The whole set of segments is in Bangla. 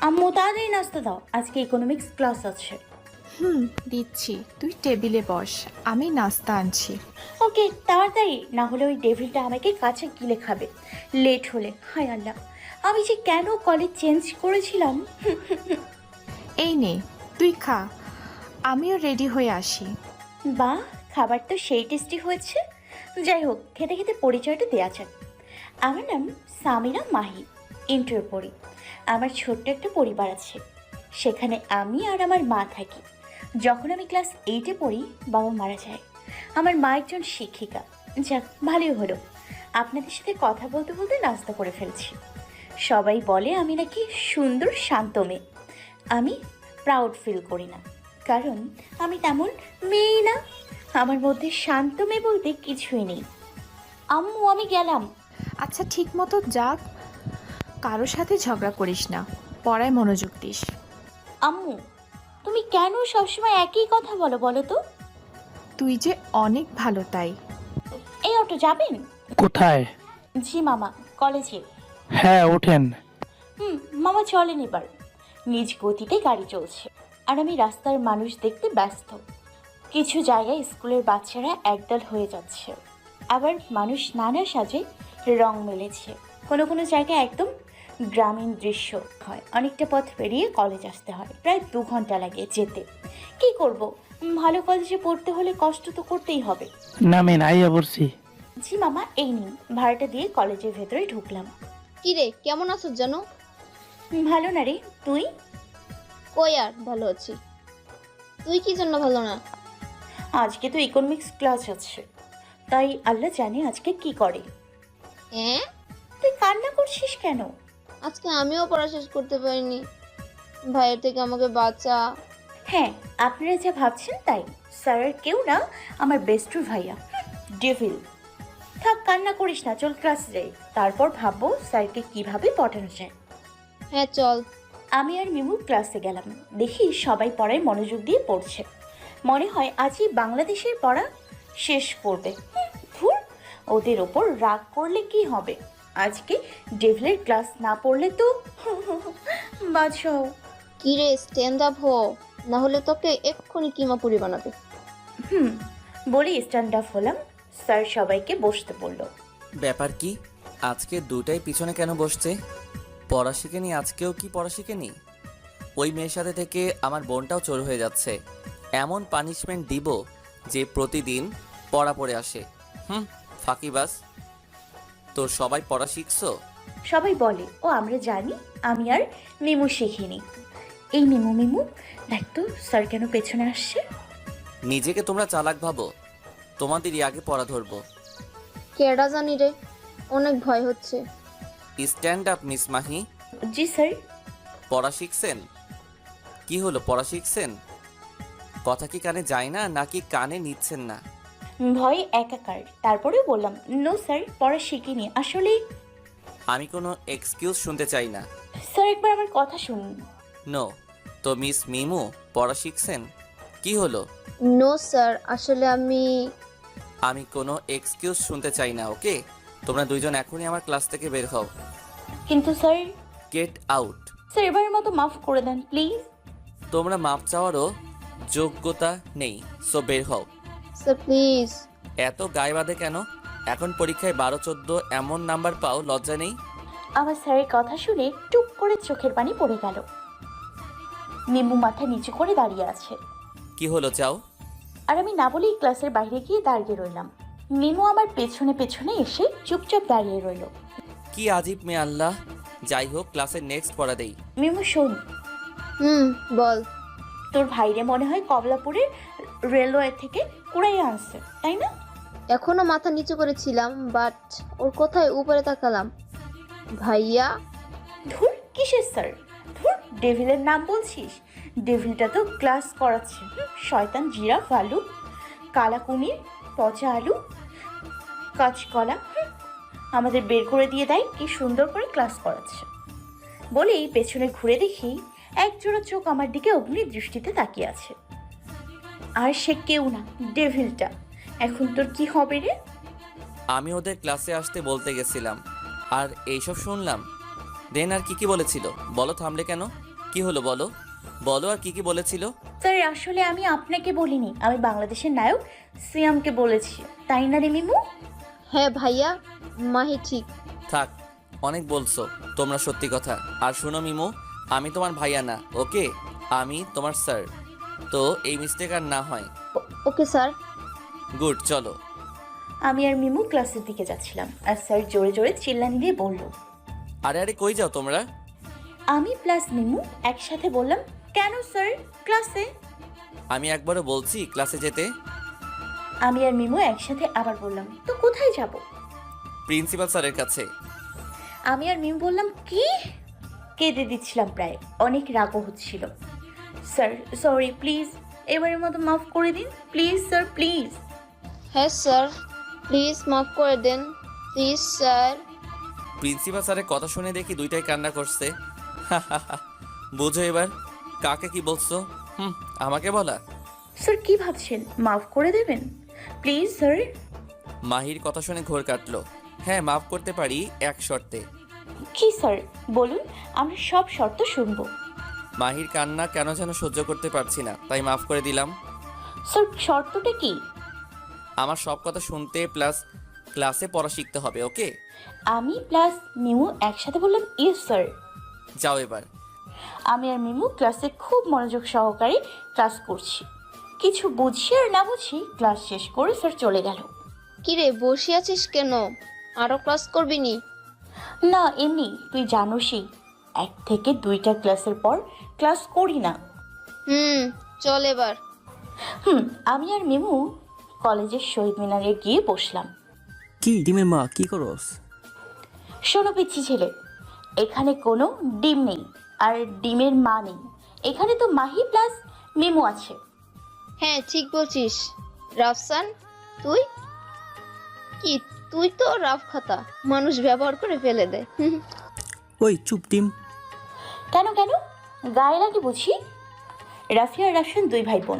আম্মু তাড়াতাড়ি নাস্তা দাও, আজকে ইকোনমিক্স ক্লাস আছে। দিচ্ছি, তুই টেবিলে বস, আমি নাস্তা আনছি। ওকে তাড়াতাড়ি, না হলে ওই ডেভিলটা আমাকে কাছে গিলে খাবে লেট হলে। হায় আল্লাহ, আমি যে কেন কলেজ চেঞ্জ করেছিলাম। এই নে, তুই খা, আমিও রেডি হয়ে আসি। বাহ, খাবার তো সেই টেস্টি হয়েছে। যাই হোক, খেতে খেতে পরিচয়টা দেওয়া যাক। আমার নাম সামিরা মাহি, ইন্টার পড়ি। আমার ছোট্ট একটা পরিবার আছে, সেখানে আমি আর আমার মা থাকি। যখন আমি ক্লাস 8-এ পড়ি, বাবা মারা যায়। আমার মা একজন শিক্ষিকা। যাক, ভালোই হলো আপনাদের সাথে কথা বলতে বলতে নাস্তা করে ফেলছি। সবাই বলে আমি নাকি সুন্দর শান্ত মেয়ে। আমি প্রাউড ফিল করি না, কারণ আমি তেমন মেয়ে না। আমার মধ্যে শান্ত মেয়ে বলতে কিছুই নেই। আম্মু আমি গেলাম। আচ্ছা, ঠিক মতো যা, কারোর সাথে ঝগড়া করিস না, পড়ায় মনোযোগ দিস। আম্মু, তুমি কেন সবসময় একই কথা বলো বলো তো? তুই যে অনেক ভালো তাই। এই অটো যাবেন? কোথায়? জি মামা, কলেজে। হ্যাঁ, ওঠেন। মামা চলেন এবার। নিজ গতিতে গাড়ি চলছে, আর আমি রাস্তার মানুষ দেখতে ব্যস্ত। কিছু জায়গায় স্কুলের বাচ্চারা একদল হয়ে যাচ্ছে, আবার মানুষ নানা সাজে রং মেলেছে। কোনো কোনো জায়গায় একদম গ্রামীণ দৃশ্য হয়। অনেকটা পথ পেরিয়ে কলেজ আসতে হয়, প্রায় 2 ঘন্টা লাগে যেতে। কি করব, ভালো কলেজে পড়তে হলে কষ্ট তো করতেই হবে। নামেন, আইয়া পড়ছি। জি মামা, এই নিন ভাড়াটা দিয়ে কলেজের ভেতরে ঢুকলাম। কি রে, কেমন আছো জানো? ভালো না রে, তুই? কই আর ভালো আছি। তুই কি জন্য ভালো না? আজকে তো ইকোনমিক্স ক্লাস আছে, তাই আল্লাহ জানে আজকে কি করে। হ্যাঁ, তুই কান্না করছিস কেন? আজকে আমিও পড়া শেষ করতে পারিনি। ভাইয়ের থেকে আমাকে বাঁচা। হ্যাঁ, আপনারা যা ভাবছেন তাই। স্যারের কেউ না, আমার বেস্ট ভাইয়া, ডেভিল। থাক, কান্না করিস না, চল ক্লাসে যাই, তারপর ভাববো স্যারকে কিভাবে পটানো যায়। হ্যাঁ চল। আমি আর মিমু ক্লাসে গেলাম। দেখি সবাই পড়ায় মনোযোগ দিয়ে পড়ছে। মনে হয় আজই বাংলাদেশের পড়া শেষ করবে। ধুর, ওদের ওপর রাগ করলে কি হবে। আজকে ডেভিলের ক্লাস না পড়লে তো বাঁচাও। কি রে, স্ট্যান্ড আপ হো, না হলে তোকে এক্ষুনি কিমাপুরি বানাবে। বলি স্ট্যান্ড আপ হলাম। স্যার সবাইকে বসতে বলল। ব্যাপার কি? আজকে দুটাই পিছনে কেন বসছে? পড়া শিখেনি? আজকেও কি পড়া শিখেনি? ওই মেয়ের সাথে থেকে আমার বোনটাও চোর হয়ে যাচ্ছে। এমন পানিশমেন্ট দিব যে প্রতিদিন পড়া পড়ে আসে। ফাঁকিবাজ। তো সবাই পড়া শিখছো? সবাই বলে, ও আমরা জানি, আমি আর মিমু শিখিনি। এই মিমু মিমু, দেখ তো স্যার কেন পেছনে আসছে। নিজেকে তোমরা চালাক ভাবো, তোমাদেরই আগে পড়া ধরবো। কেডা জানি রে, অনেক ভয় হচ্ছে। Stand up miss Mahi. জি স্যার। পড়া শিখছেন? কি হলো, পড়া শিখছেন? কথা কি কানে যায় না, নাকি কানে নিচ্ছেন না? ভয় একাকার, তারপরেও বললাম, নো স্যার, পড়া শিখিনি আসলে। আমি কোনো এক্সকিউজ শুনতে চাই না। স্যার একবার আমার কথা শুনুন। নো। তো মিস মিমু, পড়া শিখছেন? কি হলো? নো স্যার, আসলে আমি কোনো এক্সকিউজ শুনতে চাই না, ওকে? তোমরা দুইজন এখনই আমার ক্লাস থেকে বের হও। কিন্তু স্যার। Get out. স্যার এবারের মতো মাফ করে দেন প্লিজ। তোমরা মাপ চাওয়ারও যোগ্যতা নেই, সো বের হও। Sir please. এত গায়ে বাঁধে কেন? এখন পরীক্ষায় 12-14 এমন নাম্বার পাও, লজ্জা নেই? আমার স্যারের কথা শুনে টুপ করে চোখের পানি পড়ে গেল। নিম্বু মাথা নিচু করে দাঁড়িয়ে আছে। কি হলো, চাও? আর আমি না বলেই ক্লাসের বাইরে গিয়ে দাঁড়িয়ে রইলাম। মিমু আমার পেছনে পেছনে এসে চুপচাপ দাঁড়িয়ে রইল। কি আজীব মেয়ে আল্লাহ। যাই হোক, ক্লাসের নেক্সট পড়া দেই। মিমু শোন, বল। তোর ভাইরে মনে হয় কমলাপুরের রেলওয়ে থেকে কুড়াইয়া আনছে, তাই না? এখনো মাথা নিচু করেছিলাম, বাট ওর কোথায় উপরে তাকালাম। ভাইয়া? ধুর, কিসের স্যার? ধুর, ডেভিলের নাম বলছিস? ডেভিলটা তো ক্লাস করাচ্ছে। শয়তান, জিরাফ, আলু, কালা কুমির, পচা আলু, কাঁচকলা, আমাদের বের করে দিয়ে দেয়, কি সুন্দর করে ক্লাস করাচ্ছে। বলেই পেছনে ঘুরে দেখি একজোড়া চোখ আমার দিকে অগ্নি দৃষ্টিতে তাকিয়ে আছে। আর সে কেউ না, ডেভিলটা। এখন তোর কি হবে রে? আমি ওদের ক্লাসে আসতে বলতে গেছিলাম, আর এইসব শুনলাম। দেন আর কি কি বলেছিল বলো, থামলে কেন? কি হলো বলো? বলো আর কি কি বলেছিল? স্যার আসলে আমি আপনাকে বলিনি, আমি বাংলাদেশের নায়ক সিয়ামকে বলেছি, তাই না রে মিমু? হ্যাঁ ভাইয়া, মাহি ঠিক। থাক, অনেক বলছো তোমরা সত্যি কথা। আর শোনো মিমু, আমি তোমার ভাইয়া না, ওকে? আমি তোমার স্যার। তো এই মিস্টেক আর না হয়। Okay sir. গুড, চলো। আমি আর মিমু ক্লাসের দিকে যাচ্ছিলাম আর স্যার জোরে জোরে চিল্লানি দিয়ে বলল। আরে আরে, কই যাও তোমরা? আমি প্লাস মিমু একসাথে বললাম, কেন স্যার ক্লাসে? আমি একবারও বলছি ক্লাসে যেতে? আমি আর মিমু একসাথে আবার বললাম, তো কোথায় যাব? প্রিন্সিপাল স্যারের কাছে। আমি আর মিমু বললাম, কি? কেঁদে দিচ্ছিলাম প্রায়, অনেক রাগও হচ্ছিল। স্যার সরি প্লিজ, এবারের মতো মাফ করে দিন প্লিজ স্যার, প্লিজ। হ্যাঁ স্যার, প্লিজ মাফ করে দেন, প্লিজ স্যার। প্রিন্সিপাল স্যারের কথা শুনে দেখি দুইটাই কান্না করছে। বুঝো এবার কাকে কি বলছো? আমাকে বলা? স্যার কি ভাবছেন, মাফ করে দেবেন প্লিজ স্যার? মাহির কথা শুনে ঘোর কাটলো। হ্যাঁ, মাফ করতে পারি এক শর্তে। কি স্যার বলুন, আমরা সব শর্ত শুনবো। মাহির কান্না কেন যেন সহ্য করতে পারছি না, তাই মাফ করে দিলাম। স্যার শর্তটা কি? আমার সব কথা শুনতে প্লাস ক্লাসে পড়া শিখতে হবে, ওকে? আমি প্লাস মিমু একসাথে বললাম, ইয়েস স্যার। যাও এবার। আমি আর মিমু ক্লাসে খুব মনোযোগ সহকারে ক্লাস করছি, কিছু বুঝি আর না বুঝি ক্লাস শেষ করে স্যার চলে গেল। কিরে বসে আছিস কেন? আরো ক্লাস করবি নি? না এমনি, তুই জানোসই 1 থেকে 2টা ক্লাসের পর ক্লাস করি না। চল এবার। আমি আর মিমু কলেজের শহীদ মিনারে গিয়ে বসলাম। কি ডিমের মা, কি করস? শোনো পিচ্ছি ছেলে, এখানে কোনো ডিম নেই আর ডিমের মা নেই, এখানে তো মাহি প্লাস মিমু আছে। হ্যাঁ ঠিক বলছিস। রাফসান, তুই কি? তুই তো রাফ খাতা, মানুষ ব্যবহার করে ফেলে দেয়। ওই চুপ ডিম। কেন কেন, গায়ে লাগে বুঝি? রাফি আর রাফসান 2 ভাই বোন,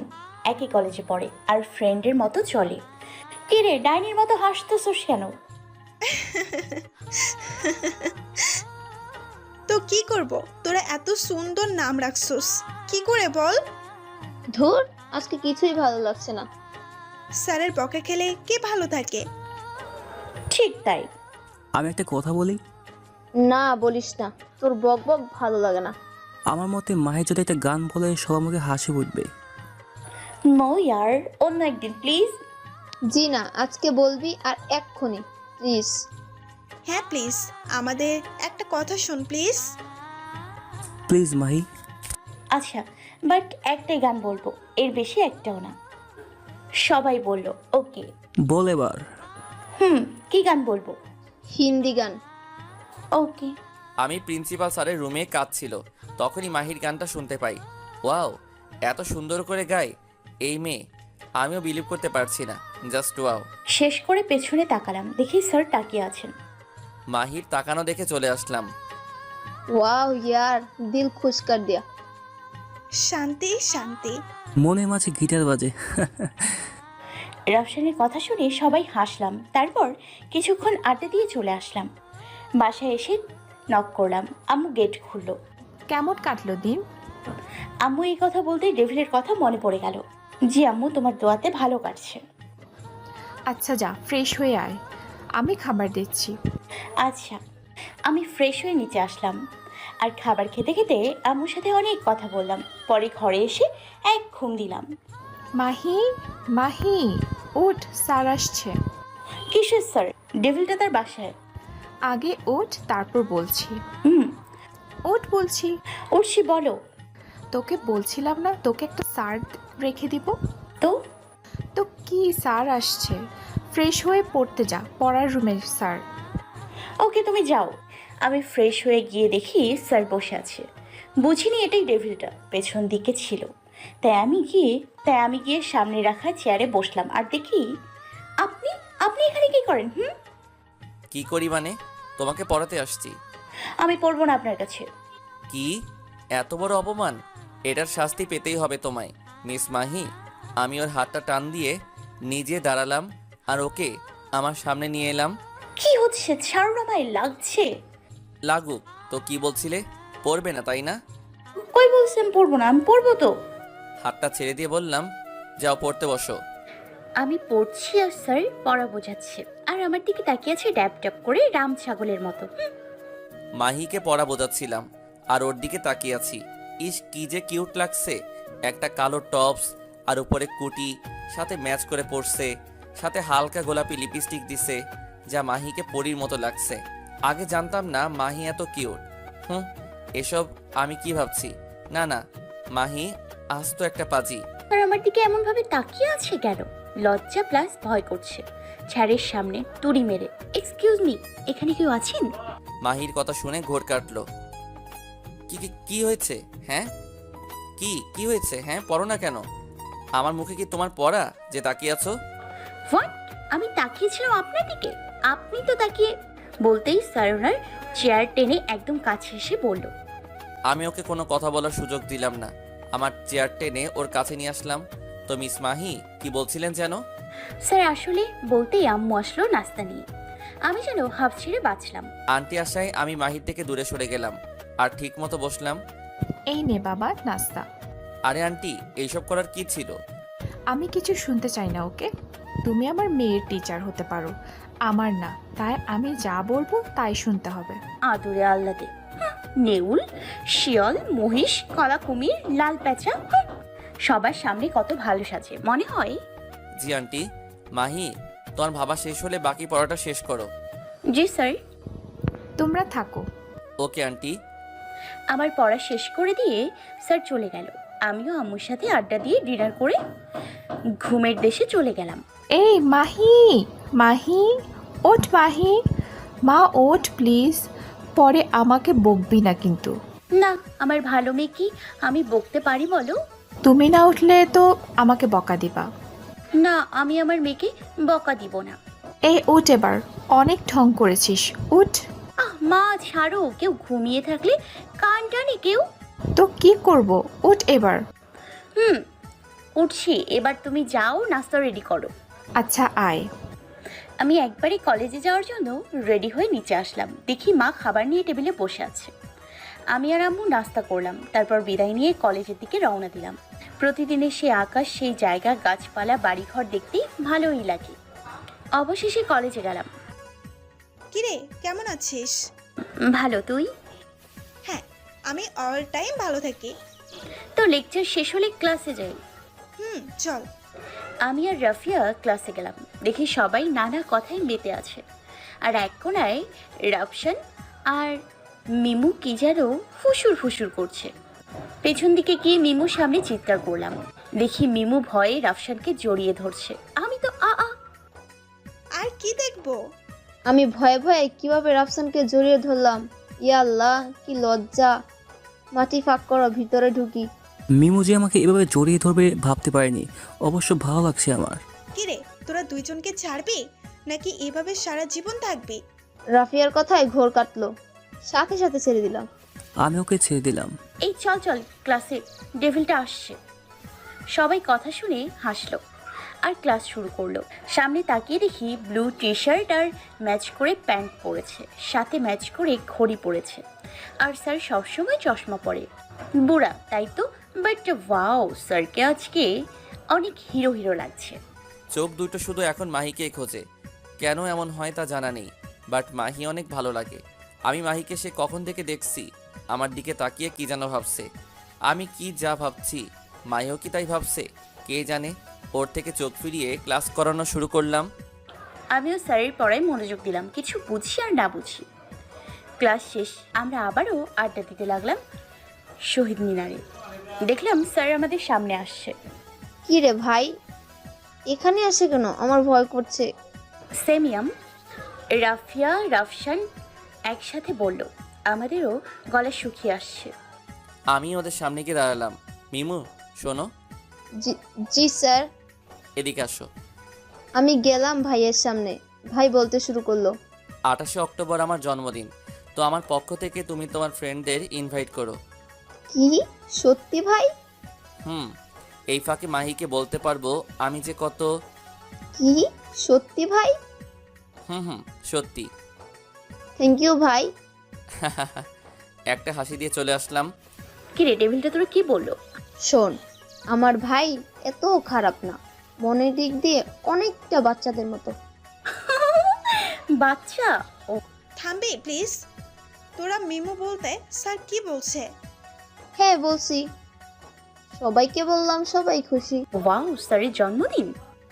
একই কলেজে পড়ে আর ফ্রেন্ডের মতো চলে। কি রে ডাইনির মতো হাসতেছস কেন? তো কি করব, তোরা এত সুন্দর নাম রাখছস, কি করে বল? ধুর, আজকে কিছুই ভালো লাগছে না। স্যারের বকা খেলে কে ভালো থাকে? ঠিক তাই। আমি একটা কথা বলি। না বলিস না, তোর বক বক ভালো লাগে না। আমার মতে মাহি যদি একটা গান বলে সবার মুখে হাসি উঠবে। নো ইয়ার, অন্য একদিন প্লিজ। জি না, আজকে বলবি আর এক্ষুনি প্লিজ। হ্যাঁ প্লিজ, আমাদের একটা কথা শোন প্লিজ। প্লিজ মাহি। আচ্ছা, বাট একটাই গান বলবো, এর বেশি একটাও না। সবাই বলল ওকে। বল এবার। কি গান বলবো? হিন্দি গান। ওকে। আমি প্রিন্সিপাল স্যারের রুমে কাজ ছিল, তখনই মাহির গানটা শুনতে পাই। ওয়াও, এত সুন্দর করে গায় এই মেয়ে, আমিও বিলিভ করতে পারছি না। Just wow. শেষ করে পেছনে তাকালাম, দেখি স্যার তাকিয়ে আছেন। মাহির তাকানো দেখে চলে আসলাম। ওয়াও ইয়ার, দিল খুশ কর দিয়া। শান্তি শান্তি। মনের মাঝে গিটার বাজে। রাফসানের কথা শুনে সবাই হাসলাম, তারপর কিছুক্ষণ আড্ডা দিয়ে চলে আসলাম। বাসায় এসে নক করলাম, আম্মু গেট খুললো। কেমন কাটলো দিন? আম্মু এই কথা বলতে ডেভিলের কথা মনে পড়ে গেল। জি আম্মু, তোমার দোয়াতে ভালো কাটছে। আচ্ছা যা ফ্রেশ হয়ে আয়, আমি খাবার দিচ্ছি। আচ্ছা। আমি ফ্রেশ হয়ে নিচে আসলাম আর খাবার খেতে খেতে আম্মুর সাথে অনেক কথা বললাম। পরে ঘরে এসে এক ঘুম দিলাম। মাহি, মাহি উঠ, স্যার আসছে। কিসের স্যার? ডেভিলটা তার বাসায়। আগে উঠ, তারপর বলছি। হুম, উঠ বলছি। উঠছি, বলো। তোকে বলছিলাম না তোকে একটা স্যার রেখে দিব? তো তো কি, স্যার আসছে, ফ্রেশ হয়ে পড়তে যা, পড়ার রুমে স্যার। ওকে তুমি যাও। আমি ফ্রেশ হয়ে গিয়ে দেখি স্যার বসে আছে। বুঝিনি এটাই ডেভিলটা, পেছন দিকে ছিল। তাই আমি গিয়ে সামনে রাখা চেয়ারে বসলাম আর দেখি আপনি আপনি এখানে কি করেন? কি করি মানে? তোমাকে পড়াতে আসছি। আমি পড়বো না আপনার কাছে। কি এত বড় অপমান! এটার শাস্তি পেতেই হবে তোমায়, মিস মাহি। আমি ওর হাতটা টান দিয়ে নিজে দাঁড়ালাম আর ওকে আমার সামনে নিয়ে এলাম। কি হচ্ছে? ছাড়ো না ভাই, লাগছে। লাগুক তো, কি বলছিলে? পড়বে না তাই না? কই বলছি আমি পড়বো না, আমি পড়বো তো। হাতটা ছেড়ে দিয়ে বললাম, যাও পড়তে বসো। আমি পড়ছি আর স্যার পড়া বোঝাচ্ছে, আর আমার দিকে তাকিয়ে আছে ড্যাব ড্যাব করে রাম ছাগলের মতো। মাহিকে পড়া বোঝাচ্ছিলাম আর ওর দিকে তাকিয়ে আছি। ইস কি যে কিউট লাগছে, একটা কালো টপস আর উপরে কুটি, সাথে ম্যাচ করে পড়ছে, সাথে হালকা গোলাপি লিপস্টিক দিছে, যা মাহিকে পরীর মতো লাগছে। আগে জানতাম না মাহি এত কিউট। এসব আমি কি ভাবছি? না না, মাহি আজ তো একটা পাজি। আর আমার দিকে এমন ভাবে তাকিয়ে আছে কেন? লজ্জা প্লাস ভয় করছে। স্যারের সামনে তুড়ি মেরে, এক্সকিউজ মি, এখানে কেউ আছেন? মাহির কথা শুনে ঘোর কাটলো। কি কি কি হয়েছে? হ্যাঁ কি কি হয়েছে? হ্যাঁ পড়ো না কেন? আমার মুখে কি তোমার পড়া যে তাকিয়ে আছো? হোয়াট? আমি তাকিয়েছিলাম আপনার দিকে, আপনি তো তাকিয়ে। বলতেই স্যার ওনার চেয়ার টেনে একদম কাছে এসে বলল। আমি ওকে কোনো কথা বলার সুযোগ দিলাম না, আমার চেয়ার টেনে ওর কাছে নিয়ে আসলাম। তো মিস মাহি কি বলছিলেন যেন? স্যার আসলে বলতেই আম্মু আসলো নাস্তা নিয়ে, আমি যেন হাফ ছেড়ে বাঁচলাম। আন্টি আসায় আমি মাহির থেকে দূরে সরে গেলাম আর ঠিক মতো বসলাম। এই নে বাবা নাস্তা। আরে আন্টি, এইসব করার কি ছিল? আমি কিছু শুনতে চাই না, ওকে? তুমি আমার মেয়ের টিচার হতে পারো, আমার না, তাই আমি যা বলবো তাই শুনতে হবে। আদরে আল্লাদে, নেউল, শিয়াল, মহিষ, কলা কুমির, লাল প্যাঁচা, সবার সামনে কত ভালো সাজে মনে হয়। জি আন্টি। মাহি, তোমার ভাবা শেষ হলে বাকি পড়াটা শেষ করো। জি স্যার। তোমরা থাকো। Okay aunty. আমার পড়া শেষ করে দিয়ে স্যার চলে গেল। আমিও আম্মুর সাথে আড্ডা দিয়ে ডিনার করে ঘুমের দেশে চলে গেলাম। এই মাহি, মাহি ওঠ মাহি, মা ওঠ প্লিজ, পরে আমাকে বকবি না কিন্তু। না, আমার ভালো মেয়ে কি আমি বকতে পারি বলো? তুমি না উঠলে তো আমাকে বকা দিবা। না, আমি আমার মেয়েকে বকা দিব না। এই উঠ এবার, অনেক ঢং করেছিস, উঠ। মা ছাড়ো, কেউ ঘুমিয়ে থাকলে কান টানে কেউ। তো কি করব, উঠ এবার। উঠছি, এবার তুমি যাও নাস্তা রেডি করো। আচ্ছা আয়। আমি একবারে কলেজে যাওয়ার জন্য রেডি হয়ে নিচে আসলাম, দেখি মা খাবার নিয়ে টেবিলে বসে আছে। আমি আর আম্মু নাস্তা করলাম, তারপর বিদায় নিয়ে কলেজের দিকে রওনা দিলাম। প্রতিদিনের সেই আকাশ, সেই জায়গা, গাছপালা, বাড়িঘর দেখতেই ভালোই লাগে। অবশেষে কলেজে গেলাম। কিরে, কেমন আছিস? ভালো, তুই? হ্যাঁ, আমি অল টাইম ভালো থাকি। তো লেকচার শেষ হলে ক্লাসে যাই। চল। আমি আর রাফিয়া ক্লাসে গেলাম, দেখি সবাই নানা কথায় মেতে আছে। আর এক কোনায় রাফসান আর মিমু কি যেন ফুসুর ফুসুর করছে। পেছন দিকে গিয়ে মিমুর সামনে চিৎকার করলাম, দেখি মিমু ভয়ে রাফসানকে জড়িয়ে ধরছে। আমি তো আর কি দেখবো? আমি ভয়ে ভয়ে কিভাবে রাফসানকে জড়িয়ে ধরলাম। ইয়া আল্লাহ, কি লজ্জা। মাটি ফাঁক করো, ভিতরে ঢুকি। মিমু যে আমাকে এভাবে জড়িয়ে ধরবে ভাবতে পারিনি, অবশ্য ভালো লাগছে আমার। কিরে, তোরা দুইজনকে ছাড়বি নাকি এভাবে সারা জীবন থাকবি? রাফিয়ার কথায় ঘোর কাটলো, সাথে সাথে ছেড়ে দিলাম। আমি ওকে ছেড়ে দিলাম। এই চল চল, ক্লাসে ডেভিলটা আসছে। সবাই কথা শুনে হাসলো আর ক্লাস শুরু করলো। সামনে তাকিয়ে দেখি ব্লু টি শার্ট আর ম্যাচ করে প্যান্ট পরেছে, সাথে ম্যাচ করে ঘড়ি পরেছে। আর স্যার সবসময় চশমা পরে, বুড়া তাই তো, বাট ওয়াও, স্যারকে আজকে অনেক হিরো হিরো লাগছে। চোখ দুটো শুধু এখন মাহিকেই খোঁজে, কেন এমন হয় তা জানা নেই, বাট মাহি অনেক ভালো লাগে। আমি মাহিকে সে কখন থেকে দেখছি, আমার দিকে তাকিয়ে কি যেন ভাবছে। আমি কি যা ভাবছি মাহিও কি তাই ভাবছে, কে জানে। ওর থেকে চোখ ফিরিয়ে ক্লাস করানো শুরু করলাম। আমিও স্যারের পড়ায় মনোযোগ দিলাম, কিছু বুঝি আর না বুঝি। ক্লাস শেষ, আমরা আবারও আড্ডা দিতে লাগলাম শহীদ মিনারে। দেখলাম স্যার আমাদের সামনে আসছে। কি রে ভাই, এখানে আসে কেন? আমার ভয় করছে। সেমিয়াম, রাফিয়া, রাফসান একসাথে বলল। আমাদেরও গলা শুকিয়ে আসছে। আমি ওদের সামনে গিয়ে দাঁড়ালাম। মিমু শোনো। জি স্যার। এদিকে আসো। আমি গেলাম ভাইয়ের সামনে। ভাই বলতে শুরু করলো, 28শে অক্টোবর আমার জন্মদিন, তো আমার পক্ষ থেকে তুমি তোমার ফ্রেন্ডদের ইনভাইট করো। কি সত্যি ভাই? এই ফাঁকে মাহিকে বলতে পারবো আমি যে কত। কি সত্যি ভাই? সত্যি। থ্যাংক ইউ ভাই। একটা হাসি দিয়ে চলে আসলাম। কি রে টেবিলটা তোর কি বললো? শোন, আমার ভাই এত খারাপ না, মনের দিক দিয়ে অনেকটা বাচ্চাদের মতো। বাচ্চা? ও থামবি প্লিজ? তোরা মিমু বলতে স্যার কি বলছে? হ্যাঁ বলছি, সবাইকে বললাম, সবাই খুশি। ওয়াও, স্যারের জন্মদিন।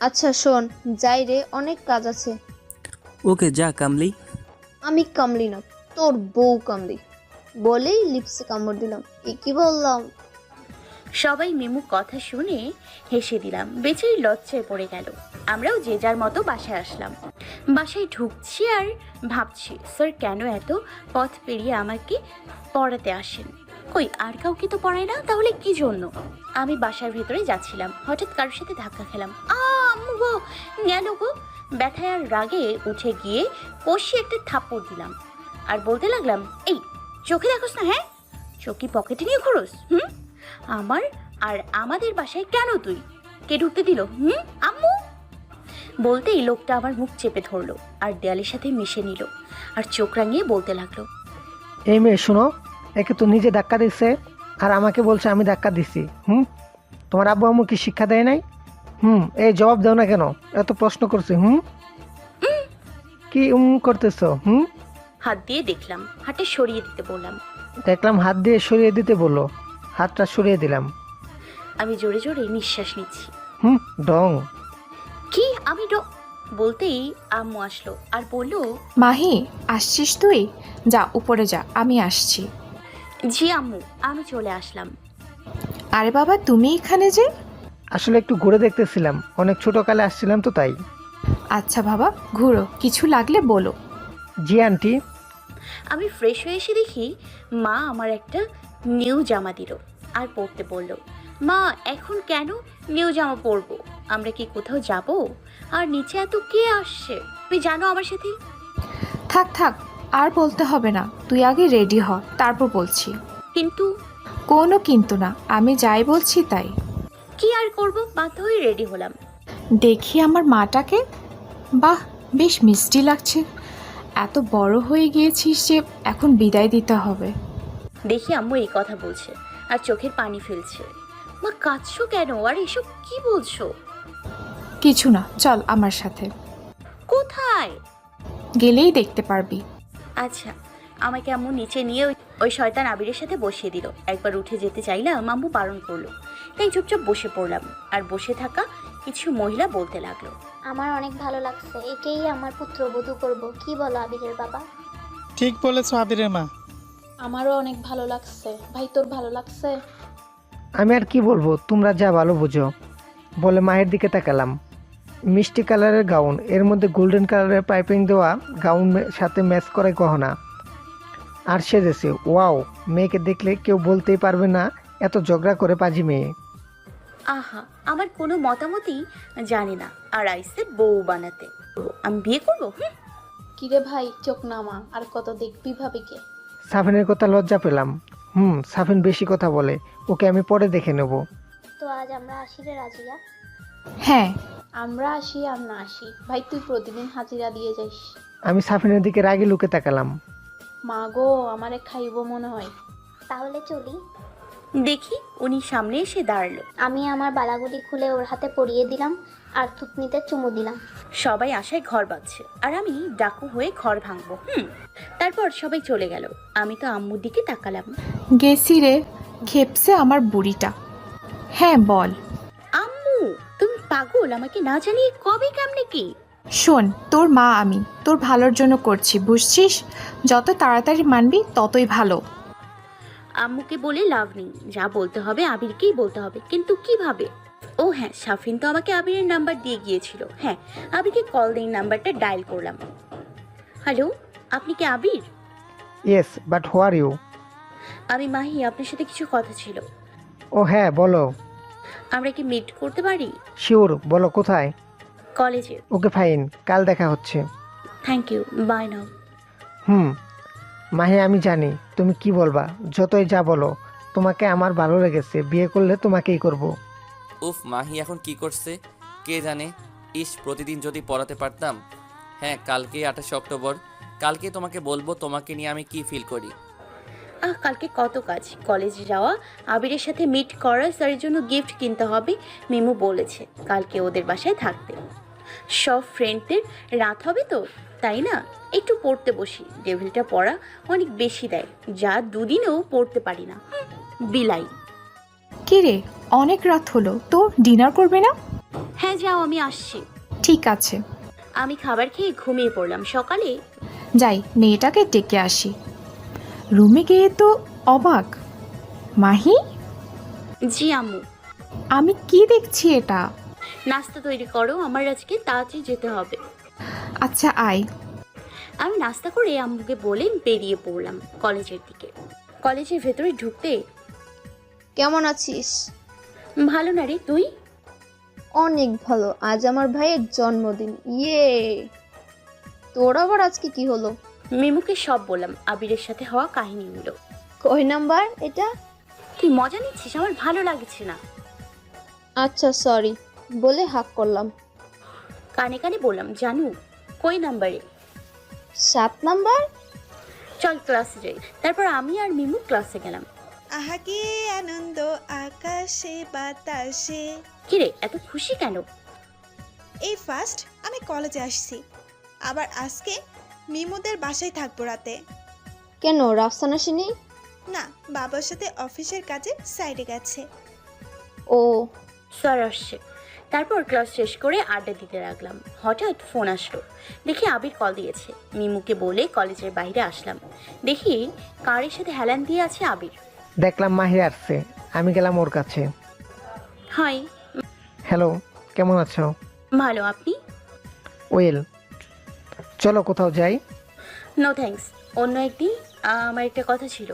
আচ্ছা শোন, যাই রে, অনেক কাজ আছে। ওকে যা কামলি। আমি কামলি না, তোর বউ কামলি বলেই লিপসে কামড় দিলাম। কি বললাম? সবাই মিমু কথা শুনে হেসে দিলাম। বেচারি লজ্জায় পড়ে গেল। আমরাও যে যার মতো বাসায় আসলাম। বাসায় ঢুকছি আর ভাবছি স্যার কেন এত পথ পেরিয়ে আমাকে পড়াতে আসেন। কই আর কাউকে তো পড়ায় না, তাহলে কি জন্য? আমি বাসার ভেতরে যাচ্ছিলাম, হঠাৎ কারোর সাথে ধাক্কা খেলাম। আম্মু গো, গেল গো। ব্যথায় আর রাগে উঠে গিয়ে কষি একটা থাপ্পড় দিলাম আর বলতে লাগলাম, এই চোখে দেখোস না? হ্যাঁ, চোখি পকেটে নিয়ে ঘুরোস? আমার আর আমাদের বাসায় কেন তুই? কে ঢুকতে দিল? আম্মু। বলতেই লোকটা আমার মুখ চেপে ধরলো আর দেয়ালের সাথে মিশে নিল আর চোখ রাঙিয়ে বলতে লাগলো, এই মেয়ে শোনো, একে তো নিজে ধাক্কা দিচ্ছে আর আমাকে বলছে আমি ধাক্কা দিচ্ছি। তোমার আব্বু আম্মু কি শিক্ষা দেয় নাই? এই জবাব দাও না কেন? এত প্রশ্ন করছে। কি করতেছ? হাত দিয়ে দেখলাম, হাতে সরিয়ে দিতে বললাম। দেখলাম হাত দিয়ে সরিয়ে দিতে বললো, হাতটা সরিয়ে দিলাম। আমি জোরে জোরে নিঃশ্বাস নিচ্ছি। ডং। কি আমি বলতেই আম্মু আসলো আর বলল, মাহি আসছিস তুই? যা উপরে যা, আমি আসছি। জি আম্মু, আমি চলে আসলাম। আরে বাবা, তুমি এখানে যে? আসলে একটু ঘুরে দেখতেছিলাম, অনেক ছোটকালে আসছিলাম তো তাই। আচ্ছা বাবা, ঘুরো, কিছু লাগলে বলো। জি আন্টি। আমি ফ্রেশ হয়ে এসে দেখি মা আমার একটা নিউ জামা দিল আর পরতে বলল। মা, এখন কেন নিউ জামা পরবো? আমরা কি কোথাও যাব? আর নিচে এত কে আসছে? তুমি জানো আমার সাথে? থাক থাক, আর বলতে হবে না, তুই আগে রেডি হ, তারপর বলছি। কিন্তু কোনো কিন্তু না, আমি যাই বলছি তাই। কি আর করব, বাধ্য হয়ে রেডি হলাম। দেখি আমার মাটাকে, বাহ বেশ মিষ্টি লাগছে। এত বড় হয়ে গিয়েছিস যে এখন বিদায় দিতে হবে। দেখি আম্মু এই কথা বলছে আর চোখের পানি ফেলছে। মা, কাঁদছো কেন? আর এসব কি বলছো? কিছু না, চল আমার সাথে। কোথায়? গেলেই দেখতে পারবি। আচ্ছা। আমাকে আম্মু নিচে নিয়ে ওই শয়তান আবিরের সাথে বসিয়ে দিল। একবার উঠে যেতে চাইলাম, আম্মু বারণ করলো, তাই চুপচাপ বসে পড়লাম। আর বসে থাকা কিছু মহিলা বলতে লাগলো, আমার অনেক ভালো লাগছে, একেই আমার পুত্রবধূ করব। কি বলো আবিরের বাবা? ঠিক বলেছো আবিরের মা। আমারও অনেক ভালো লাগছে। ভাই, তোর ভালো লাগছে? আমি আর কি বলবো, তোমরা যা ভালো বুঝো বলে মায়ের দিকে তাকালাম। মিষ্টি কালারের গাউন, এর মধ্যে গোল্ডেন কালারের পাইপিং দেওয়া গাউন সাথে ম্যাচ করে গহনা আর সেজেছে। ওয়াও, মেয়েকে দেখলে কেউ বলতেই পারবে না এত ঝগড়া করে পাজি মেয়ে। আহা, আমার কোনো মতামতই জানি না আর আইসে বউ বানাতে। আমি বিয়ে করবো? কিরে ভাই, চোখ নামা, আর কত দেখবি ভাবিকে? সাফিনের কথা লজ্জা পেলাম। সাফিন বেশি কথা বলে, ওকে আমি পরে দেখে নেব। তো আজ আমরা আসি রে রাজিয়া? হ্যাঁ। আমরা আসি আর না আসি, ভাই তুই প্রতিদিন হাজিরা দিয়ে যাইস। আমি সাফিনের দিকে রাগে লুকে তাকালাম। মা গো, আমারে খাইবো মনে হয়। তাহলে চলি। দেখি উনি সামনে এসে দাঁড়ালো। আমি আমার বালাগুলি খুলে ওর হাতে পরিয়ে দিলাম আর থুতনিতে চুমু দিলাম। সবাই আশায় ঘর বাঁধছে আর আমি ডাকু হয়ে ঘর ভাঙবো। তারপর সবাই চলে গেল। আমি তো আম্মুর দিকে তাকালাম। গেছি রে, খেপছে আমার বুড়িটা। হ্যাঁ বল। আম্মু, তুমি পাগল? আমাকে না জানিয়ে কবে কেমনে কি? শোন, তোর মা আমি, তোর ভালোর জন্য করছি, বুঝছিস? যত তাড়াতাড়ি মানবি ততই ভালো। আম্মুকে বলে লাভ নেই, যা বলতে হবে আবিরকেই বলতে হবে। কিন্তু কিভাবে? ও হ্যাঁ, সাফিন তো আমাকে আবিরের নাম্বার দিয়ে গিয়েছিল। হ্যাঁ, আবিরকে কল দিয়ে নাম্বারটা ডায়াল করলাম। হ্যালো, আপনি কি Abir? Yes, but who are you? আমি মাহি, আপনার সাথে কিছু কথা ছিল। ও হ্যাঁ, বলো। আমরা কি মিট করতে পারি? শিওর, বলো কোথায়? কলেজে। ওকে ফাইন, কাল দেখা হচ্ছে। থ্যাংক ইউ, বাই নাও। মাহি, আমি জানি তুমি কি বলবা, যতই যা বলো তোমাকে আমার ভালো লেগেছে, বিয়ে করলে তোমাকেই করব। উফ, মাহি এখন কি করছে কে জানে। ইস, প্রতিদিন যদি পড়াতে পারতাম। হ্যাঁ, কালকে 28 অক্টোবর, কালকে তোমাকে বলবো তোমাকে নিয়ে আমি কি ফিল করি। কালকে কত কাজ, কলেজে যাওয়া, আবিরের সাথে মিট করা, স্যারের জন্য গিফট কিনতে হবে। মিমু বলেছে কালকে ওদের বাসায় থাকতে। সব ফ্রেন্ডদের রাত হবে তো, তাই না? একটু পড়তে বসি। ডেভিলটা পড়া অনেক বেশি দেয়, যা দুদিনেও পড়তে পারি না। বিলাই। কিরে, অনেক রাত হলো, তো ডিনার করবে না? হ্যাঁ যাও, আমি আসছি। ঠিক আছে, আমি খাবার খেয়ে ঘুমিয়ে পড়লাম। সকালে যাই মেয়েটাকে ডেকে আসি। রুমে গিয়ে তো অবাক। মাহি, জি আম্মু। আমি কি দেখছি এটা? নাস্তা তৈরি করো, আমার আজকে তাড়াতাড়ি যেতে হবে। আচ্ছা আয়। আমি নাস্তা করে আম্মুকে বলে বেরিয়ে পড়লাম কলেজের দিকে। কলেজের ভেতরে ঢুকতে, কেমন আছিস? ভালো না রে, তুই? অনেক ভালো। আজ আমার ভাইয়ের জন্মদিন। ইয়ে, তোর আবার আজকে কি হলো? মিমুকে সব বললাম, আবিরের সাথে হওয়া কাহিনীগুলো। কয় নাম্বার এটা? তুই মজা নিচ্ছিস? আমার ভালো লাগছে না। আচ্ছা সরি বলে হাক করলাম। কানে কানে বললাম, জানু কই নাম্বারে? 7 নাম্বার। চল ক্লাসে যাই। তারপর আমি আর মিমু ক্লাসে গেলাম। আহা কি আনন্দ আকাশে বাতাসে। কিরে, এত খুশি কেন? এই ফার্স্ট আমি কলেজে আসছি, আবার আজকে মিমুদের বাসায় থাকবো রাতে। কেন, রাফসান আসেনি? না, বাবার সাথে অফিসের কাজে সাইডে গেছে। ও, স্যার আসছে। তারপর ক্লাস শেষ করে আড্ডা দিতে লাগলাম। হঠাৎ ফোন আসলো, দেখি আবির কল দিয়েছে। মিমুকে বলে কলেজের বাইরে আসলাম, দেখি কারের সাথে হেলান দিয়ে আছে আবির। দেখলাম মাহি আসছে, আমি গেলাম ওর কাছে। হাই। হ্যালো, কেমন আছো? ভালো, আপনি? ওয়েল, চলো কোথাও যাই। নো থ্যাঙ্কস, অন্য একদিন। আমার একটা কথা ছিল।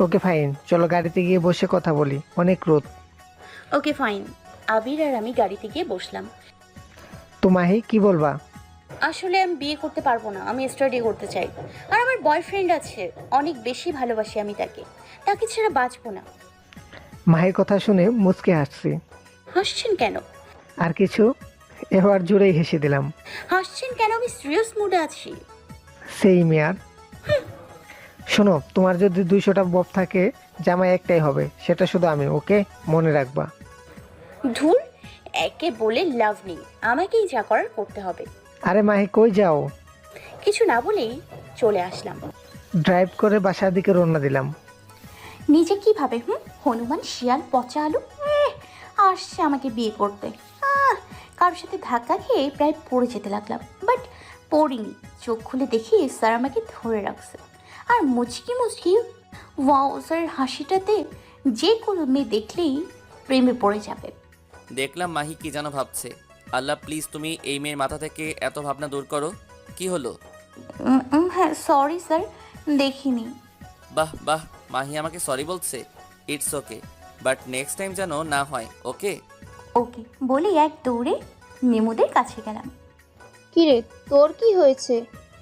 ওকে ফাইন, চলো গাড়িতে গিয়ে বসে কথা বলি, অনেক রোদ। Okay fine. আবির আর আমি গাড়িতে গিয়ে বসলাম। তো মাহি কি বলবা? আসলে আমি বিয়ে করতে পারবো না, আমি স্টাডি করতে চাই। আর আমার বয়ফ্রেন্ড আছে, অনেক বেশি ভালোবাসি আমি তাকে, তাকে ছাড়া বাঁচবো না। মাহির কথা শুনে মুচকে হাসছি। হাসছেন কেন? আর কিছু, এবার জোরেই হেসে দিলাম। হাসছেন কেন? আমি সিরিয়াস মুডে আছি। সেই মেয়ার। শোনো, তোমার যদি 200টা বব থাকে, জামাই একটাই হবে, সেটা শুধু আমি, ওকে? মনে রাখবা। ধুর, একে বলে লাভ নেই, আমাকেই যা করার করতে হবে। আরে মাহি কই যাও? কিছু না বলেই চলে আসলাম। ড্রাইভ করে বাসার দিকে রওনা দিলাম। নিজে কিভাবে হনুমান শিয়াল পচা আলু আসছে আমাকে বিয়ে করতে। কারোর সাথে ধাক্কা খেয়ে প্রায় পড়ে যেতে লাগলাম, বাট পড়িনি। চোখ খুলে দেখি স্যার আমাকে ধরে রাখছে, আর মুচকি মুচকি ওয়াও স্যারের হাসিটাতে যে কোনো মেয়ে দেখলেই প্রেমে পড়ে যাবে। দেখলাম মাহি কি যেন ভাবছে। আল্লাহ প্লিজ তুমি এই মেয়ের মাথা থেকে এত ভাবনা দূর করো। কি হলো? হ্যাঁ সরি স্যার, দেখিনি। বাহ বাহ, মাহি আমাকে সরি বলছে। It's okay, but next time যেন না হয়। ওকে ওকে বলে এক দৌড়ে মিমুদের কাছে গেলাম। কিরে তোর কি হয়েছে?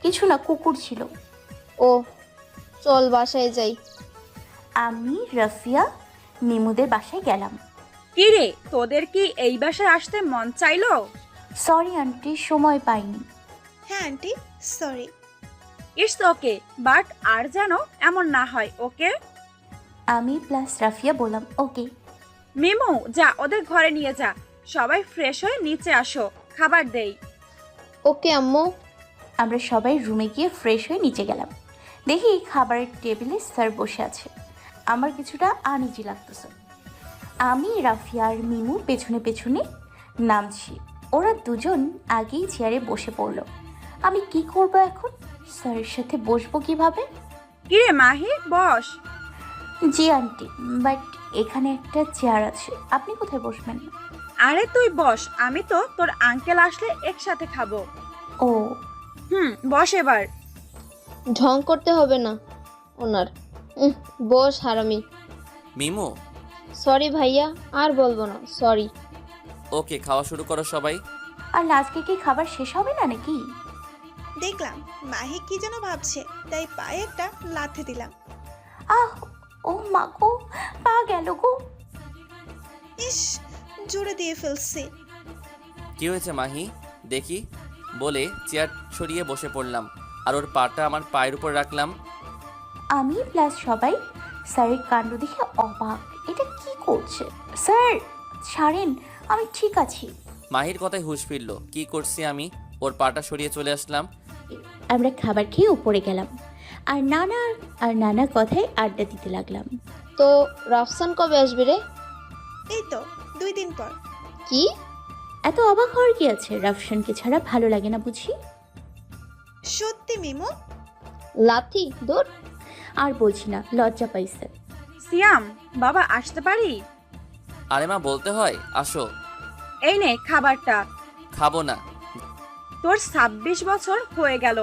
কিছু না, কুকুর ছিল। ও, চল বাসায় যাই। আমি রাফিয়া মিমুদের বাসায় গেলাম। কিরে, তোদের কি এই বাসায় আসতে মন চাইলো? সরি আন্টি, সময় পাইনি। হ্যাঁ aunty, sorry. It's okay, but আর যেন এমন না হয়। ওকে? আমি প্লাস রাফিয়া বললাম ওকে। মিমু, যা ওদের ঘরে নিয়ে যা। সবাই ফ্রেশ হয়ে নিচে আসো, খাবার দেই। ওকে আম্মু। আমরা সবাই রুমে গিয়ে ফ্রেশ হয়ে নিচে গেলাম। দেখি খাবারের টেবিলে স্যার বসে আছে। আমার কিছুটা আনইজি লাগতেছে। আমি রাফিয়া আর মিমু পেছনে পেছনে নামছি। ওরা দুজন আগেই চেয়ারে বসে পড়লো। আমি কি করব এখন? স্যারের সাথে বসবো কিভাবে? কিরে মাহি, বস। জি আন্টি, বাট এখানে একটা চেয়ার আছে, আপনি কোথায় বসবেন? আরে তুই বস, আমি তো তোর আঙ্কেল আসলে একসাথে খাবো। ও বস এবার। ঢং করতে হবে না ওনার। বস হারামি। মিমু। সরি ভাইয়া, আর বলবো না, সরি। ওকে, খাওয়া শুরু করো সবাই। আর আজকে কি খাবার শেষ হবে না নাকি? দেখলাম মাহি কি যেন ভাবছে, তাই পায়ে একটা লাথি দিলাম। আহ, ও মা গো, পা গেল গো। ইস, জোরে দিয়ে ফেলছি। কি হয়েছে মাহি, দেখি বলে চেয়ার ছড়িয়ে বসে পড়লাম আর ওর পাটা আমার পায়ের উপর রাখলাম। আমি প্লাস সবাই স্যারের কাণ্ড দেখে অবাক। এটা কি করছে স্যার? ছাড়েন, আমি ঠিক আছি। মাহির কথায় হুঁশ ফিরল। কি করছি আমি? ওর পাটা সরিয়ে চলে আসলাম। আমরা খাবার খেয়ে উপরে গেলাম আর নানা কথায় আড্ডা দিতে লাগলাম। তো রাফসান কবে আসবে রে? এই তো 2 দিন পর। কি? এত অবাক হওয়ার কি আছে? রাফসানকে ছাড়া ভালো লাগে না বুঝি? সত্যি মিমু? লাথি দৌড়। আর বলছি না, লজ্জা পাইছে। সিয়াম বাবা আসতে পারি? আরে মা, বলতে হয়। আসো। এই নে খাবারটা। খাবো না। তোর 26 বছর হয়ে গেল,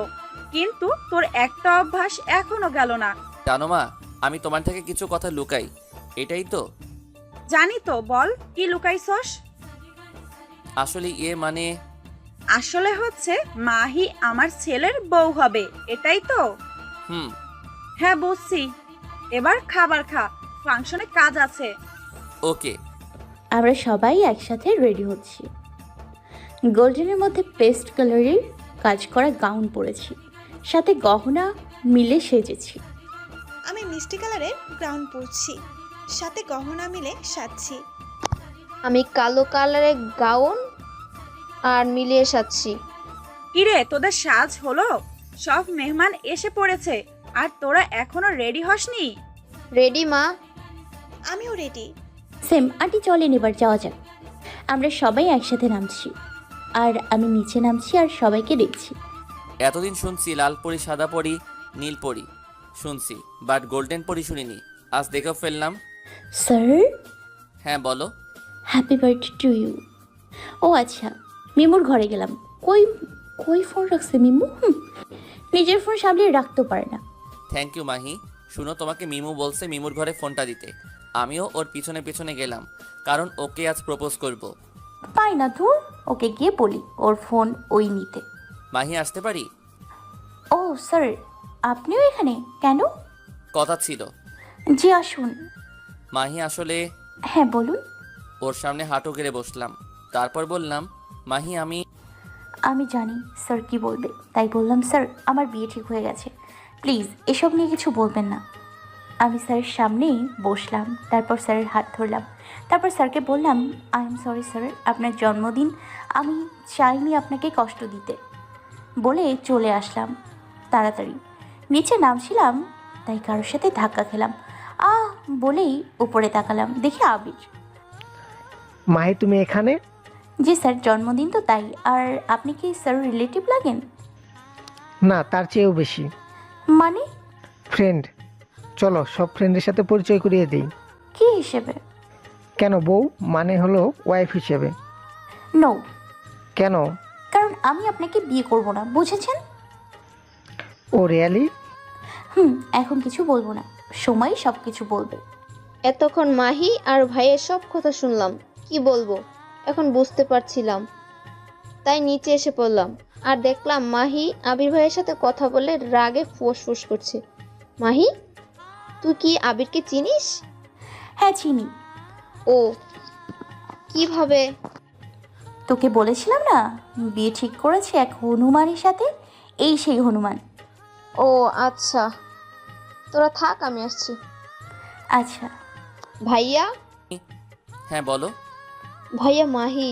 কিন্তু তোর একটা অভ্যাস এখনো গেল না। জানো মা, আমি তোমার থেকে কিছু কথা লুকাই, এটাই তো। জানি তো, বল কি লুকাইছস? আসলে মানে আসলে হচ্ছে মাহি আমার ছেলের বউ হবে, এটাই তো? হুম। হ্যাঁ বুঝছি। এবার খাবার খা, ফাংশনে কাজ আছে। ওকে। আমরা সবাই একসাথে রেডি হচ্ছি। গোল্ডেনের মধ্যে পেস্ট কালারের কাজ করা গাউন পরেছি, সাথে গহনা মিলে সেজেছি। আমি মিষ্টি কালারের গ্রাউন্ড পরছি, সাথে গহনা মিলে সাজছি। আমি কালো কালারের গাউন আর মিলিয়ে সাজছি। কিরে, তোদের সাজ হলো? সব মেহমান এসে পড়েছে আর তোরা এখনো রেডি হসনি? রেডি মা? আমিও রেডি। সেম আন্টি, চলেন এবার যাওয়া যাক। আমরা সবাই একসাথে নামছি আর আমি নিচে নামছি আর সবাইকে দেখছি। এতদিন শুনছি লাল পরি, সাদা পরি, নীল পরি শুনছি, বাট গোল্ডেন পরি শুনিনি। আজ দেখেও ফেললাম। স্যার, হ্যাঁ বলো। Happy birthday to you. ও আচ্ছা, মিমুর ঘরে গেলাম। কই কই ফোন রাখছে মিমু? নিজের ফোন সামলিয়ে রাখতে পারে না। Thank you Mahi. শুনো, তোমাকে মিমু বলছে মিমুর ঘরে ফোনটা দিতে। আমিও ওর পিছনে পিছনে গেলাম, কারণ ওকে আজ প্রপোজ করব। পাই না তোর, ওকে গিয়ে বলি ওর ফোন ওই নিতে। মাহি, আসতে পারি? ও স্যার, আপনিও এখানে কেন? কথা ছিল। জি আসুন। মাহি, আসলে হ্যাঁ বলুন। ওর সামনে হাঁটু গেড়ে বসলাম, তারপর বললাম, মাহি আমি জানি স্যার কি বলবে, তাই বললাম স্যার আমার বিয়ে ঠিক হয়ে গেছে, প্লিজ এসব নিয়ে কিছু বলবেন না। আমি স্যারের সামনেই বসলাম, তারপর স্যারের হাত ধরলাম, তারপর স্যারকে বললাম আই এম সরি স্যার, আপনার জন্মদিন, আমি চাইনি আপনাকে কষ্ট দিতে, বলে চলে আসলাম তাড়াতাড়ি। নিচে নামছিলাম তাই কারোর সাথে ধাক্কা খেলাম। বলেই উপরে তাকালাম, দেখি আবির। মাহি তুমি এখানে? জি স্যার, জন্মদিন তো তাই। আর আপনি কি স্যার রিলেটিভ লাগেন? না, তার চেয়েও বেশি। মানে? ফ্রেন্ড। চলো সব ফ্রেন্ডের সাথে পরিচয় করিয়ে দিই। কি হিসেবে? কেন বউ, মানে হলো ওয়াইফ হিসেবে। নো। কেন? কারণ আমি আপনাকে বিয়ে করব না, বুঝেছেন? ও রিয়ালি? এখন কিছু বলবো না, সময় সব কিছু বলবে। এতক্ষণ মাহি আর ভাইয়ের সব কথা শুনলাম, কি বলবো এখন বুঝতে পারছিলাম, তাই নিচে এসে পড়লাম আর দেখলাম মাহি আবির ভাইয়ের সাথে কথা বলে রাগে ফুসফুস করছে। মাহি, তুই কি আবিরকে চিনিস? হ্যাঁ চিনি। ও, কিভাবে? তোকে বলেছিলাম না বিয়ে ঠিক করেছে এক হনুমানের সাথে, এই সেই হনুমান। ও আচ্ছা, তোরা থাক, আমি আসছি। আচ্ছা। ভাইয়া? হ্যাঁ বলো। ভাইয়া মাহি।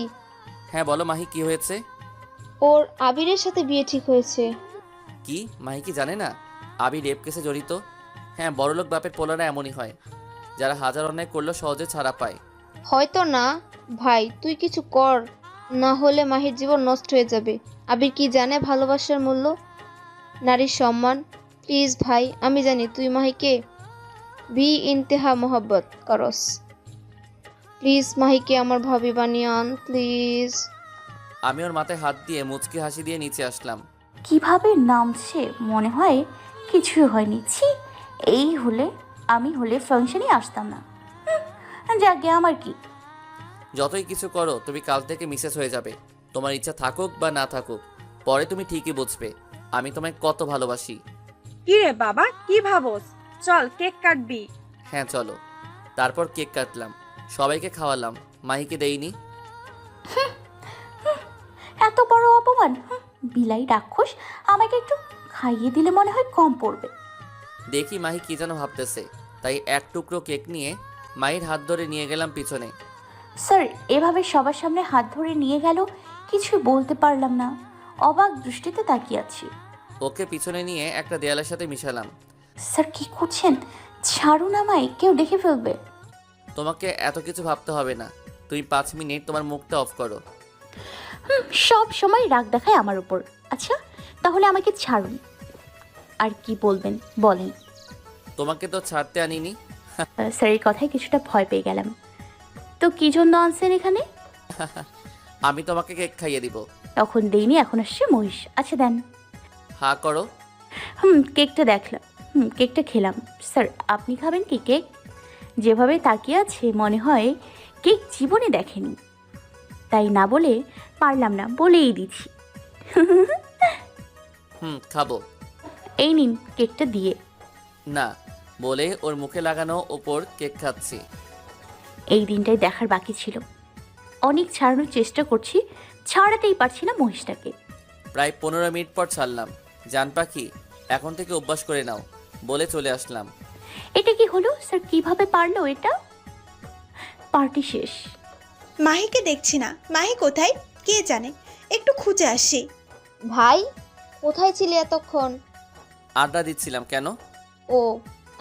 হ্যাঁ বলো মাহি, কি হয়েছে? ওর আবিরের সাথে বিয়ে ঠিক হয়েছে। কি, মাহি কি জানে না আবির রেপ কেসে জড়িত? হ্যাঁ, বড়লোক বাপের পোলারা এমনই হয়, যারা হাজার অন্যায় করলেও সহজে ছাড়া পায়। হয়তো না ভাই, তুই কিছু কর, না হলে মাহির জীবন নষ্ট হয়ে যাবে। আবির কি জানে ভালোবাসার মূল্য, নারীর সম্মান? প্লিজ ভাই, আমি জানি তুই মাহিকে ইন্তেহা মোহাব্বত করস, প্লিজ মাহিকে আমার ভাবি বানিয়ে আন প্লিজ। আমি ওর মাথায় হাত দিয়ে মুচকি হাসি দিয়ে নিচে আসলাম। কিভাবে নামছে, মনে হয় কিছুই হয়নি। ছি, আমি হলে ফাংশনে আসতাম না। যাকে আমার কি। যতই কিছু করো, তুমি কাল থেকে মিসেস হয়ে যাবে। তোমার ইচ্ছা থাকুক বা না থাকুক, পরে তুমি ঠিকই বুঝবে আমি তোমায় কত ভালোবাসি। কি রে বাবা, কি ভাবস? চল কেক কাটবি। হ্যাঁ চলো। তারপর কেক কাটলাম, সবাইকে খাওয়ালাম, মাহিকে দেইনি। এত বড় অপমান! বিলাই রাক্ষস, আমাকে একটু খাইয়ে দিলে মনে হয় কম পড়বে। দেখি মাহি কি যেন ভাবতেছে, তাই এক টুকরো কেক নিয়ে মাহির হাত ধরে নিয়ে গেলাম পিছনে। স্যার এভাবে সবার সামনে হাত ধরে নিয়ে গেল, কিছু বলতে পারলাম না, অবাক দৃষ্টিতে তাকিয়ে আছি। ওকে পিছনে নিয়ে একটা দেয়ালের সাথে মিশালাম। স্যার কি করছেন? ছাড়ুন আমায়, কেউ দেখে ফেলবে। তোমাকে এত কিছু ভাবতে হবে না, তুমি 5 মিনিট তোমার মুখটা অফ করো। সব সময় রাগ দেখায় আমার উপর। আচ্ছা তাহলে আমাকে ছাড়ুন, আর কি বলবেন বলেন। তোমাকে তো ছাড়তে আনিনি। স্যার এই কথায় কিছুটা ভয় পেয়ে গেলাম। তো কি জন্য আনছেন এখানে? আমি তোমাকে কেক খাইয়ে দিব। তখন দেইনি, এখন আসছে মহিষ। আচ্ছা দেন। হা করো। কেকটা দেখলাম, কেকটা খেলাম। স্যার আপনি খাবেন কি কেক? যেভাবে তাকিয়ে আছে মনে হয় কেক জীবনে দেখেনি, তাই না বলে পারলাম না, বলেই দিচ্ছি। খাবো। এই নিন কেকটা দিয়ে। না বলে ওর মুখে লাগানো ওপর কেক খাচ্ছি। এই দিনটাই দেখার বাকি ছিল। অনেক ছাড়ানোর চেষ্টা করছি, ছাড়াতেই পারছি না মহিষটাকে। প্রায় 15 মিনিট পর ছাড়লাম। জান পাখি, এখন থেকে অভ্যাস করে নাও বলে চলে আসলাম। এটা কি হলো স্যার? কিভাবে পারলো এটা? পার্টি শেষ। মাহিকে দেখছি না, মাহি কোথায় কে জানে, একটু খুঁজে আসি। ভাই কোথায় ছিলে এতক্ষণ? আড্ডা দিচ্ছিলাম। কেন? ও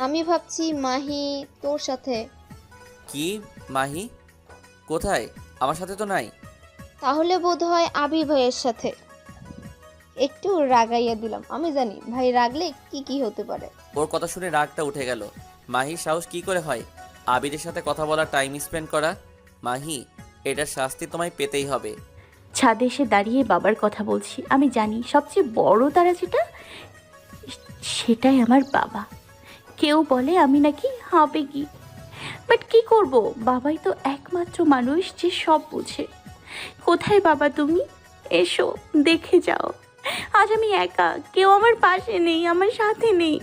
আমি ভাবছি মাহি তোর সাথে। কি মাহি? কোথায়? আমার সাথে তো নাই। তাহলে বোধ হয় আবির ভাইয়ের সাথে। একটু রাগাইয়া দিলাম, আমি জানি ভাই রাগলে কি কি হতে পারে। ওর কথা শুনে রাগটা উঠে গেল। মাহির সাহস কি করে হয় আবিরের সাথে কথা বলা, টাইম স্পেন্ড করা? মাহি, এটার শাস্তি তোমায় পেতেই হবে। ছাদে এসে দাঁড়িয়ে বাবার কথা বলছি। আমি জানি সবচেয়ে বড় তারা যেটা, সেটাই আমার বাবা। কেউ বলে আমি নাকি আবেগী, বাট কি করব, বাবাই তো একমাত্র মানুষ যে সব বোঝে। কোথায় বাবা তুমি? এসো দেখে যাও। আজ আমি একা, কেউ আমার পাশে নেই, আমার সাথে নেই।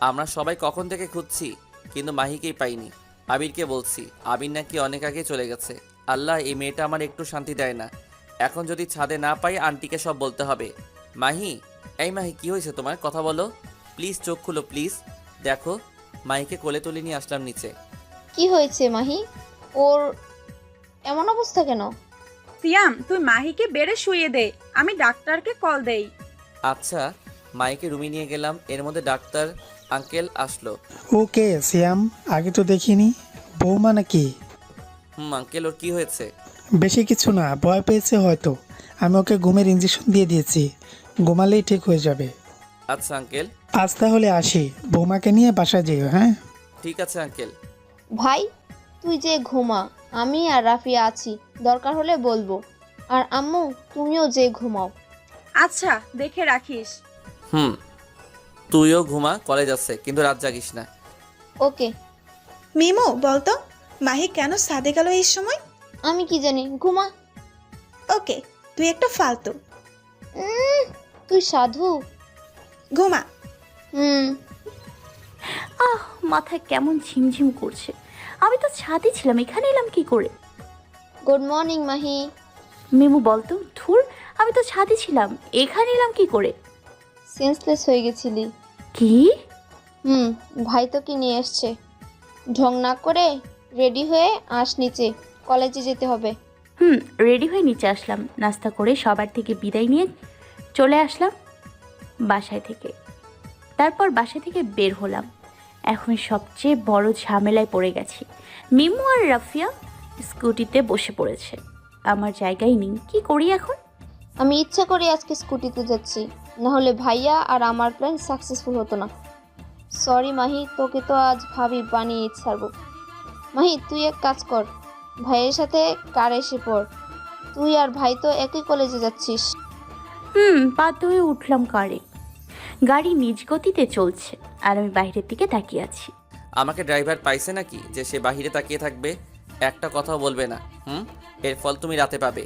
আমরা সবাই কখন থেকে খুঁজছি, কিন্তু মাহিকেই পাইনি। আবিরকে বলছি, আবির নাকি অনেক আগে চলে গেছে। আল্লাহ, এই মেয়েটা আমার একটু শান্তি দেয় না। এখন যদি ছাদে না পাই আন্টিকে সব বলতে হবে। মাহি, এই মাহি, কি হয়েছে তোমার? কথা বলো প্লিজ, চোখ খুলো প্লিজ। দেখো মাহিকে কোলে তুলে নিয়ে আসলাম নিচে। কি হয়েছে মাহি? ওর এমন অবস্থা কেন? সিয়াম তুই মাহিকে বেড়ে শুইয়ে দে, আমি ডাক্তারকে কল দেই। আচ্ছা, মাইকে রুমে নিয়ে গেলাম। এর মধ্যে ডাক্তার আঙ্কেল আসলো। ওকে সিয়াম, আগে তো দেখিনি। বৌমা নাকি? আঙ্কেল, ওর কি হয়েছে? বেশি কিছু না, ভয় পেয়েছে হয়তো। আমি ওকে ঘুমের ইঞ্জেকশন দিয়ে দিয়েছি, ঘুমালেই ঠিক হয়ে যাবে। আচ্ছা আঙ্কেল। আজ তাহলে আসি, বৌমাকে নিয়ে বাসায় যেও। হ্যাঁ ঠিক আছে আঙ্কেল। ভাই তুই যে ঘুমা, আমি আর রাফিয়া আছি, দরকার হলে বলবো। আর আম্মু তুমিও যে ঘুমাও। আচ্ছা দেখে রাখিস। তুইও ঘুমা, কলেজ আছে, কিন্তু রাত জাগিস না। ওকে। মিমো বলতো মাহি কেন সাদে গেল এই সময়? আমি কি জানি, ঘুমা। ওকে, তুই একটা ফালতু। তুই সাধু। ঘুমা। মাথায় কেমন ঝিমঝিম করছে। আমি তো ছাদে ছিলাম, এখানে এলাম কি করে? Good morning Mahi. মিমু বলতো, ধুর, আমি তো ছাদে ছিলাম, এখানে এলাম কি করে? সেন্সলেস হয়ে গেছিলি। কি? ভাই তো কি নিয়ে এসছে। ঢং না করে রেডি হয়ে আস নিচে, কলেজে যেতে হবে। রেডি হয়ে নিচে আসলাম, নাস্তা করে সবার থেকে বিদায় নিয়ে চলে আসলাম বাসায় থেকে। তারপর বাসা থেকে বের হলাম। এখন সবচেয়ে বড় ঝামেলায় পড়ে গেছি। মিমু আর রাফিয়া স্কুটিতে বসে পড়েছে, আমার জায়গায় নেই। কি করি এখন? আমি ইচ্ছা করে আজকে স্কুটিতে যাচ্ছি, না হলে ভাইয়া আর আমার প্ল্যান সাকসেসফুল হতো না। সরি মাহি, তোকে তো আজ ভাবি বানিয়ে ছাড়বো। মাহি তুই এক কাজ কর, ভাইয়ের সাথে কারে এসে পড়। তুই আর ভাই তো একই কলেজে যাচ্ছিস। বাধ্য হয়ে উঠলাম কারে। গাড়ি নিজ গতিতে চলছে আর আমি বাইরের দিকে তাকিয়ে আছি। আমাকে ড্রাইভার পাইছে নাকি যে সে বাহিরে তাকিয়ে থাকবে, একটা কথাও বলবে না? এর ফল তুমি রাতে পাবে।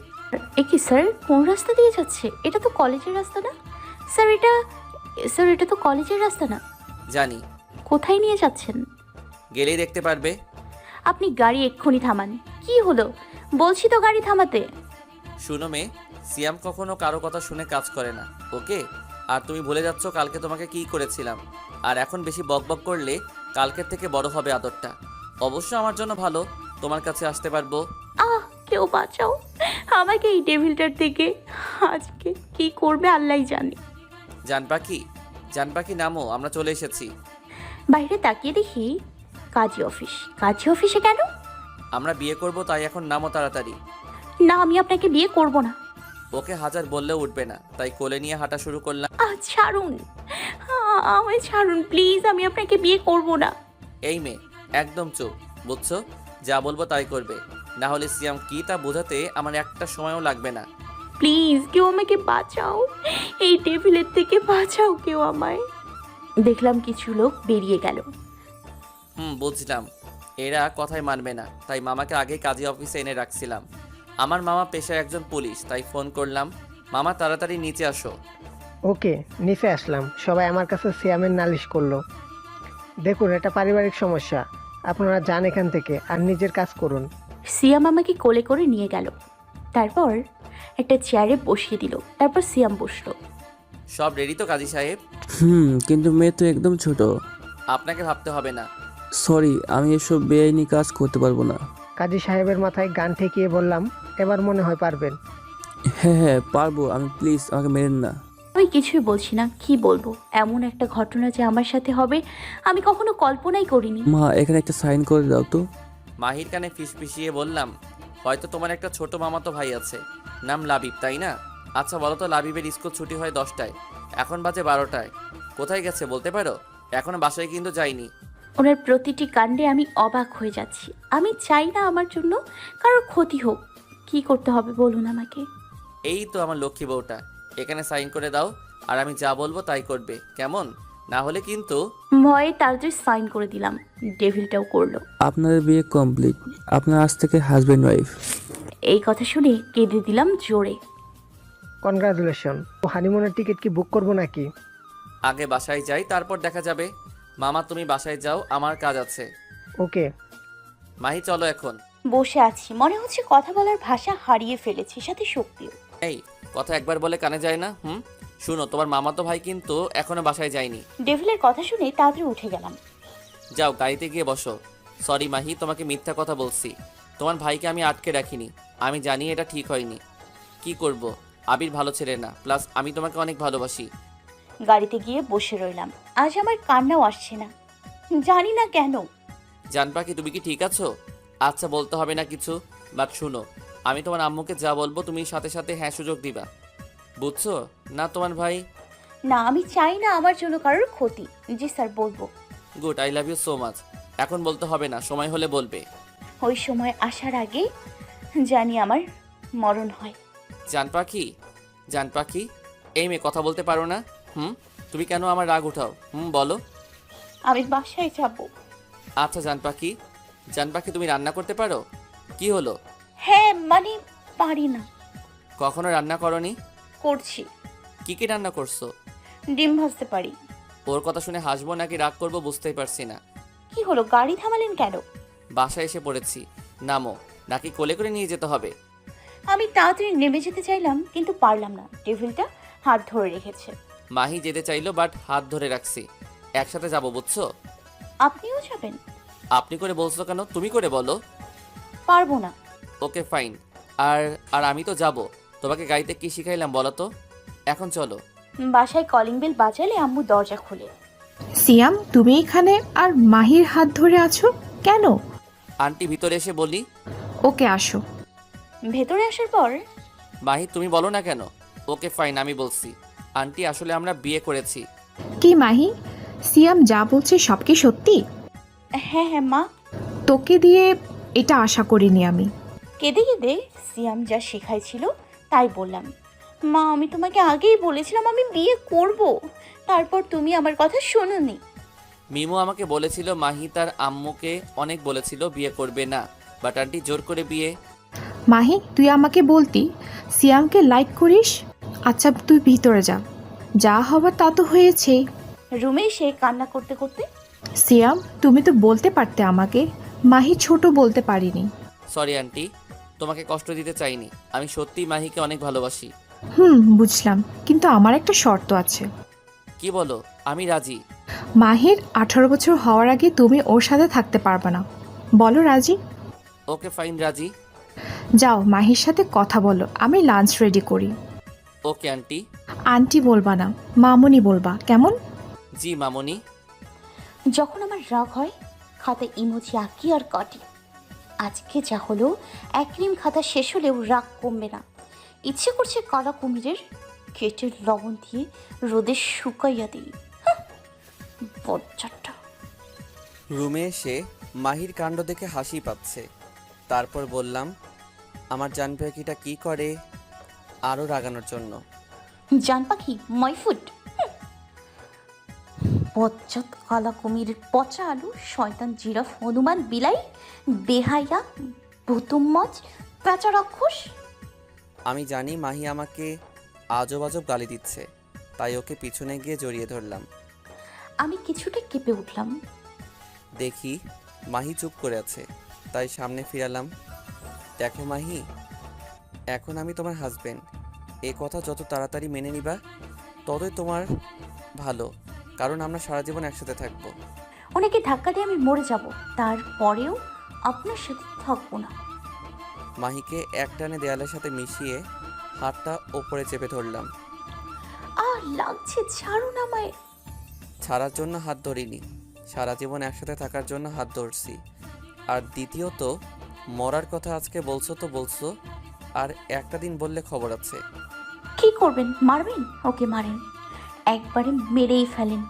এ কি স্যার, কোন রাস্তা দিয়ে যাচ্ছে? এটা তো কলেজের রাস্তা না স্যার। এটা তো কলেজের রাস্তা না। জানি। কোথায় নিয়ে যাচ্ছেন? গেলেই দেখতে পারবে। আপনি গাড়ি এক্ষুনি থামান। কি হলো? বলছি তো গাড়ি থামাতে। শুনো মেয়ে, সিয়াম কখনো কারো কথা শুনে কাজ করে না, ওকে? আর তুমি ভুলে যাচ্ছ কালকে তোমাকে কি করেছিলাম। আর এখন বেশি বকবক করলে কালকের থেকে বড় হবে আদরটা। অবশ্য আমার জন্য ভালো, তোমার কাছে আসতে পারবো। কেউ বাঁচাও আমাকে এই ডেভিলটার থেকে। আজকে কি করবে আল্লাহ জানে। জান পাখি নামো, আমরা চলে এসেছি। বাইরে তাকিয়ে দেখি কাজী অফিস। কাজী অফিসে কেন? আমরা বিয়ে করব, তাই এখন নামো তাড়াতাড়ি। না, আমি আপনাকে বিয়ে করব না। ওকে হাজার বললেও উঠবে না, তাই কোলে নিয়ে হাঁটা শুরু করলাম। ছাড়ুন, আমায় ছাড়ুন প্লিজ, আমি আপনাকে বিয়ে করব না। এই মেয়ে একদম চুপ, বুঝছো? যা বলবো তাই করবে, না হলে সিয়াম কি তা বোঝাতে আমার একটা সময়ও লাগবে না। প্লিজ কেউ আমাকে বাঁচাও, এই টেবিলের থেকে বাঁচাও কেউ আমায়। দেখলাম কিছু লোক বেরিয়ে গেল। বুঝলাম, এরা কথাই মানবে না, তাই মামাকে আগে কাজী অফিসে এনে রাখছিলাম। আমার মামা পেশায় একজন পুলিশ, তাই ফোন করলাম, মামা তাড়াতাড়ি নিচে আসো। ওকে, নিচে আসলাম। সবাই আমার কাছে সিয়ামের নালিশ করলো। দেখুন, এটা পারিবারিক সমস্যা, আপনারা যান এখান থেকে আর নিজের কাজ করুন। সিয়াম আমাকে কোলে করে নিয়ে গেল, তারপর একটা চেয়ারে বসিয়ে দিল, তারপর সিয়াম বসলো। সব রেডি তো কাজী সাহেব? কিন্তু মেয়ে তো একদম ছোট। আপনাকে ভাবতে হবে না। সরি, আমি এসব বেআইনি কাজ করতে পারবো না। কাজী সাহেবের মাথায় গান ঠেকিয়ে বললাম, এবার মনে হয় পারবেন। হ্যাঁ পারবো আমি, প্লিজ আমাকে মেরেন না। আমি কিছুই বলছি না, কি বলবো। এমন একটা ঘটনা যে আমার সাথে হবে আমি কখনো কল্পনাই করিনি। মা, এখানে একটা সাইন করে দাও তো। মাহির কানে ফিসফিসিয়ে বললাম, হয়তো তোমার একটা ছোট মামাতো ভাই আছে, নাম লাবিব, তাই না? আচ্ছা বলো তো, লাবিবের স্কুল ছুটি হয় 10টায়, এখন বাজে 12টায়, কোথায় গেছে বলতে পারো? এখনো বাসায় কিন্তু যাইনি। ওনার প্রতিটি কাণ্ডে আমি অবাক হয়ে যাচ্ছি। আমি চাই না আমার জন্য কারোর ক্ষতি হোক। কি করতে হবে বলুন আমাকে। এই তো আমার লক্ষ্মী বউটা, এখানে সাইন করে দাও, আর আমি যা বলবো তাই করবে, কেমন? না হলে কিন্তু। ভয়ে তাড়াতাড়ি সাইন করে দিলাম, ডেভিলটাও করলো। আপনাদের বিয়ে কমপ্লিট, আপনার আজ থেকে হাজব্যান্ড ওয়াইফ। এই কথা শুনে কেঁদে দিলাম জোরে। কনগ্রাচুলেশন। হানিমুনের টিকিট কি বুক করবো নাকি? আগে বাসায় যাই, তারপর দেখা যাবে। মামা তুমি বাসায় যাও, আমার কাজ আছে। ওকে। মাহি চলো এখন। বসে আছি, মনে হচ্ছে কথা বলার ভাষা হারিয়ে ফেলেছি, সাথে শক্তিও। এই কথা একবার বলে কানে যায় না? শুনো, তোমার মামাতো ভাই কিন্তু এখনো বাসায় যায়নি। ডেভিলের কথা শুনে তাড়াতাড়ি উঠে গেলাম। যাও গাড়িতে গিয়ে বসো। সরি মাহি, তোমাকে মিথ্যা কথা বলছি। তোমার ভাইকে আমি আটকে রাখিনি, আমি জানি এটা ঠিক হয়নি। কি করব, আবির ভালো ছেলে না, প্লাস আমি তোমাকে অনেক ভালোবাসি। গাড়িতে গিয়ে বসে রইলাম। আজ আমার কান্নাও আসছে না, জানি না কেন। জানপা কি, তুমি কি ঠিক আছো? আচ্ছা বলতে হবে না কিছু, বাট শুনো, আমি তোমার আম্মুকে যা বলবো তুমি সাথে সাথে হ্যাঁ সুযোগ দিবা, বুঝছো? না তোমার ভাই। না, আমি চাই না আমার জন্য কারোর ক্ষতি। জি স্যার, বলবো। Good, I love you so much. এখন বলতে হবে না, সময় হলে বলবে। ওই সময় আসার আগে জানি আমার মরণ হয়। জান পাখি, এই মেয়ে কথা বলতে পারো না? তুমি কেন আমার রাগ উঠাও? বলো। আমি বাসায় যাব। আচ্ছা জান পাখি তুমি রান্না করতে পারো? কি হলো? হ্যাঁ মানে পারি না। কখনো রান্না করনি? করছি। কি রান্না করছো? ডিম ভাজতে পারি। ওর কথা শুনে হাসবো নাকি রাগ করবো বুঝতেই পারছি না। কি হলো, গাড়ি থামালেন কেন? বাসায় এসে পড়েছি, নামো। নাকি কোলে করে নিয়ে যেতে হবে? আমি তাড়াতাড়ি নেমে যেতে চাইলাম, কিন্তু পারলাম না। টেবিলটা হাত ধরে রেখেছে। মাহি যেতে চাইলো, বাট হাত ধরে রাখছি। একসাথে যাবো, বুঝছো? আপনিও যাবেন? আপনি করে বলছো কেন? তুমি করে বলো। পারবো না। Okay fine. আর আমি তো যাব। তোমাকে গাড়িতে কি শিখাইলাম বলো তো? এখন চলো। বাসায় কলিং বেল বাজালে আম্মু দরজা খুলে। সিয়াম, তুমি এখানে আর মাহির হাত ধরে আছো কেন? আন্টি ভিতরে এসে বলি। ওকে, আসো। ভেতরে আসার পর মাহি তুমি বলো না কেন? ওকে ফাইন, আমি বলছি। আন্টি আসলে আমরা বিয়ে করেছি। কি মাহি, সিয়াম যা বলছে সব কি সত্যি? হ্যাঁ হ্যাঁ মা। তোকে দিয়ে এটা আশা করিনি আমি। কেঁদে কেঁদে সিয়াম যা শেখাইছিল তাই বললাম। মা, আমি তোমাকে আগেই বলেছিলাম আমি বিয়ে করব, তারপর তুমি আমার কথা শোনোনি। মিমু আমাকে বলেছিল মাহি তার আম্মুকে অনেক বলেছিল বিয়ে করবে না, বাট আন্টি জোর করে বিয়ে। মাহি, তুই আমাকে বলতি সিয়ামকে লাইক করিস। আচ্ছা তুই ভিতরে যা, যা হবার তা তো হয়েছে। রুমে এসে কান্না করতে করতে, সিয়াম তুমি তো বলতে পারতে আমাকে, মাহি ছোট বলতে পারিনি। সরি আন্টি, তোমাকে কষ্ট দিতে চাইনি। আমি সত্যিই মাহিকে অনেক ভালোবাসি। বুঝলাম, কিন্তু আমার একটা শর্ত আছে। কি বলো? আমি রাজি। মাহির 18 বছর হওয়ার আগে তুমি ওর সাথে থাকতে পারবে না। বলো রাজি? ওকে ফাইন, রাজি। যাও মাহির সাথে কথা বলো, আমি লাঞ্চ রেডি করি। Okay aunty. আন্টি বলবা না, মামুনি বলবা, কেমন? জি মামনি। যখন আমার রাগ হয় খাতায় ইমোজি আঁকি আর কাটি। আজকে যা হলো, এক রিম খাতা শেষ হলেও রাগ কমবে না। ইচ্ছে করছে কালা কুমিরের কেটে লবণ দিয়ে রোদে শুকাইয়া দিই। বজ্জাটা। রুমে এসে মাহির কাণ্ড দেখে হাসি পাচ্ছে। তারপর বললাম, আমার জান পাখিটা কি করে, আরও রাগানোর জন্য। জান পাখি মাইফুট। বজ্জাত কালা কুমিরের পচা আলু, শয়তান জিরাফ, হনুমান বিলাই, বেহাইয়া, ভুতুম্মজ, পেঁচা রাক্ষস। আমি জানি মাহি আমাকে আজব আজব গালি দিচ্ছে, তাই ওকে পিছনে গিয়ে জড়িয়ে ধরলাম। আমি কিছুটা কেঁপে উঠলাম। দেখি মাহি চুপ করে আছে, তাই সামনে ফিরালাম। দেখো মাহি, এখন আমি তোমার হাজবেন্ড। এ কথা যত তাড়াতাড়ি মেনে নিবা ততই তোমার ভালো, কারণ আমরা সারা জীবন একসাথে থাকবো। অনেকে ধাক্কা দিয়ে আমি মরে যাব, তারপরেও আপনার সাথে থাকবো না। মাহিকে একটানে দেয়ালের সাথে মিশিয়ে হাতটা ওপরে চেপে ধরলাম। লাগছে, ছাড়ুন আমায়। ছাড়ার জন্য হাত ধরিনি, সারা জীবন একসাথে থাকার জন্য হাত ধরছি। আর দ্বিতীয়ত, মরার কথা আজকে বলছো তো বলছো, আর একটা দিন বললে খবর আছে। কি করবেন? মারবেন? ওকে মারেন, একবারে মেরেই ফেলেন।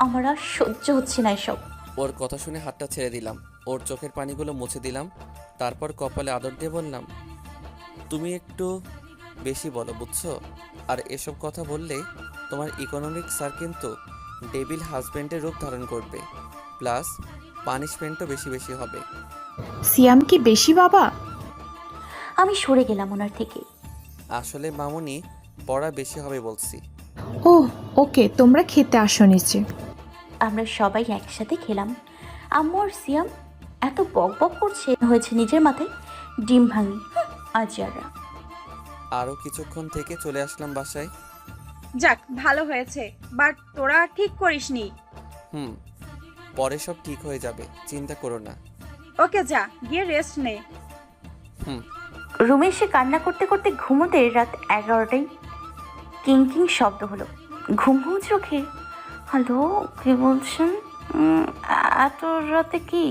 আমার আর সহ্য হচ্ছে না এসব। ওর কথা শুনে হাতটা ছেড়ে দিলাম, ওর চোখের পানিগুলো মুছে দিলাম, তারপর কপালে আদর দিয়ে বললাম, তুমি একটু বেশি বলো বুঝছো, আর এসব কথা বললে তোমার ইকোনমিক স্যার কিন্তু ডেভিল হাজব্যান্ডের রূপ ধারণ করবে, প্লাস পানিশমেন্টও বেশি বেশি হবে। সিয়াম কি বেশি বাবা? আমি সরে গেলাম ওনার থেকে। আসলে মামুনি, পড়া বেশি হবে বলছি। ও ওকে, তোমরা খেতে আসো নিচে। আমরা সবাই একসাথে খেলাম। আম্মু আর সিয়াম এত বক বক করছে হয়েছে নিজের মাথায় ডিম ভাঙি। আজারা। আরও কিছুক্ষণ থেকে চলে আসলাম বাসায়। যাক, ভালো হয়েছে, বাট তোরা ঠিক করিসনি। পরে সব ঠিক হয়ে যাবে, চিন্তা করো না। ওকে যা, গিয়ে রেস্ট নে। রুমে এসে কান্না করতে করতে ঘুমোতে রাত 11টায় কিং কিং শব্দ হলো। ঘুম ঘুম চোখে। হ্যালো, কে বলছেন? এত রাতে কি?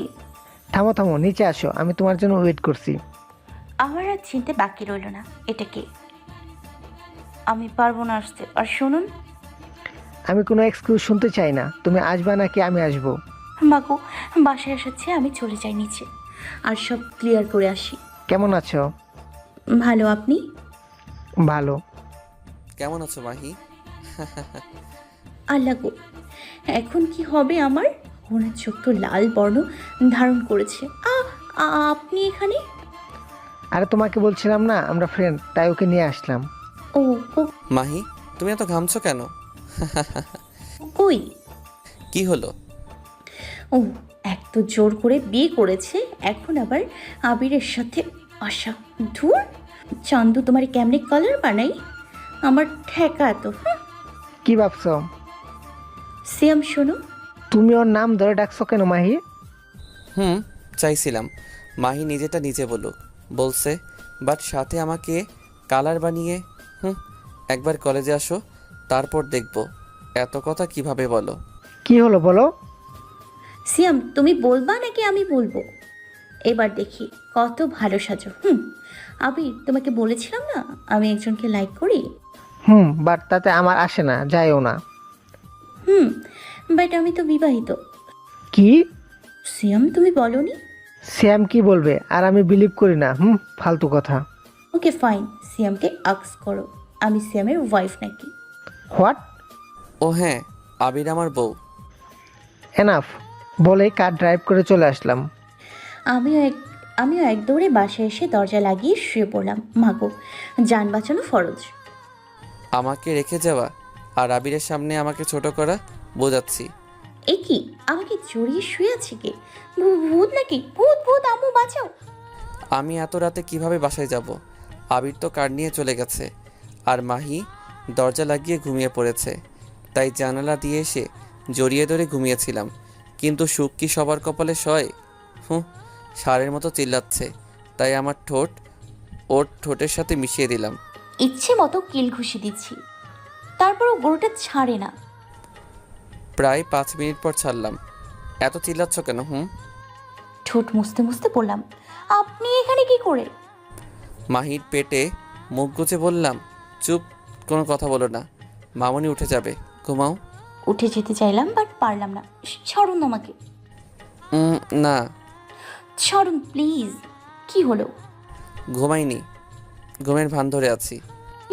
থামো থামো, নিচে আসো, আমি তোমার জন্য ওয়েট করছি। আমার আর চিনতে বাকি রইল না এটা কে। আমি পারবো না আসতে। আর শুনুন, আমি কোনো এক্সকিউজ শুনতে চাই না। তুমি আসবা নাকি আমি আসবো? মাগো, বাসায় আসাচ্ছে, আমি চলে যাই নিচে আর সব ক্লিয়ার করে আসি। কেমন আছো? ভালো, আপনি? ভালো। কেমন আছো মাহি? আল্লাহ গো, এখন কি হবে আমার? ওনার চোখ তো লাল বর্ণ ধারণ করেছে। আপনি এখানে? আরে তোমাকে বলছিলাম না আমরা ফ্রেন্ড, তাই ওকে নিয়ে আসলাম। ও মাহি, তুমি এত ঘামছো কেন? কই? কি হলো? ও, এক তো জোর করে বিয়ে করেছে, এখন আবার আবিরের সাথে আসা। ধুর, চান্দু তোমার কেমনে কালার বানাই, আমার ঠেকা এত। কি ভাবছো? সিয়াম শোনো। তুমি ওর নাম ধরে ডাকছো কেন মাহি? চাইছিলাম মাহি নিজেটা নিজে বলুক, বলছে, বাট সাথে আমাকে কালার বানিয়ে। একবার কলেজে আসো, তারপর দেখবো এত কথা কিভাবে বলো। কি হলো বলো? সিয়াম, তুমি বলবা নাকি আমি বলবো? এবার দেখি কত ভালো সাজো। আবির, তোমাকে বলেছিলাম না আমি একজনকে লাইক করি। বাট তাতে আমার আসে না, যাইও না। বাট আমি তো বিবাহিত। কি? সিয়াম, তুমি বলনি? শ্যাম কি বলবে, আর আমি বিলিভ করি না। ফালতু কথা। ওকে ফাইন, সিয়ামকে আক্স করো আমি সিয়ামের ওয়াইফ নাকি। হোয়াট? ও হ্যাঁ, আবির আমার বউ। এনাফ বলে কার ড্রাইভ করে চলে আসলাম। আমিও এক দৌড়ে বাসায় এসে দরজা লাগিয়ে শুয়ে পড়লাম। মাগো, যান বাঁচানো ফরজ। আমাকে রেখে যাওয়া আর আবিরের সামনে আমাকে ছোট করা, বোঝাচ্ছি। এ কি, আমাকে জড়িয়ে শুয়ে আছে কে? ভূত নাকি? ভূত ভূত, আম্মু বাঁচাও। আমি এত রাতে কিভাবে বাসায় যাব? আবির তো কার নিয়ে চলে গেছে, আর মাহি দরজা লাগিয়ে ঘুমিয়ে পড়েছে, তাই জানালা দিয়ে এসে জড়িয়ে ধরে ঘুমিয়েছিলাম, কিন্তু সুখ কি সবার কপালে সয়? ষাঁড়ের মতো চিল্লাচ্ছে, তাই আমার ঠোঁট ওর ঠোঁটের সাথে মিশিয়ে দিলাম। ইচ্ছে মতো কিল ঘুষি দিচ্ছি, তারপরও গরুটা ছাড়ে না। প্রায় 5 মিনিট পর ছাড়লাম। এত চিল্লাচ্ছ কেন? ঠোঁট মুছতে মুছতে বললাম, আপনি এখানে কি করে? মাহির পেটে মুখ গুজে বললাম, চুপ, কোনো কথা বলো না, মামনি উঠে যাবে, ঘুমাও। উঠে যেতে চাইলাম, বাট পারলাম না। ছাড়ুন আমাকে। না। ছাড়ুন প্লিজ। কি হলো? ঘুমাইনি, ঘুমের ভান ধরে আছি।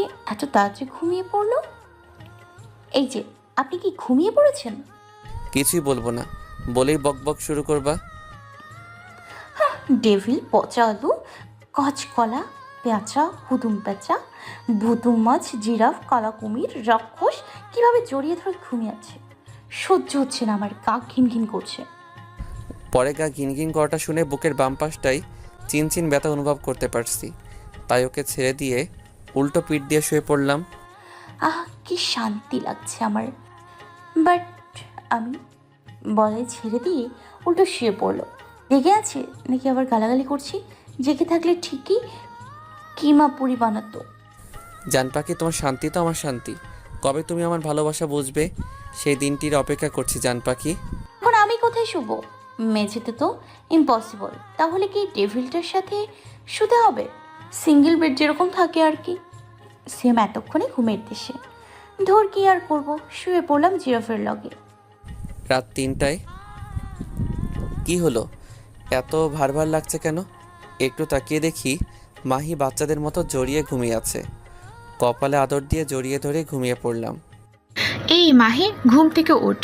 এ এত তাড়াতাড়ি ঘুমিয়ে পড়লো? এই যে, আপনি কি ঘুমিয়ে পড়েছেন? কিছুই বলবো না, বলেই বকবক শুরু করবা। ডেভিল, পচা আলু, কাঁচকলা, পেঁচা, হুতুম পেঁচা, ভুতুম মাছ, জিরাফ, কালা কুমির, রাক্ষস কিভাবে জড়িয়ে ধরে ঘুমিয়ে আছে। সহ্য হচ্ছে না আমার, গা ঘিনঘিন করছে। পরে গা ঘিনঘিন করাটা শুনে বুকের বাম পাশটাই চিনচিন ব্যথা অনুভব করতে পারছি, তাই ওকে ছেড়ে দিয়ে উল্টো পিঠ দিয়ে শুয়ে পড়লাম। কি শান্তি লাগছে আমার। বাট আমি বলে ছেড়ে দিয়ে উল্টো শুয়ে পড়লো। রেগে আছে নাকি আবার গালাগালি করছি? জেগে থাকলে ঠিকই কিমা পুরি বানাতো। জান পাখি, তোমার শান্তি তো আমার শান্তি। কবে তুমি আমার ভালোবাসা বুঝবে, সেই দিনটির অপেক্ষা করছি জান পাখি। এখন আমি কোথায় শুব? মেঝেতে তো ইম্পসিবল। তাহলে কি ডেভিলটার সাথে শুতে হবে? সিঙ্গেল বেড যেরকম থাকে আর কি। সেম এতক্ষণে ঘুমের দেশে। ধর কি আর করব, শুয়ে পড়লাম জিরাফের লগে। রাত 3টায়। কি হলো, এত ভার ভার লাগছে কেন? একটু তাকিয়ে দেখি মাহি বাচ্চাদের মতো জড়িয়ে ঘুমিয়ে আছে। কপালে আদর দিয়ে জড়িয়ে ধরে ঘুমিয়ে পড়লাম। এই মাহি, ঘুম থেকে ওঠ।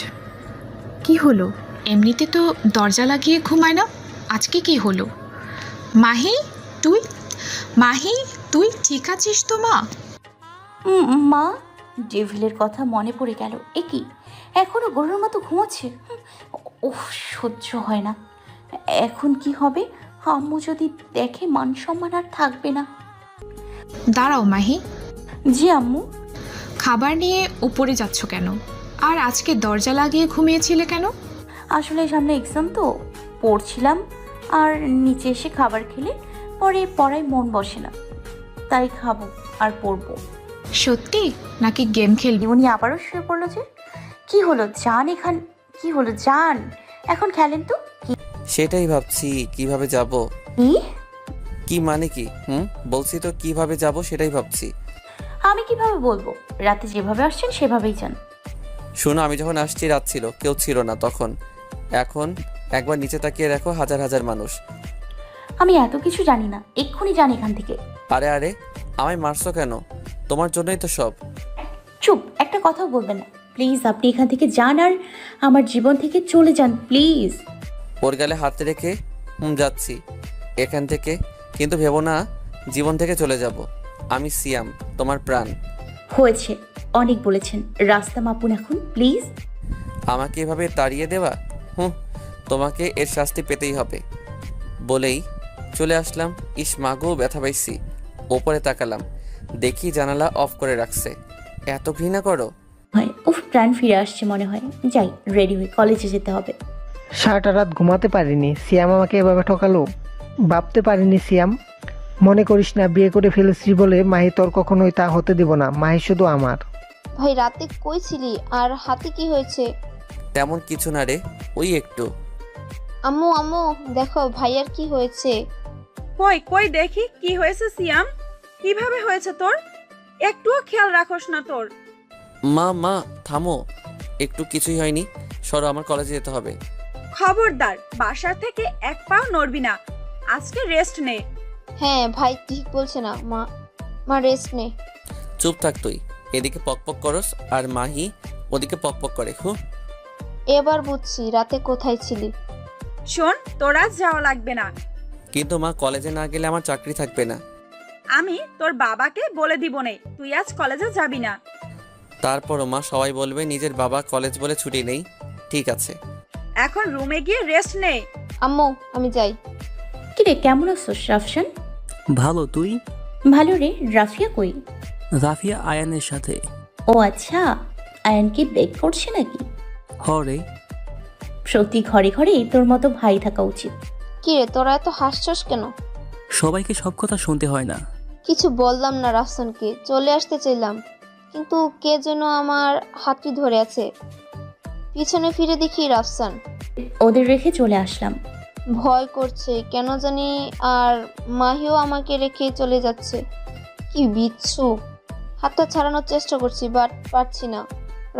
কি হলো? এমনিতে তো দরজা লাগিয়ে ঘুমায় না, আজকে কি হলো? মাহি তুই, মাহি তুই ঠিক আছিস তো? মা, ডেভিলের কথা মনে পড়ে গেল। এ কি, এখনো গরুর মতো ঘুমোচ্ছে? ওহ, সহ্য হয় না। এখন কি হবে? আম্মু যদি দেখে, মান সম্মান আর থাকবে না। দাঁড়াও মাহি। জি আম্মু। খাবার নিয়ে উপরে যাচ্ছ কেন? আর আজকে দরজা লাগিয়ে ঘুমিয়েছিলে কেন? আসলে সামনে এক্সাম তো, পড়ছিলাম, আর নিচে এসে খাবার খেলে পরে পড়ায় মন বসে না, তাই খাবো আর পড়বো। সত্যি নাকি গেম খেলবি? উনি আবারও শুয়ে পড়লো যে। কি হলো জান, কি হলো জান, এখন খেলেন তো। সেটাই ভাবছি, কিভাবে যাব। কি মানে কি? বলছি তো কিভাবে যাব সেটাই ভাবছি। আমি কিভাবে বলবো? রাতে যেভাবে আসছেন সেভাবেই যান। শোনো, আমি যখন আসছি রাত ছিল, কেউ ছিল না তখন। এখন একবার নিচে তাকিয়ে দেখো, হাজার হাজার মানুষ। আমি এত কিছু জানি না, এক্ষুনি যান এখান থেকে। আরে আরে, আমায় মারছো কেন? তোমার জন্যই তো সব। চুপ, একটা কথাও বলবেন না প্লিজ। আপনি এখান থেকে যান আর আমার জীবন থেকে চলে যান প্লিজ। ওর গালে হাত রেখে যাচ্ছি এখান থেকে, কিন্তু ভেবো না জীবন থেকে চলে যাব। আমি সিয়াম, তোমার প্রাণ। হয়েছে, অনেক বলেছেন। রাস্তা মাপুন এখন প্লিজ। আমাকে এভাবে তাড়িয়ে দেওয়া? তোমাকে এর শাস্তি পেতেই হবে। বলেই চলে আসলাম। ইস মাগো, ব্যথা পাইছি। ওপরে তাকালাম, দেখি জানালা অফ করে রাখছে। এত ঘৃণা করো? হয়, উফ, প্রাণ ফিরে আসছে মনে হয়। যাই, রেডি হই, কলেজে যেতে হবে। সারাটা রাত ঘুমাতে পারিনি, সিয়াম আমাকে এভাবে ঠকালো। ভাবতে পারিনি সিয়াম। মনে করিস না, বিয়ে করে ফেলেছি বলে মাহি তোর কখনোই তা হতে দেব না। মাহি শুধু আমার। ভাই রাতে কই ছিলি আর হাতে কি হয়েছে? তেমন কিছু না রে, ওই একটু। আম্মু আম্মু দেখো ভাইয়ার কি হয়েছে। কই কই দেখি কি হয়েছে সিয়াম, কিভাবে হয়েছে তোর? একটুও খেয়াল রাখোস না তোর। মা থামো, একটু কিছুই হয়নি। সরো, আমার কলেজে যেতে হবে। খবরদার, বাসা থেকে এক পাও নড়বি না। আজকে রেস্ট নে। হ্যাঁ ভাই ঠিক বলছে না, মা রেস্ট নে। চুপ থাক তুই। এদিকে পকপক করস আর মাহি ওদিকে পকপক করে। এবার বুঝছি রাতে কোথায় ছিলি। শোন, তোরা যাওয়া লাগবে না। কিন্তু মা, কলেজে না গেলে আমার চাকরি থাকবে না। আমি তোর বাবাকে বলে দিব নে তুই আজ কলেজে যাবি না। তারপরও মা, সবাই বলবে নিজের বাবা কলেজ বলে ছুটি নেই। ঠিক আছে, এখন রুমে গিয়ে রেস্ট নে। আম্মু আমি যাই। কিরে, কেমন আছোস রাফসান? ভালো, তুই? ভালো রে। রাফিয়া কই? রাফিয়া আয়ানের সাথে। ও আচ্ছা, আয়ান কি বেক করছে নাকি? হরে প্রতি ঘরে ঘরে তোর মতো ভাই থাকা উচিত। কি রে তোরা এত হাসছস কেন? সবাইকে সব কথা শুনতে হয় না। কিছু বললাম না রাফসানকে, চলে আসতে চাইলাম, কিন্তু কে যেন আমার হাতটি ধরে আছে। পিছনে ফিরে দেখি রাফসান। ওদের রেখে চলে আসলাম। ভয় করছে কেন জানি, আর মাহিও আমাকে রেখে চলে যাচ্ছে। কি বিচ্ছু। হাতটা ছাড়ানোর চেষ্টা করছি বাট পারছি না।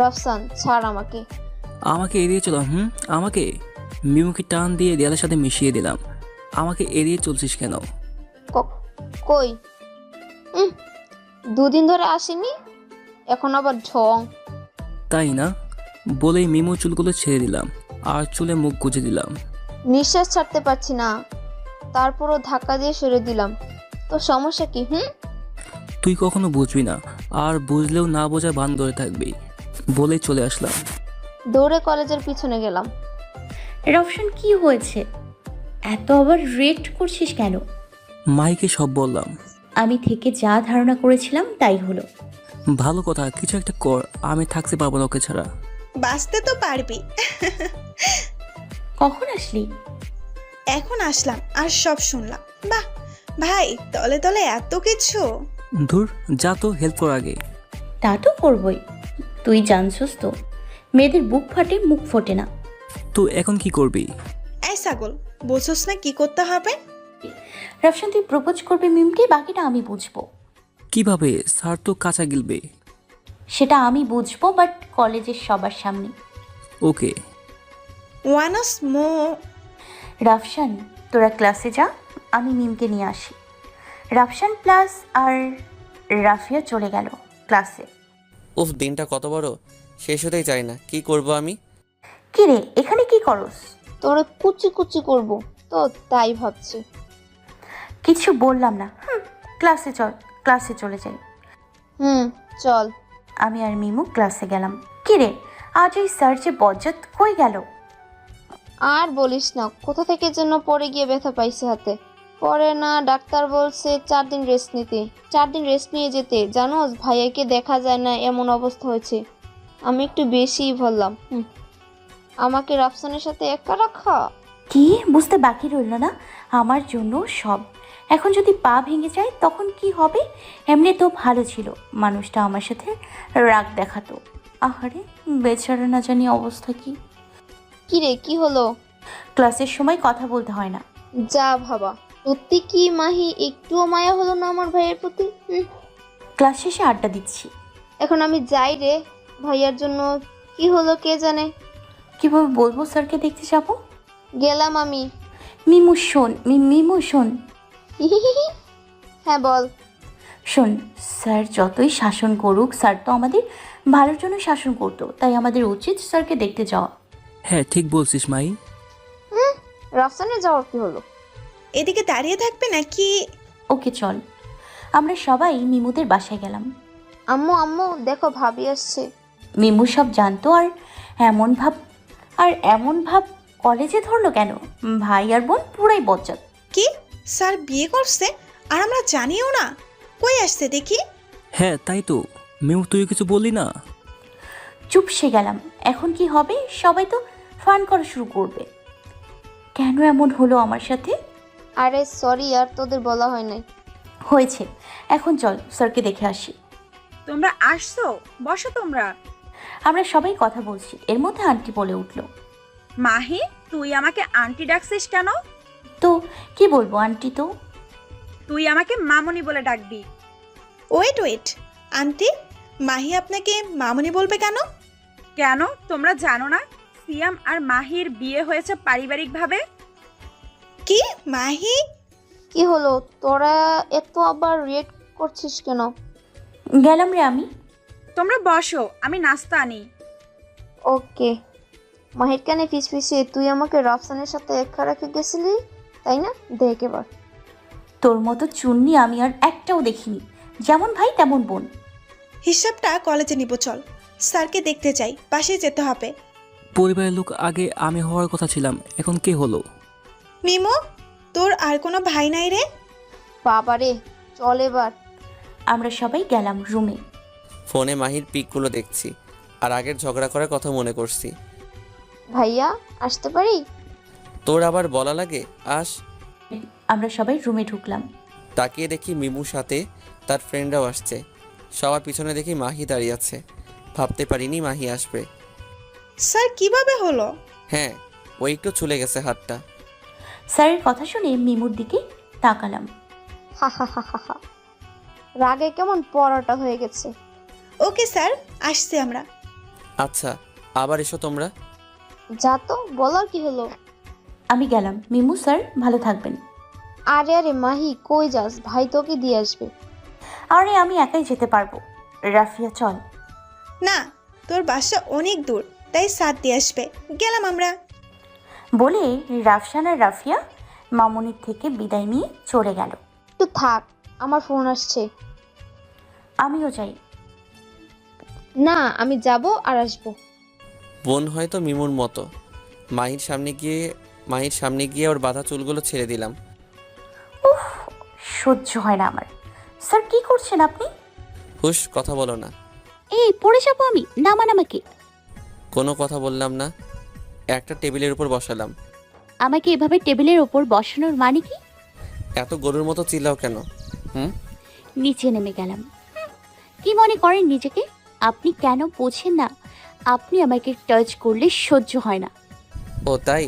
রাফসান ছাড় আমাকে। আমাকে এড়িয়ে চলো? আমাকে? মিমুকে টান দিয়ে দেয়ালের সাথে মিশিয়ে দিলাম। আমাকে এড়িয়ে চলছিস কেন? কই? দুদিন ধরে আসেনি, এখন আবার ঢং। তাই না? বলেই মিমু চুলগুলো ছেড়ে দিলাম আর চুলে মুখ গুজে দিলাম। নিঃশ্বাস ছাড়তে পারছি না, তারপরও ধাক্কা দিয়ে সরে দিলাম। তো সমস্যা কি? তুই কখনো বুঝবি না, আর বুঝলেও না বোঝা ভান ধরে থাকবি বলে চলে আসলাম। দৌড়ে কলেজের পিছনে গেলাম। রওশন কি হয়েছে? এত আবার রেট করছিস কেন? মাইকে সব বললাম। আমি থেকে যা ধারণা করেছিলাম তাই হলো। ভালো কথা, কিছু একটা কর, আমি থাকতে পারবো না ওকে ছাড়া। বাঁচতে তো পারবি। কখন আসলি? এখন আসলাম আর সব শুনলাম। বাহ ভাই, তলে তলে এত কিছু। ধুর, যা তো, হেল্প কর আগে। তা তো করবই, তুই জানছস তো মেয়েদের বুক ফাটে মুখ ফোটে না। তো এখন কি করবি? এই ছাগল, বোঝোস না কি করতে হবে? রওশন তুই প্রপোজ করবি মিমকে, বাকিটা আমি বুঝবো। কিভাবে? স্যার তো কাঁচা গিলবে। সেটা আমি বুঝবো, বাট কলেজের সবার সামনে। ওকে। ওয়ানস মো। রাফসান তোরা ক্লাসে যা, আমি মিমকে নিয়ে আসি। রাফসান প্লাস আর রাফিয়া চলে গেল ক্লাসে। উফ, দিনটা কত বড়, শেষ হতেই চাই না। কি করব আমি? কি রে, এখানে কি করস? তোরে কুচি কুচি করব তো, তাই ভাবছি। কিছু বললাম না। ক্লাসে চল, ক্লাসে চলে যাই। চল। আমি আর মিমু ক্লাসে গেলাম। কি রে, আজ এই স্যার যে বজ্জাত, কই গেল? আর বলিস না, কোথা থেকে যেন পড়ে গিয়ে ব্যথা পাইছে হাতে। পরে না ডাক্তার বলছে 4 দিন রেস্ট নিতে, 4 দিন রেস্ট নিয়ে যেতে। জানোস ভাইয়াকে দেখা যায় না, এমন অবস্থা হয়েছে। আমি একটু বেশিই বললাম। আমাকে রাফসানের সাথে একা রাখা। কি বুঝতে বাকি রইল না আমার জন্য সব। এখন যদি পা ভেঙে যায় তখন কি হবে? এমনি তো ভালো ছিল, মানুষটা আমার সাথে রাগ দেখাতো। আহারে বেচারা, না জানি অবস্থা কি। কি রে, কি হলো? ক্লাসের সময় কথা বলতে হয় না। যা ভাবা, সত্যি কি মাহি একটুও মায়া হলো না আমার ভাইয়ের প্রতি? ক্লাস শেষে আড্ডা দিচ্ছি। এখন আমি যাই রে, ভাইয়ার জন্য কি হলো কে জানে। কিভাবে বলবো স্যারকে দেখতে যাব? গেলাম আমি। মিমু শোন, মিমু শোন। হ্যাঁ বল। শোন, স্যার যতই শাসন করুক, স্যার তো আমাদের ভালোর জন্য শাসন করতো, তাই আমাদের উচিত স্যারকে দেখতে যাওয়া। হ্যাঁ ঠিক বলছিস মাই। রাফসানে যাওয়ার কি হলো? এদিকে দাঁড়িয়ে থাকবে নাকি? ওকে চল। আমরা সবাই মিমুদের বাসায় গেলাম। আম্মু আম্মু দেখো ভাবি আসছে। মিমু সব জানতো, আর এমন ভাব কলেজে ধরলো কেন? ভাই আর বোন পুরাই বজ্জাত। কি স্যার বিয়ে করছে আর আমরা জানিও না? কই আসছে দেখি। হ্যাঁ তাই তো, মিমু তুই কিছু বললি না? চুপসে গেলাম। এখন কি হবে? সবাই তো ফান করা শুরু করবে। কেন এমন হলো আমার সাথে? আরে সরি আর তোদের বলা হয় নাই। হয়েছে, এখন চল স্যারকে দেখে আসি। তোমরা আসছো, বসো তোমরা। আমরা সবাই কথা বলছি, এর মধ্যে আন্টি বলে উঠল, মাহি তুই আমাকে আন্টি ডাকছিস কেন? তো কি বলবো আন্টি, তো তুই আমাকে মামনি বলে ডাকবি। ওয়েট, আন্টি, মাহি আপনাকে মামনি বলবে কেন? কেন তোমরা জানো না সিয়াম আর মাহির বিয়ে হয়েছে পারিবারিকভাবে? কি মাহি? কি হলো, তোরা এত আবার রিয়েক্ট করছিস কেন? গেলাম রে আমি। তোমরা বসো, আমি নাস্তা আনি। ওকে। মাহির কানে ফিসফিসে তুই আমাকে রাফসানের সাথে একা রেখে গেছিলি, তাই না? দেখ এবার। তোর মতো চুন্নি আমি আর একটাও দেখিনি, যেমন ভাই তেমন বোন। হিসাবটা কলেজে নিব, চল। স্যারকে দেখতে চাই, পাশে যেতে হবে। পরিবারের লোক আগে আমি হওয়ার কথা ছিলাম, এখন কে হলো? মিমো, তোর আর কোনো ভাই নাই রে? বাবারে, চল এবার। আমরা সবাই গেলাম রুমে। ফোনে মাহির পিকগুলো দেখছি আর আগের ঝগড়া করার কথা মনে করছি। ভাইয়া আসতে পারি? তোর আবার বলা লাগে আস। আমরা সবাই রুমে ঢুকলাম। তাকিয়ে দেখি মিমুর সাথে তার ফ্রেন্ডরাও আসছে। সবার পিছনে দেখি মাহি দাঁড়িয়ে আছে। ভাবতে পারিনি মাহি আসবে। স্যার কিভাবে হলো? হ্যাঁ, ও একটু চলে গেছে হাতটা। স্যারের কথা শুনে মিমুর দিকে তাকালাম। হা হা হা হা হা। রাগে কেমন পরোটা হয়ে গেছে। ওকে স্যার, আসছি আমরা। আচ্ছা, আবার এসো তোমরা। যা তো, বলার কি হলো? আমি গেলাম। মিমু স্যার ভালো থাকবেন। আরে আরে মাহি, কই যাস? ভাই তোকে দিয়ে আসবে। আরে আমি একাই যেতে পারবো। রাফিয়া চল। না, তোর বাসা অনেক দূর, তাই সাথ দিয়ে আসবে। গেলাম আমরা। বলে রাফসান আর রাফিয়া মামুনির থেকে বিদায় নিয়ে চলে গেল। একটু থাক, আমার ফোন আসছে। আমিও যাই। না, আমি যাব আর আসবো। বোন হয়তো মিমুর মতো। মাহির সামনে গিয়ে ওর বাঁধা চুলগুলো ছেড়ে দিলাম। উফ, সহ্য হয় না আমার। স্যার কি করছেন আপনি? হুশ, কথা বলো না। এই পড়ে যাবো আমি, নামান আমাকে। কোনো কথা বললাম না। একটা টেবিলের উপর বসালাম। আমাকে এভাবে টেবিলের ওপর বসানোর মানে কি? এত গরুর মতো চিল্লাও কেন? নিচে নেমে গেলাম। কি মনে করেন নিজেকে? আপনি কেন বোঝেন না? আপনি আমাকে টাচ করলে সহ্য হয় না। ও তাই?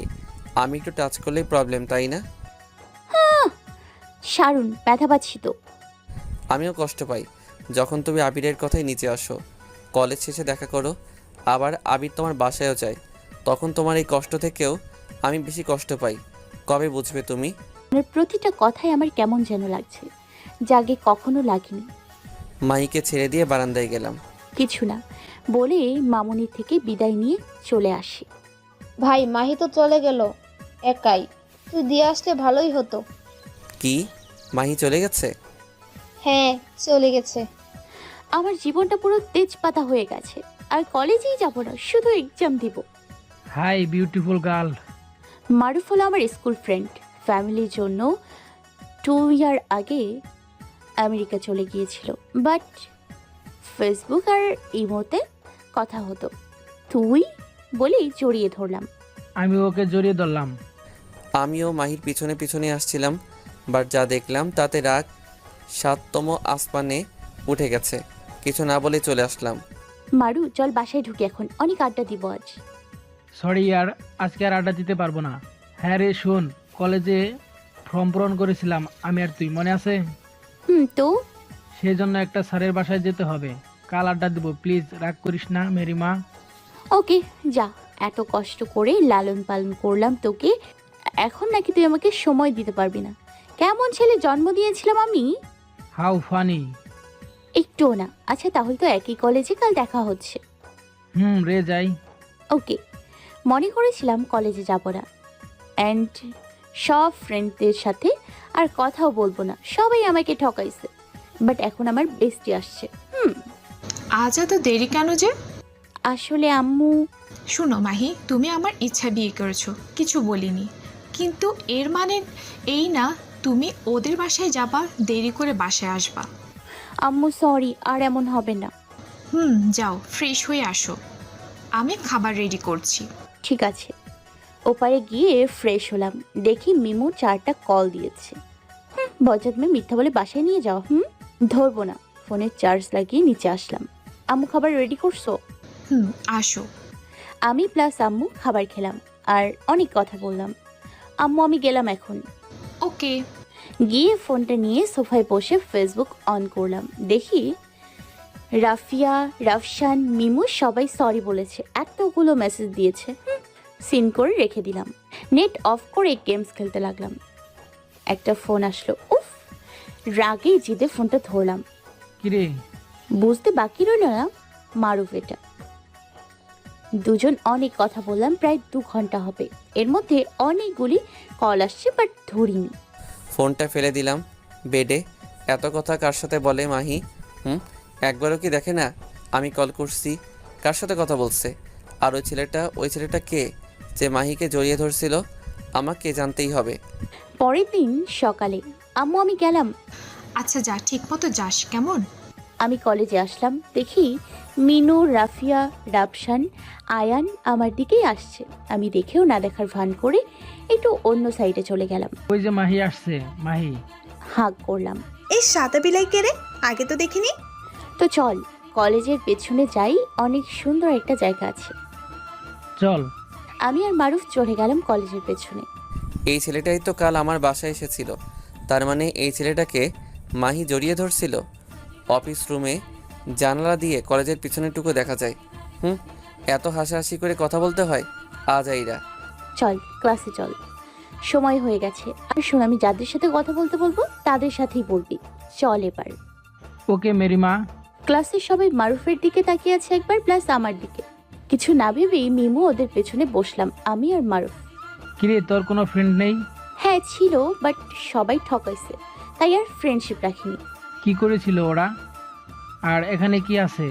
আমি একটু টাচ করলেই প্রবলেম, তাই না? সারুন, ব্যথা পাচ্ছি তো। আমিও কষ্ট পাই যখন তুমি আবিরের কথাই নিচে আসো। কলেজ শেষে দেখা করো, আবার আবির তোমার বাসায়ও যায়। তখন তোমার এই কষ্ট থেকেও আমি বেশি কষ্ট পাই। কবে বুঝবে তুমি? আপনার প্রতিটা কথাই আমার কেমন যেন লাগছে, যা আগে কখনো লাগেনি। মাহিকে ছেড়ে দিয়ে বারান্দায় গেলাম। কিছু না বলে মামুনি থেকে বিদায় নিয়ে চলে আসি। ভাই, মাহি তো চলে গেল একাই। তুই দিয়ে আসলে ভালোই হতো। কি? মাহি চলে গেছে? হ্যাঁ, চলে গেছে। আমার জীবনটা পুরো তেজপাতা হয়ে গেছে। আর কলেজেই যাব না, শুধু এক্সাম দিব। Hi beautiful girl. মারুফ হলো আমার স্কুল ফ্রেন্ড। ফ্যামিলির জন্য 2 ইয়ার আগে আমেরিকা চলে গিয়েছিল, বাট ফেসবুক আর ইমোতে কথা হতো। তুই বলেই জড়িয়ে ধরলাম। আমি ওকে জড়িয়ে ধরলাম। আমিও মাহির পিছনে পিছনে আসছিলাম, বাট যা দেখলাম তাতে রাগ 7তম আসমানে উঠে গেছে। কিছু না বলে চলে আসলাম। মারু চল বাসায় ঢুকি, এখন অনেক আড্ডা দিব আজ। সরি ইয়ার, আজকে আর আড্ডা দিতে পারবো না। হ্যাঁ রে শোন, কলেজে ফর্ম পূরণ করেছিলাম আমি আর তুই, মনে আছে? তো সেই জন্য একটা স্যারের বাসায় যেতে হবে। কাল আড্ডা দিব, প্লিজ রাগ করিস না মেরি মা। ওকে যা, এত কষ্ট করে লালন পালন করলাম তোকে, এখন নাকি তুই আমাকে সময় দিতে পারবি না? কেমন ছেলে জন্ম দিয়েছিলাম আমি। How funny. একটুও না। আচ্ছা তাহলে তো একই কলেজে কাল দেখা হচ্ছে। রে যাই। ওকে। মনে করেছিলাম কলেজে যাব না, অ্যান্ড সব ফ্রেন্ডদের সাথে আর কথাও বলবো না, সবাই আমাকে ঠকাইছে। বাট এখন আমার বেস্টি আসছে। আজ এত দেরি কেন যে? আসলে আম্মু। শোনো মাহি, তুমি আমার ইচ্ছা বিয়ে করেছো, কিছু বলিনি, কিন্তু এর মানে এই না তুমি ওদের বাসায় যাবা, দেরি করে বাসায় আসবা। আম্মু সরি, আর এমন হবে না। যাও ফ্রেশ হয়ে আসো, আমি খাবার রেডি করছি। ঠিক আছে। ওপারে গিয়ে ফ্রেশ হলাম, দেখি মিমু 4টা কল দিয়েছে। বজ্জাত মেয়ে মিথ্যা বলে বাসায় নিয়ে যাও। ধরবো না। ফোনের চার্জ লাগিয়ে নিচে আসলাম। আম্মু খাবার রেডি করছো? আসো। আমি প্লাস আম্মু খাবার খেলাম আর অনেক কথা বললাম। আম্মু আমি গেলাম এখন। ওকে। গিয়ে ফোনটা নিয়ে সোফায় বসে ফেসবুক অন করলাম, দেখি রাফিয়া, রাফসান, মিমু সবাই সরি বলেছে, এতগুলো মেসেজ দিয়েছে। সিন করে রেখে দিলাম। নেট অফ করে গেমস খেলতে লাগলাম। একটা ফোন আসলো। উফ, রাগে জিদে ফোনটা ধরলাম। কিরে? বুঝতে বাকি রইল না, মারুফ এটা। দুজন অনেক কথা বললাম, প্রায় 2 ঘন্টা হবে। এর মধ্যে অনেকগুলি কল আসছে, বাট ধরিনি। ফোনটা ফেলে দিলাম বেডে। এত কথা কার সাথে বলে মাহি? একবারও কি দেখে না আমি কল করছি? কার সাথে কথা বলছে? আর ওই ছেলেটা কে যে মাহিকে জড়িয়ে ধরছিল? আমাকে জানতেই হবে। পরের দিন সকালে আম্মু আমি গেলাম। আচ্ছা যা, ঠিক মতো যাস কেমন? আমি কলেজে আসলাম, দেখি মিনু, রাফিয়া, রাফসান, আয়ান আমার দিকেই আসছে। আমি দেখেও না দেখার ভান করে একটু অন্য সাইডে চলে গেলাম। ওই যে মাহি আসছে, মাহি। হাঁক করলাম। এই সাদা বিলাই কে রে? আগে তো দেখিনি। তো চল কলেজের পেছনে যাই, অনেক সুন্দর একটা জায়গা আছে। চল। আমি আর মারুফ চলে গেলাম কলেজের পেছনে। এই ছেলেটাই তো কাল আমার বাসায় এসেছিল। তার মানে এই ছেলেটাকে মাহি জড়িয়ে ধরছিল। অফিস রুমে জানালা দিয়ে কলেজের পিছনেরটুকু দেখা যায়। এত হাসাহাসি করে কথা বলতে হয় আজাইরা। চল ক্লাসে চল, সময় হয়ে গেছে। আর শোন, আমি যাদের সাথে কথা বলতে বলবো তাদের সাথেই বলবি। চল এবার। ওকে মেরিমা। ক্লাসের সবাই মারুফের দিকে তাকিয়ে আছে একবার, প্লাস আমার দিকে। কিছু না ভেবেই মিমু ওদের পেছনে বসলাম, আমি আর মারুফ। কিরে, তোর কোনো ফ্রেন্ড নেই? হ্যাঁ ছিল, বাট সবাই ঠকাইছে, তাই আর ফ্রেন্ডশিপ রাখিনি। কি করেছিল ওরা? আর এখানে কি আছে?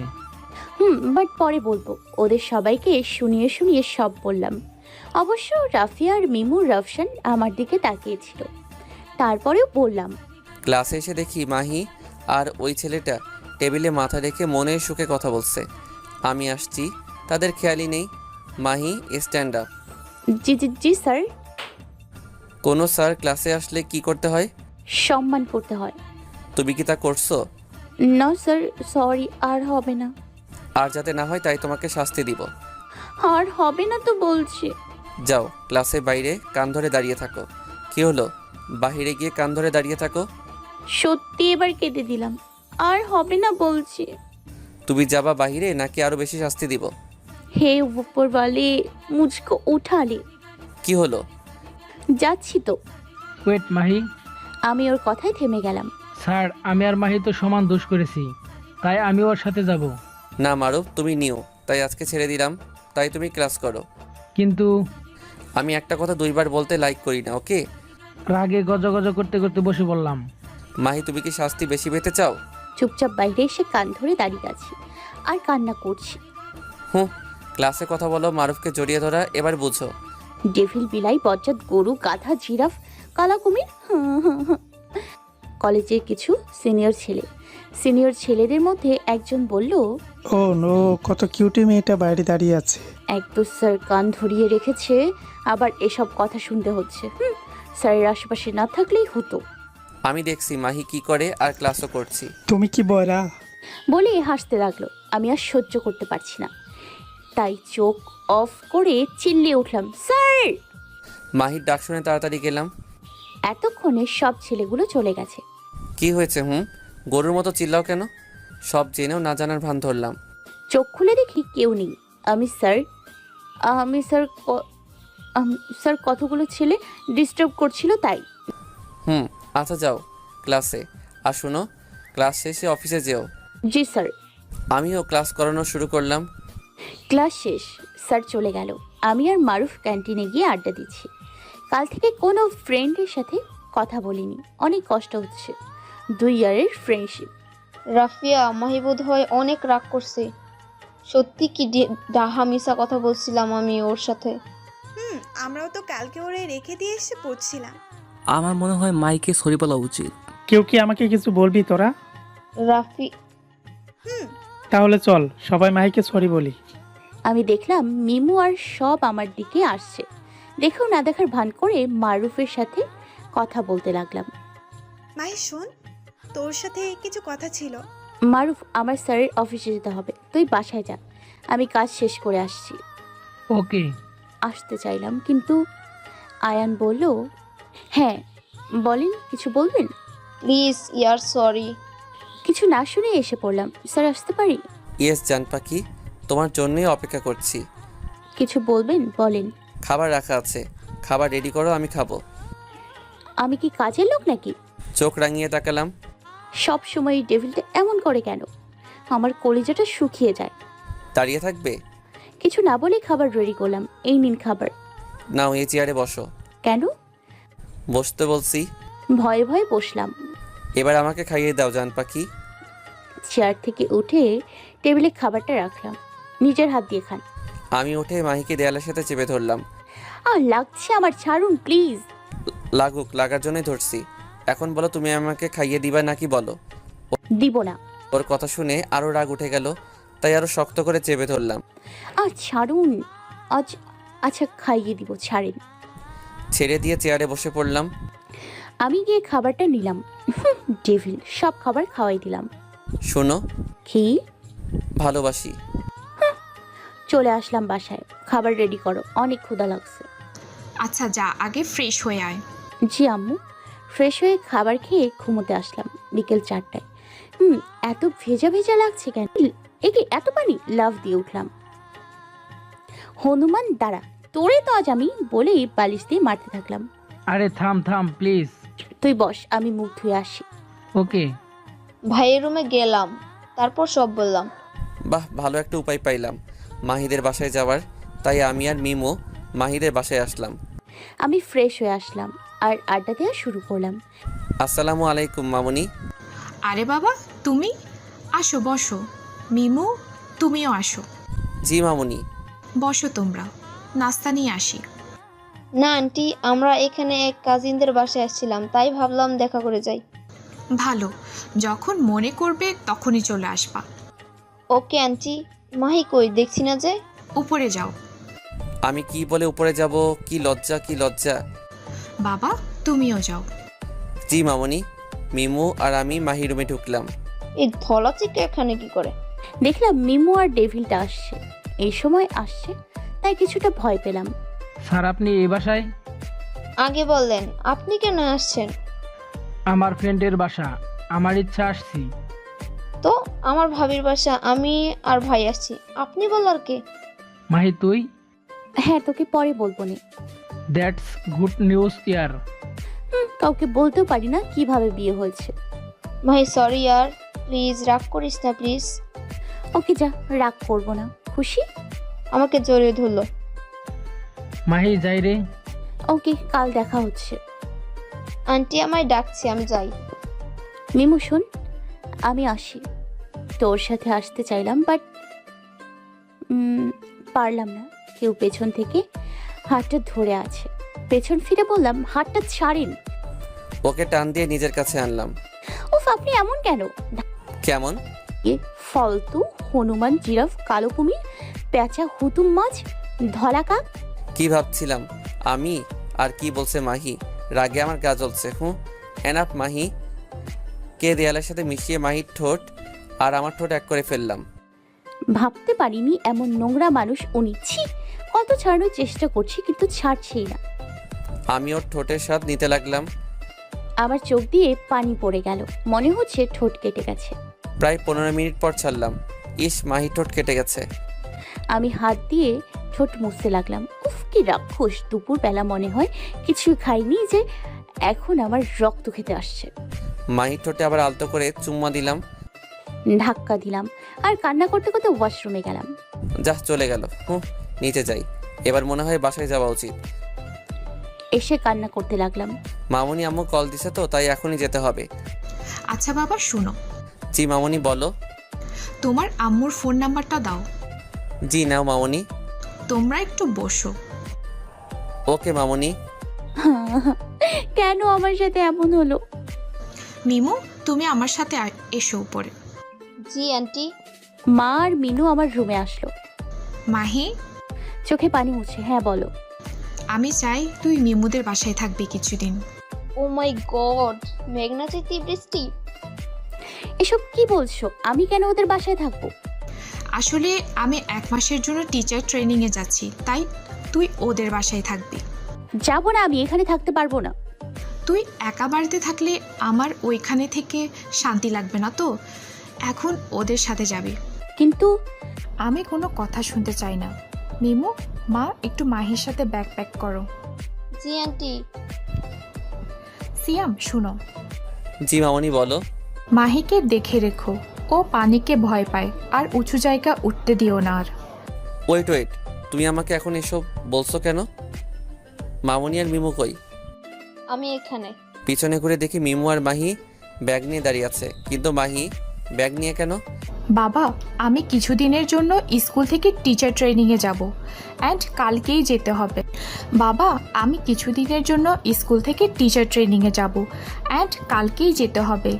বাট পরে বলবো। ওদের সবাইকে শুনিয়ে শুনিয়ে সব বললাম। অবশ্য রাফিয়া আর মিমু, রাফসান আমার দিকে তাকিয়েছিল, তারপরেও বললাম। ক্লাসে এসে দেখি মাহি আর ওই ছেলেটা টেবিলে মাথা রেখে মনের সুখে কথা বলছে। আমি আসছি, তাদের খেয়ালই নেই। Mahi, stand up. জি জি জি স্যার। কোনো স্যার ক্লাসে আসলে কি করতে হয়? সম্মান করতে হয়। তুমি কি তা করছো? না স্যার, সরি, আর হবে না। আর যাতে না হয় তাই তোমাকে শাস্তি দিব। আর হবে না তো বলছি। যাও, ক্লাসের বাইরে কান ধরে দাঁড়িয়ে থাকো। কি হলো, বাহিরে গিয়ে কান ধরে দাঁড়িয়ে থাকো। সত্যি এবার কেটে দিলাম, আর হবে না বলছি। তুমি যাবা বাহিরে নাকি আরো বেশি শাস্তি দিব? হে উপর वाले মুঝকো উঠা লে। কি হলো? যাচ্ছি তো। ওয়েট মাহি। আমি ওর কথায় থেমে গেলাম। স্যার, আমি আর মাহি তো সমান দোষ করেছি, তাই আমি ওর সাথে যাব। না মারুফ, তুমি নিও, তাই আজকে ছেড়ে দিলাম। তাই তুমি ক্লাস করো। কিন্তু আমি একটা কথা দুইবার বলতে লাইক করি না, ওকে? রাগে গজগজ করতে করতে বসে বললাম। মাহি, তুমি কি শাস্তি বেশি পেতে চাও? চুপচাপ বাইরে এসে কান ধরে দাঁড়িয়ে আছি আর কান্না করছি। ক্লাসে কথা বলো, মারুফকে জড়িয়ে ধরা এবার বুঝো। ডেভিল, বিলাই, বজ্জাত, গরু, গাধা, জিরাফ, কালা কুমির। কলেজের কিছু সিনিয়র ছেলেদের মধ্যে একজন বলল, ও নো, কত কিউটি মেয়েটা বাইরে দাঁড়িয়ে আছে। এক তো স্যার কান ধরিয়ে রেখেছে, আবার এসব কথা শুনতে হচ্ছে। স্যারের আশেপাশে না থাকলেই হতো। আমি দেখছি মাহি কি করে আর ক্লাসও করছি। তুমি কি বয়রা? বলে হাসতে লাগলো। আমি আর সহ্য করতে পারছি না, তাই চোখ অফ করে চিল্লিয়ে উঠলাম, স্যার। মাহির ডাক শুনে তাড়াতাড়ি গেলাম। এতক্ষণে সব ছেলেগুলো চলে গেছে। কি হয়েছে? গরুর মতো চিল্লাও কেন? সব জেনেও না জানার ভান ধরলাম। চোখ খুলে দেখি কেউ নেই। আমি স্যার কতগুলো ছেলে ডিস্টার্ব করছিল তাই। আচ্ছা যাও ক্লাসে। আর শুনো, ক্লাস শেষে অফিসে যেও। জি স্যার। আমিও ক্লাস করানো শুরু করলাম। ক্লাস শেষ, স্যার চলে গেল। আমি আর মারুফ ক্যান্টিনে গিয়ে আড্ডা দিচ্ছি। কাল থেকে কোনো ফ্রেন্ডের সাথে কথা বলিনি, অনেক কষ্ট হচ্ছে। 2 ইয়ারের ফ্রেন্ডশিপ। রাফিয়া, মাহি বোধ হয় অনেক রাগ করছে। সত্যি কি ডাহা মিশা কথা বলছিলাম আমি ওর সাথে। আমরাও তো কালকে ওরে রেখে দিয়ে এসে পড়ছিলাম। আমার মনে হয় মাইকে সরি বলা উচিত। কেউ কি আমাকে কিছু বলবি তোরা? রাফি, তাহলে চল সবাই মাইকে সরি বলি। আমি দেখলাম মিমু আর সব আমার দিকে আসছে। দেখেও না দেখার ভান করে মারুফের সাথে কথা বলতে লাগলাম। মাহি শোন, তোর সাথে কিছু কথা ছিল। মারুফ, আমার স্যারের অফিসে যেতে হবে, তুই বাসায় যা, আমি কাজ শেষ করে আসছি। ওকে। আসতে চাইলাম, কিন্তু আয়ান বলল, হ্যাঁ বলেন, কিছু বলবেন? Please year sorry. কিছু না শুনে এসে পড়লাম। স্যার আসতে পারি? ইয়েস জান পাখি, তোমার জন্যই অপেক্ষা করছি। কিছু বলবেন? বলেন। খাবার রাখা আছে, খাবার রেডি করো, আমি খাবো। আমি কি কাজের লোক নাকি? চোখ রাঙিয়ে তাকালাম। সব সময় ডেভিলটা এমন করে কেন? আমার কলিজাটা শুকিয়ে যায়। দাঁড়িয়ে থাকবে? কিছু না বলে খাবার রেডি করলাম। এই নিন খাবার। নাও, এই চেয়ারে বসো। কেন? বসতে বলছি। ভয়ে ভয়ে বসলাম। এবার আমাকে খাইয়ে দাও জান পাখি। চেয়ার থেকে উঠে টেবিলে খাবারটা রাখলাম। নিজের হাত দিয়ে খান। আমি উঠে মাহিকে দেয়ালের সাথে চেপে ধরলাম। আর লাগছে আমার, ছাড়ুন প্লিজ। লাগুক, লাগার জন্যই ধরছি। এখন বলো, তুমি আমাকে খাইয়ে দিবা নাকি বলো? দিব না। ওর কথা শুনে আরও রাগ উঠে গেল, তাই আরও শক্ত করে চেপে ধরলাম। ছাড়ুন আজ। আচ্ছা খাইয়ে দিব, ছাড়েন। ছেড়ে দিয়ে চেয়ারে বসে পড়লাম। আমি গিয়ে খাবারটা নিলাম। ডেভিল, সব খাবার খাওয়াই দিলাম। শোনো, কি? ভালোবাসি। চলে আসলাম বাসায়। খাবার রেডি করো, অনেক ক্ষুধা লাগছে। আচ্ছা যা, আগে ফ্রেশ হয়ে আয়। জি আম্মু। ফ্রেশ হয়ে খাবার খেয়ে ঘুমোতে আসলাম বিকেল 4টায়। এত ভেজা ভেজা লাগছে কেন? একে এত পানি? লাভ দিয়ে উঠলাম। হনুমান দাঁড়া, তোরে তো আজ আমি বলেই বালিশ দিয়ে মারতে থাকলাম। আরে থাম থাম প্লিজ। তুই বস, আমি মুখ ধুয়ে আসি। ওকে। ভাইয়ের রুমে গেলাম, তারপর সব বললাম। বাহ, ভালো একটা উপায় পাইলাম মাহিদের বাসায় যাওয়ার। তাই আমি আর মিমো মাহিদের বাসায় আসলাম। আমি ফ্রেশ হয়ে আসলাম আর আড্ডা দেওয়া শুরু করলাম। আসসালামু আলাইকুম মামুনি। আরে বাবা, তুমি আসো, বসো। মিমু, তুমিও আসো। জি মামুনি। বসো তোমরা, নাস্তা নিয়ে আসি। না আন্টি, আমরা এখানে এক কাজিনদের বাসায় আসছিলাম, তাই ভাবলাম দেখা করে যাই। ভালো, যখন মনে করবে তখনই চলে আসবা। Okay aunty. মাহি কই, দেখছি না যে। উপরে যাও। আমি কি বলে উপরে যাব? কি লজ্জা, কি লজ্জা। বাবা, তুমিও যাও। জি মামুনি। মিমু আর আমি মাহি রুমে ঢুকলাম। এই ধলা চিকে এখানে কি করে? দেখলাম মিমু আর ডেভিলটা আসছে। এই সময় আসছে তাই কিছুটা ভয় পেলাম। স্যার আপনি এই বাসায়? আগে বললেন, আপনি কেন আসছেন? আমার ফ্রেন্ডের বাসা, আমার ইচ্ছা আসছি। তো আমার ভাবির বাসা, আমি আর ভাই আসছি, আপনি বলার কে? মাহি তুই? হ্যাঁ, তোকে পরে বলবো নি। দ্যাটস গুড নিউজ ইয়ার। কাউকে বলতেও পারি না কিভাবে বিয়ে হয়েছে। ভাই সরি ইয়ার, প্লিজ রাগ করিস না প্লিজ। ওকে যা, রাগ করবো না। খুশি? আমাকে জড়িয়ে ধরলো। মাহি যাই রে। ওকে, কাল দেখা হচ্ছে। আন্টি আমায় ডাকছে, আমি যাই। মিমু শোন, আমি আসি। তোর সাথে আসতে চাইলাম বাট পারলাম না। কেউ পেছন থেকে হাতটা ধরে আছে। পেছন ফিরে বললাম, হাতটা ছাড়েন। ওকে টান দিয়ে নিজের কাছে আনলাম। উফ, আপনি এমন কেন? কেমন? ফালতু হনুমান, জিরাফ, কালো কুমির, পেঁচা, হুতুম মাছ, ধলা কাক। কি ভাবছিলাম আমি? আর কি বলছে মাহি? রাগে আমার গা জ্বলছে। এনাফ মাহি। কে দেয়ালের সাথে মিশিয়ে মাহির ঠোঁট আর আমার ঠোঁট এক করে ফেললাম। ভাবতে পারিনি এমন নোংরা মানুষ উনি। ছি! কত ছাড়ানোর চেষ্টা করছি কিন্তু ছাড়ছেই না। আমি ওর ঠোঁটের স্বাদ নিতে লাগলাম। আমার চোখ দিয়ে পানি পড়ে গেল, মনে হচ্ছে ঠোঁট কেটে গেছে। প্রায় 15 মিনিট পর ছাড়লাম। ইস, মাহি ঠোঁট কেটে গেছে। আমি হাত দিয়ে ঠোঁট মুছতে লাগলাম। উফ, কি রাক্ষস! দুপুর বেলা মনে হয় কিছুই খাইনি যে এখন আমার রক্ত খেতে আসছে। মাহির ঠোঁটে আবার আলতো করে চুম্মা দিলাম। ধাক্কা দিলাম আর কান্না করতে করতে ওয়াশরুমে গেলাম। যা চলে গেল। নিচে যাই, এবার মনে হয় বাসায় যাওয়া উচিত। এসে কান্না করতে লাগলাম। মামুনি আম্মু কল দিছে তো, তাই এখনই যেতে হবে। আচ্ছা বাবা শুনো। জি মামুনি বলো। তোমার আম্মুর ফোন নাম্বারটা দাও। জি নাও মামুনি। তোমরা একটু বসো। ওকে মামুনি। কেন আমার সাথে এমন হলো? মিমু, তুমি আমার সাথে এসো উপরে। জি আন্টি। মা আর মিনু আমার রুমে আসলো। মাহি, চোখে পানি মুছে। হ্যাঁ বলো। আমি চাই তুই মিমুদের বাসায় থাকবি কিছুদিন। ও মাই গড, মেঘনা চাইতে বৃষ্টি। এসব কি বলছো? আমি কেন ওদের বাসায় থাকবো? আসলে আমি 1 মাসের জন্য টিচার ট্রেনিংয়ে যাচ্ছি, তাই তুই ওদের বাসায় থাকবি। যাবো না, আমি এখানে থাকতে পারবো না। তুই একা বাড়িতে থাকলে আমার ওইখানে থেকে শান্তি লাগবে না তো, এখন ওদের সাথে যাবি। কিন্তু আমি কোনো কথা শুনতে চাই না। মিমু, মা একটু মাহির সাথে ব্যাগ প্যাক করো। জি আন্টি। সিয়াম শুনো। জি মামুনি বলো। মাহিকে দেখে রেখো, ও পানিকে ভয় পায় আর উঁচু জায়গা উঠতে দিও না। আর ওয়েট, তুমি আমাকে এখন এসব বলছো কেন? মামুনি আর মিমু কই? আমি এখানে। পিছনে ঘুরে দেখি মিমু আর মাহি ব্যাগ নিয়ে দাঁড়িয়ে আছে, কিন্তু মাহি ব্যাগ নিয়ে কেন? বাবা, আমি কিছুদিনের জন্য স্কুল থেকে টিচার ট্রেনিংয়ে যাব অ্যান্ড কালকেই যেতে হবে। বাবা, আমি কিছুদিনের জন্য স্কুল থেকে টিচার ট্রেনিংয়ে যাব অ্যান্ড কালকেই যেতে হবে।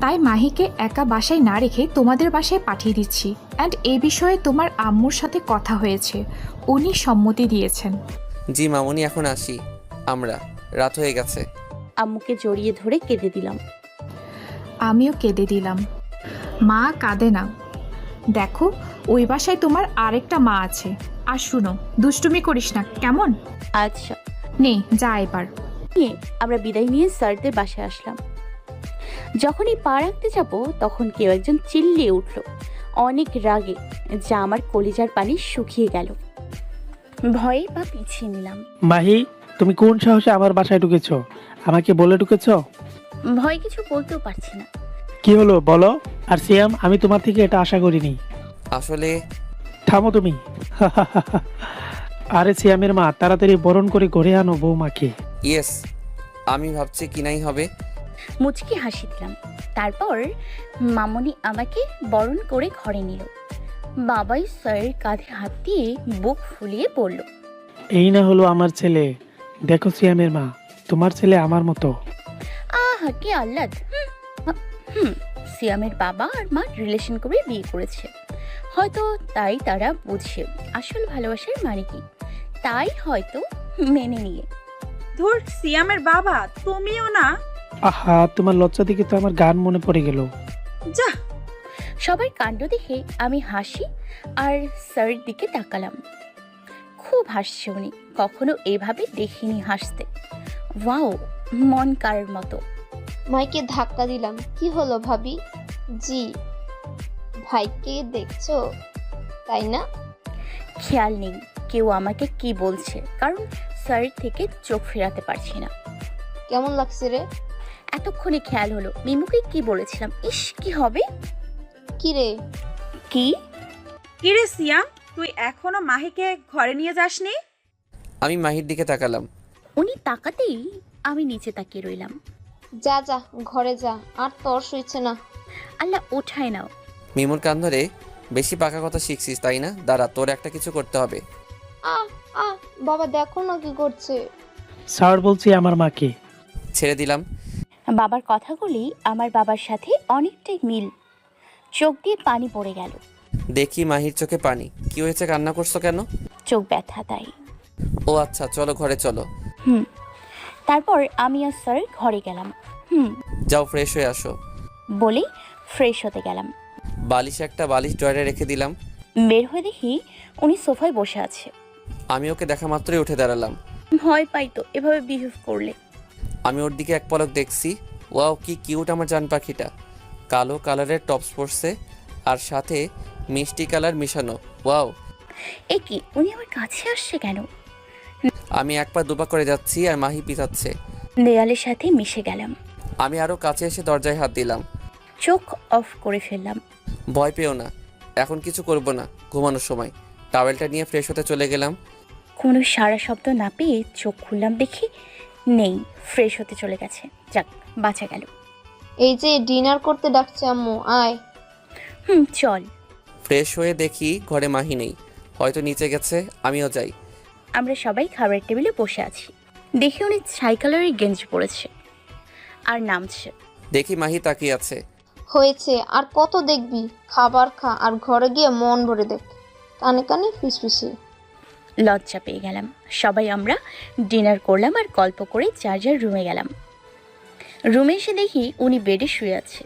তাই মাহিকে একা বাসায় না রেখে তোমাদের বাসায় পাঠিয়ে দিচ্ছি। অ্যান্ড এই বিষয়ে তোমার আম্মুর সাথে কথা হয়েছে, উনি সম্মতি দিয়েছেন। জি মামুনি, এখন আসি আমরা, রাত হয়ে গেছে। আম্মুকে জড়িয়ে ধরে কেঁদে দিলাম। আমিও কেঁদে দিলাম। মা কাঁদে না, দেখো ওই বাসায় তোমার আরেকটা মা আছে। আর শুনো, দুষ্টুমি করিস না কেমন? আচ্ছা। নে যা এবার। নিয়ে আমরা বিদায় নিয়ে স্যারদের বাসায় আসলাম। যখনই পা রাখতে যাব তখন কেউ একজন চিল্লিয়ে উঠল অনেক রাগে, যা আমার কলিজার পানি শুকিয়ে গেল। ভয়ে পা পিছিয়ে নিলাম। মাহি, তুমি কোন সাহসে আমার বাসায় ঢুকেছো? আমাকে বলে ঢুকেছো? ভয় কিছু বলতেও পারছি না। কি হলো বলো। আর সিয়াম, আমি তোমার থেকে এটা আশা করিনি। আসলে থামো তুমি। আরে সিয়ামের মা, তাড়াতাড়ি বরণ করে ঘরে আনো বৌমাকে। ইয়েস, আমি ভাবছি কিনাই হবে। মুচকি হাসি দিলাম। তারপর মামনি আমাকে বরণ করে ঘরে নিল। বাবাই স্যারের কাঁধে হাত দিয়ে বুক ফুলিয়ে পড়ল, এই না হলো আমার ছেলে। দেখো সিয়ামের মা, তোমার ছেলে আমার মতো। আহা কি আহ্লাদ। সিয়ামের বাবা আর মা রিলেশন করে বিয়ে করেছে হয়তো, তাই তারা বুঝে আসল ভালোবাসার মানে কি, তাই হয়তো মেনে নিয়ে। ধুর, সিয়ামের বাবা তুমিও না। আহা, তোমার লজ্জা দিকে তো আমার গান মনে পড়ে গেল। যা। সবার কাণ্ড দেখে আমি হাসি আর স্যারের দিকে তাকালাম। খুব হাসছে উনি, কখনো এভাবে দেখিনি হাসতে। ওয়াও, মন কারার মতো। মাইকে ধাক্কা দিলাম। কি হলো ভাবি? জি। ভাইকে দেখছো তাই না? খেয়াল নেই কেউ আমাকে কি বলছে, কারণ স্যারের থেকে চোখ ফেরাতে পারছি না। কেমন লাগছে রে? এতক্ষণে খেয়াল হলো মিমুকে কি বলেছিলাম। ইস, কি হবে? কি রে? কি কিরে সিয়াম, তুই এখনো মাহিকে ঘরে নিয়ে যাসনি? আমি মাহির দিকে তাকালাম। উনি তাকাতেই আমি নিচে তাকিয়ে রইলাম। যা যা ঘরে যা, আর তোর সইছে না। আল্লাহ ওঠায় নাও। মিমুর কান ধরে বেশি পাকা কথা শিখছিস তাই না? দাঁড়া, তোর একটা কিছু করতে হবে। বাবা দেখো না কি করছে। স্যার বলছি আমার মাকে। ছেড়ে দিলাম। বাবার কথাগুলি আমার বাবার সাথে অনেকটাই মিল। চোখ দিয়ে পানি পড়ে গেল। দেখি মাহির চোখে পানি। কি হয়েছে, কান্না করছো কেন? চোখ ব্যথা তাই। ও আচ্ছা, চলো ঘরে চলো। তারপর আমি আর স্যার ঘরে গেলাম। যাও ফ্রেশ হয়ে আসো। বলে ফ্রেশ হতে গেলাম। একটা বালিশ ড্রয়ারে রেখে দিলাম। বের হয়ে দেখি উনি সোফায় বসে আছে। আমি ওকে দেখা মাত্রই উঠে দাঁড়ালাম। ভয় পাই তো এভাবে বিহেভ করলে। আমি ওর দিকে এক পলক দেখছি। ওয়াও, কি কিউট আমার জান পাখিটা। কালো কালারের টপস পরছে আর সাথে মিষ্টি কালার মিশানো। ওয়াও, এ কি, উনি আমার কাছে আসছে কেন? আমি এক পা দুপা করে যাচ্ছি আর মাহি পিছাচ্ছে। দেয়ালের সাথে মিশে গেলাম। আমি আরো কাছে এসে দরজায় হাত দিলাম। চোখ অফ করে ফেললাম। ভয় পেও না, এখন কিছু করব না। ঘুমানোর সময় টাওয়েলটা নিয়ে ফ্রেশ হতে চলে গেলাম। কোনো সারা শব্দ না পেয়ে চোখ খুললাম, দেখি নেই, ফ্রেশ হতে চলে গেছে। যাক, বাঁচা গেল। এই যে ডিনার করতে ডাকছে আম্মু, আয়। চল। ফ্রেশ হয়ে দেখি ঘরে মাহি নেই, হয়তো নিচে গেছে। আমিও যাই। আমরা সবাই খাবারের টেবিলে বসে আছি। দেখি উনি ছাই কালারের গেঞ্জি পরেছে আর নামছে। দেখি মাহি তাকিয়ে আছে। হয়েছে, আর কত দেখবি? খাবার খা আর ঘরে গিয়ে মন ভরে দেখ। কানে কানে ফিসফিসিয়ে। লজ্জা পেয়ে গেলাম। সবাই আমরা ডিনার করলাম আর গল্প করে যার যার রুমে গেলাম। রুমে এসে দেখি উনি বেডে শুয়ে আছে।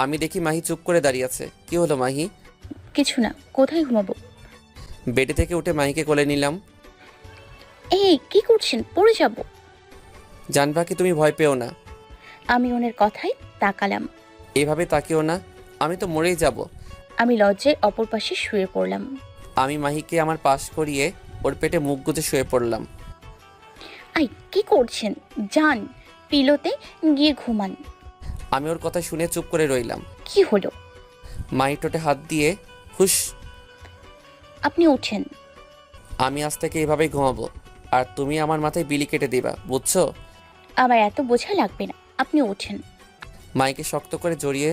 আমি দেখি মাহি চুপ করে দাঁড়িয়ে আছে। কি হলো মাহি? কিছু না, কোথায় ঘুমাবো? বেডে থেকে উঠে মাহিকে কোলে নিলাম। এই কি করছেন, পড়ে যাব। জানবা কি, তুমি ভয় পেও না। আমি ওনার কথায় তাকালাম। এভাবে তাকিও না, আমি তো মরেই যাব। আমি লজ্জায় অপর পাশে শুয়ে পড়লাম। আমি মাহিকে আমার পাশ করিয়ে ওর পেটে মুখ গুজে শুয়ে পড়লাম। আই কি করছেন, যান পিলোতে গিয়ে ঘুমান। আমি ওর কথা শুনে চুপ করে রইলাম। কি হলো? মাহি ঠোঁটে হাত দিয়ে হুশ। আপনি ওঠেন। আমি আজ থেকে এভাবেই ঘুমাবো, আর তুমি আমার মাথায় বিলি কেটে দিবা, বুঝছো? আমার এত বোঝা লাগবে না, আপনি ওঠেন। মাইকে শক্ত করে জড়িয়ে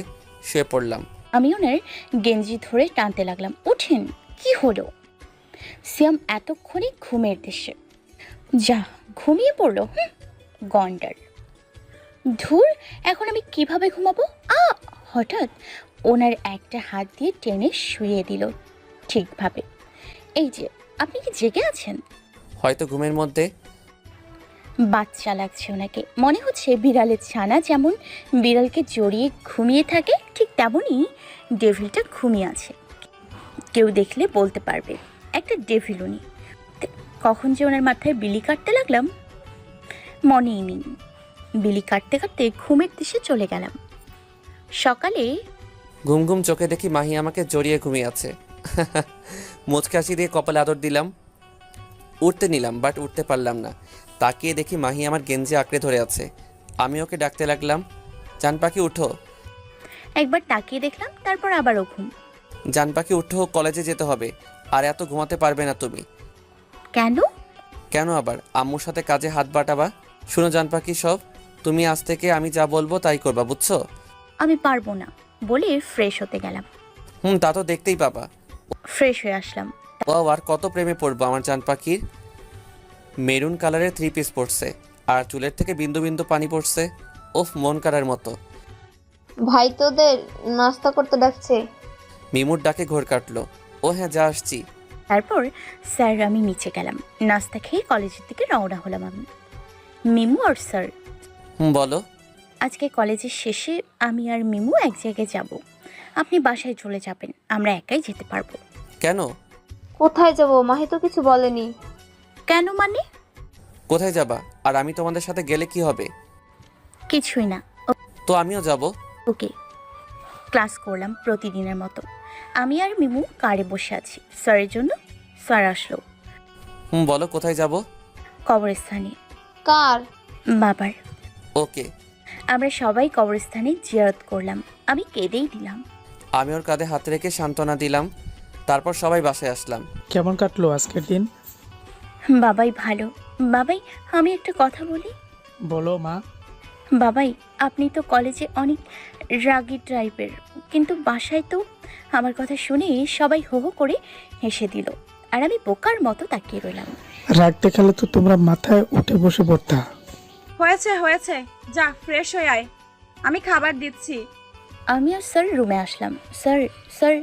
শুয়ে পড়লাম। আমি ওনার গেঞ্জি ধরে টানতে লাগলাম। ওঠেন। কি হলো? সিয়াম এতক্ষণে ঘুমের দেশে। যা ঘুমিয়ে পড়লো। গন্ডার। ধুর, এখন আমি কিভাবে ঘুমাবো? হঠাৎ ওনার একটা হাত দিয়ে টেনে শুয়ে দিল ঠিকভাবে। এই যে, আপনি কি জেগে আছেন? হয়তো ঘুমের মধ্যে। বাচ্চা লাগছে ওনাকে, মনে হচ্ছে বিড়ালের ছানা যেমন বিড়ালকে জড়িয়ে ঘুমিয়ে থাকে, ঠিক তেমনই ডেভিলটা ঘুমিয়ে আছে। কেউ দেখলে বলতে পারবে একটা ডেভিল উনি। কখন যে ওনার মাথায় বিলি কাটতে লাগলাম মনেই নেই। বিলি কাটতে কাটতে ঘুমের দিশে চলে গেলাম। সকালে ঘুম ঘুম চোখে দেখি মাহি আমাকে জড়িয়ে ঘুমিয়ে আছে। মুচকে হাসি দিয়ে কপালে আদর দিলাম। উঠতে নিলাম, বাট উঠতে পারলাম না। তাকিয়ে দেখি মাহি আমার গেঞ্জি আঁকড়ে ধরে আছে। আমি ওকে ডাকতে লাগলাম, জান পাখি উঠো। একবার তাকিয়ে দেখলাম, তারপর আবারও ঘুম। জান পাখি উঠো, কলেজে যেতে হবে। আর এত ঘুমাতে পারবে না তুমি। কেন? কেন আবার? আম্মুর সাথে কাজে হাত বাটাবা। শুনো জান পাখি, সব তুমি আজ থেকে আমি যা বলবো তাই করবা, বুঝছো? আমি পারবো না বলে ফ্রেশ হতে গেলাম। তা তো দেখতেই পাবা। ফ্রেশ হয়ে আসলাম। ও আর কত প্রেমে পড়বো আমার জান পাখির। মেরুন কালারের 3 পিস পরছে আর চুলের থেকে বিন্দু বিন্দু পানি পড়ছে। ওফ, মন কারার মতো। ভাই তোদের নাস্তা করতে ডাকছে। মিমুর ডাকে ঘোর কাটলো। ও হ্যাঁ, যা আসছি। তারপর স্যার আমি নিচে গেলাম। নাস্তা খেয়ে কলেজের দিকে রওনা হলাম আমি। মিমু আর স্যার, বলো। আজকে কলেজের শেষে আমি আর মিমু এক জায়গায় যাব। আপনি বাসায় চলে যাবেন, আমরা একাই যেতে পারবো। কেন? কোথায় যাব? মাহি তো কিছু বলেনি। কেন মানে? কোথায় যাবা? আর আমি তোমাদের সাথে গেলে কি হবে? কিছুই না। তো আমিও যাব। ওকে। ক্লাস করলাম প্রতিদিনের মতো। আমি আর মিমু কারে বসে আছি। স্যারের জন্য স্যার আসলো। বলো কোথায় যাব? কবরস্থানে। কার? বাবার। ওকে। আমরা সবাই কবরস্থানে জিয়ারত করলাম। আমি কেঁদেই দিলাম। আমি ওর কাঁধে হাত রেখে সান্ত্বনা দিলাম। তারপর সবাই বাসায় আসলাম। কেমন কাটলো আজকের দিন? বাবাই ভালো। বাবাই, আমি একটা কথা বলি। বলো মা। বাবাই, আপনি তো কলেজে অনেক রাগী টাইপের, কিন্তু বাসায় তো আমার কথা শুনে সবাই হো হো করে হেসে দিল, আর আমি বোকার মতো তাকিয়ে রইলাম। রাগ দেখালে তো তোমরা মাথায় উঠে বসে পড়তা। হয়েছে হয়েছে, যা ফ্রেশ হয়ে আয়, আমি খাবার দিচ্ছি। আমি আর স্যার রুমে আসলাম। Sir sir.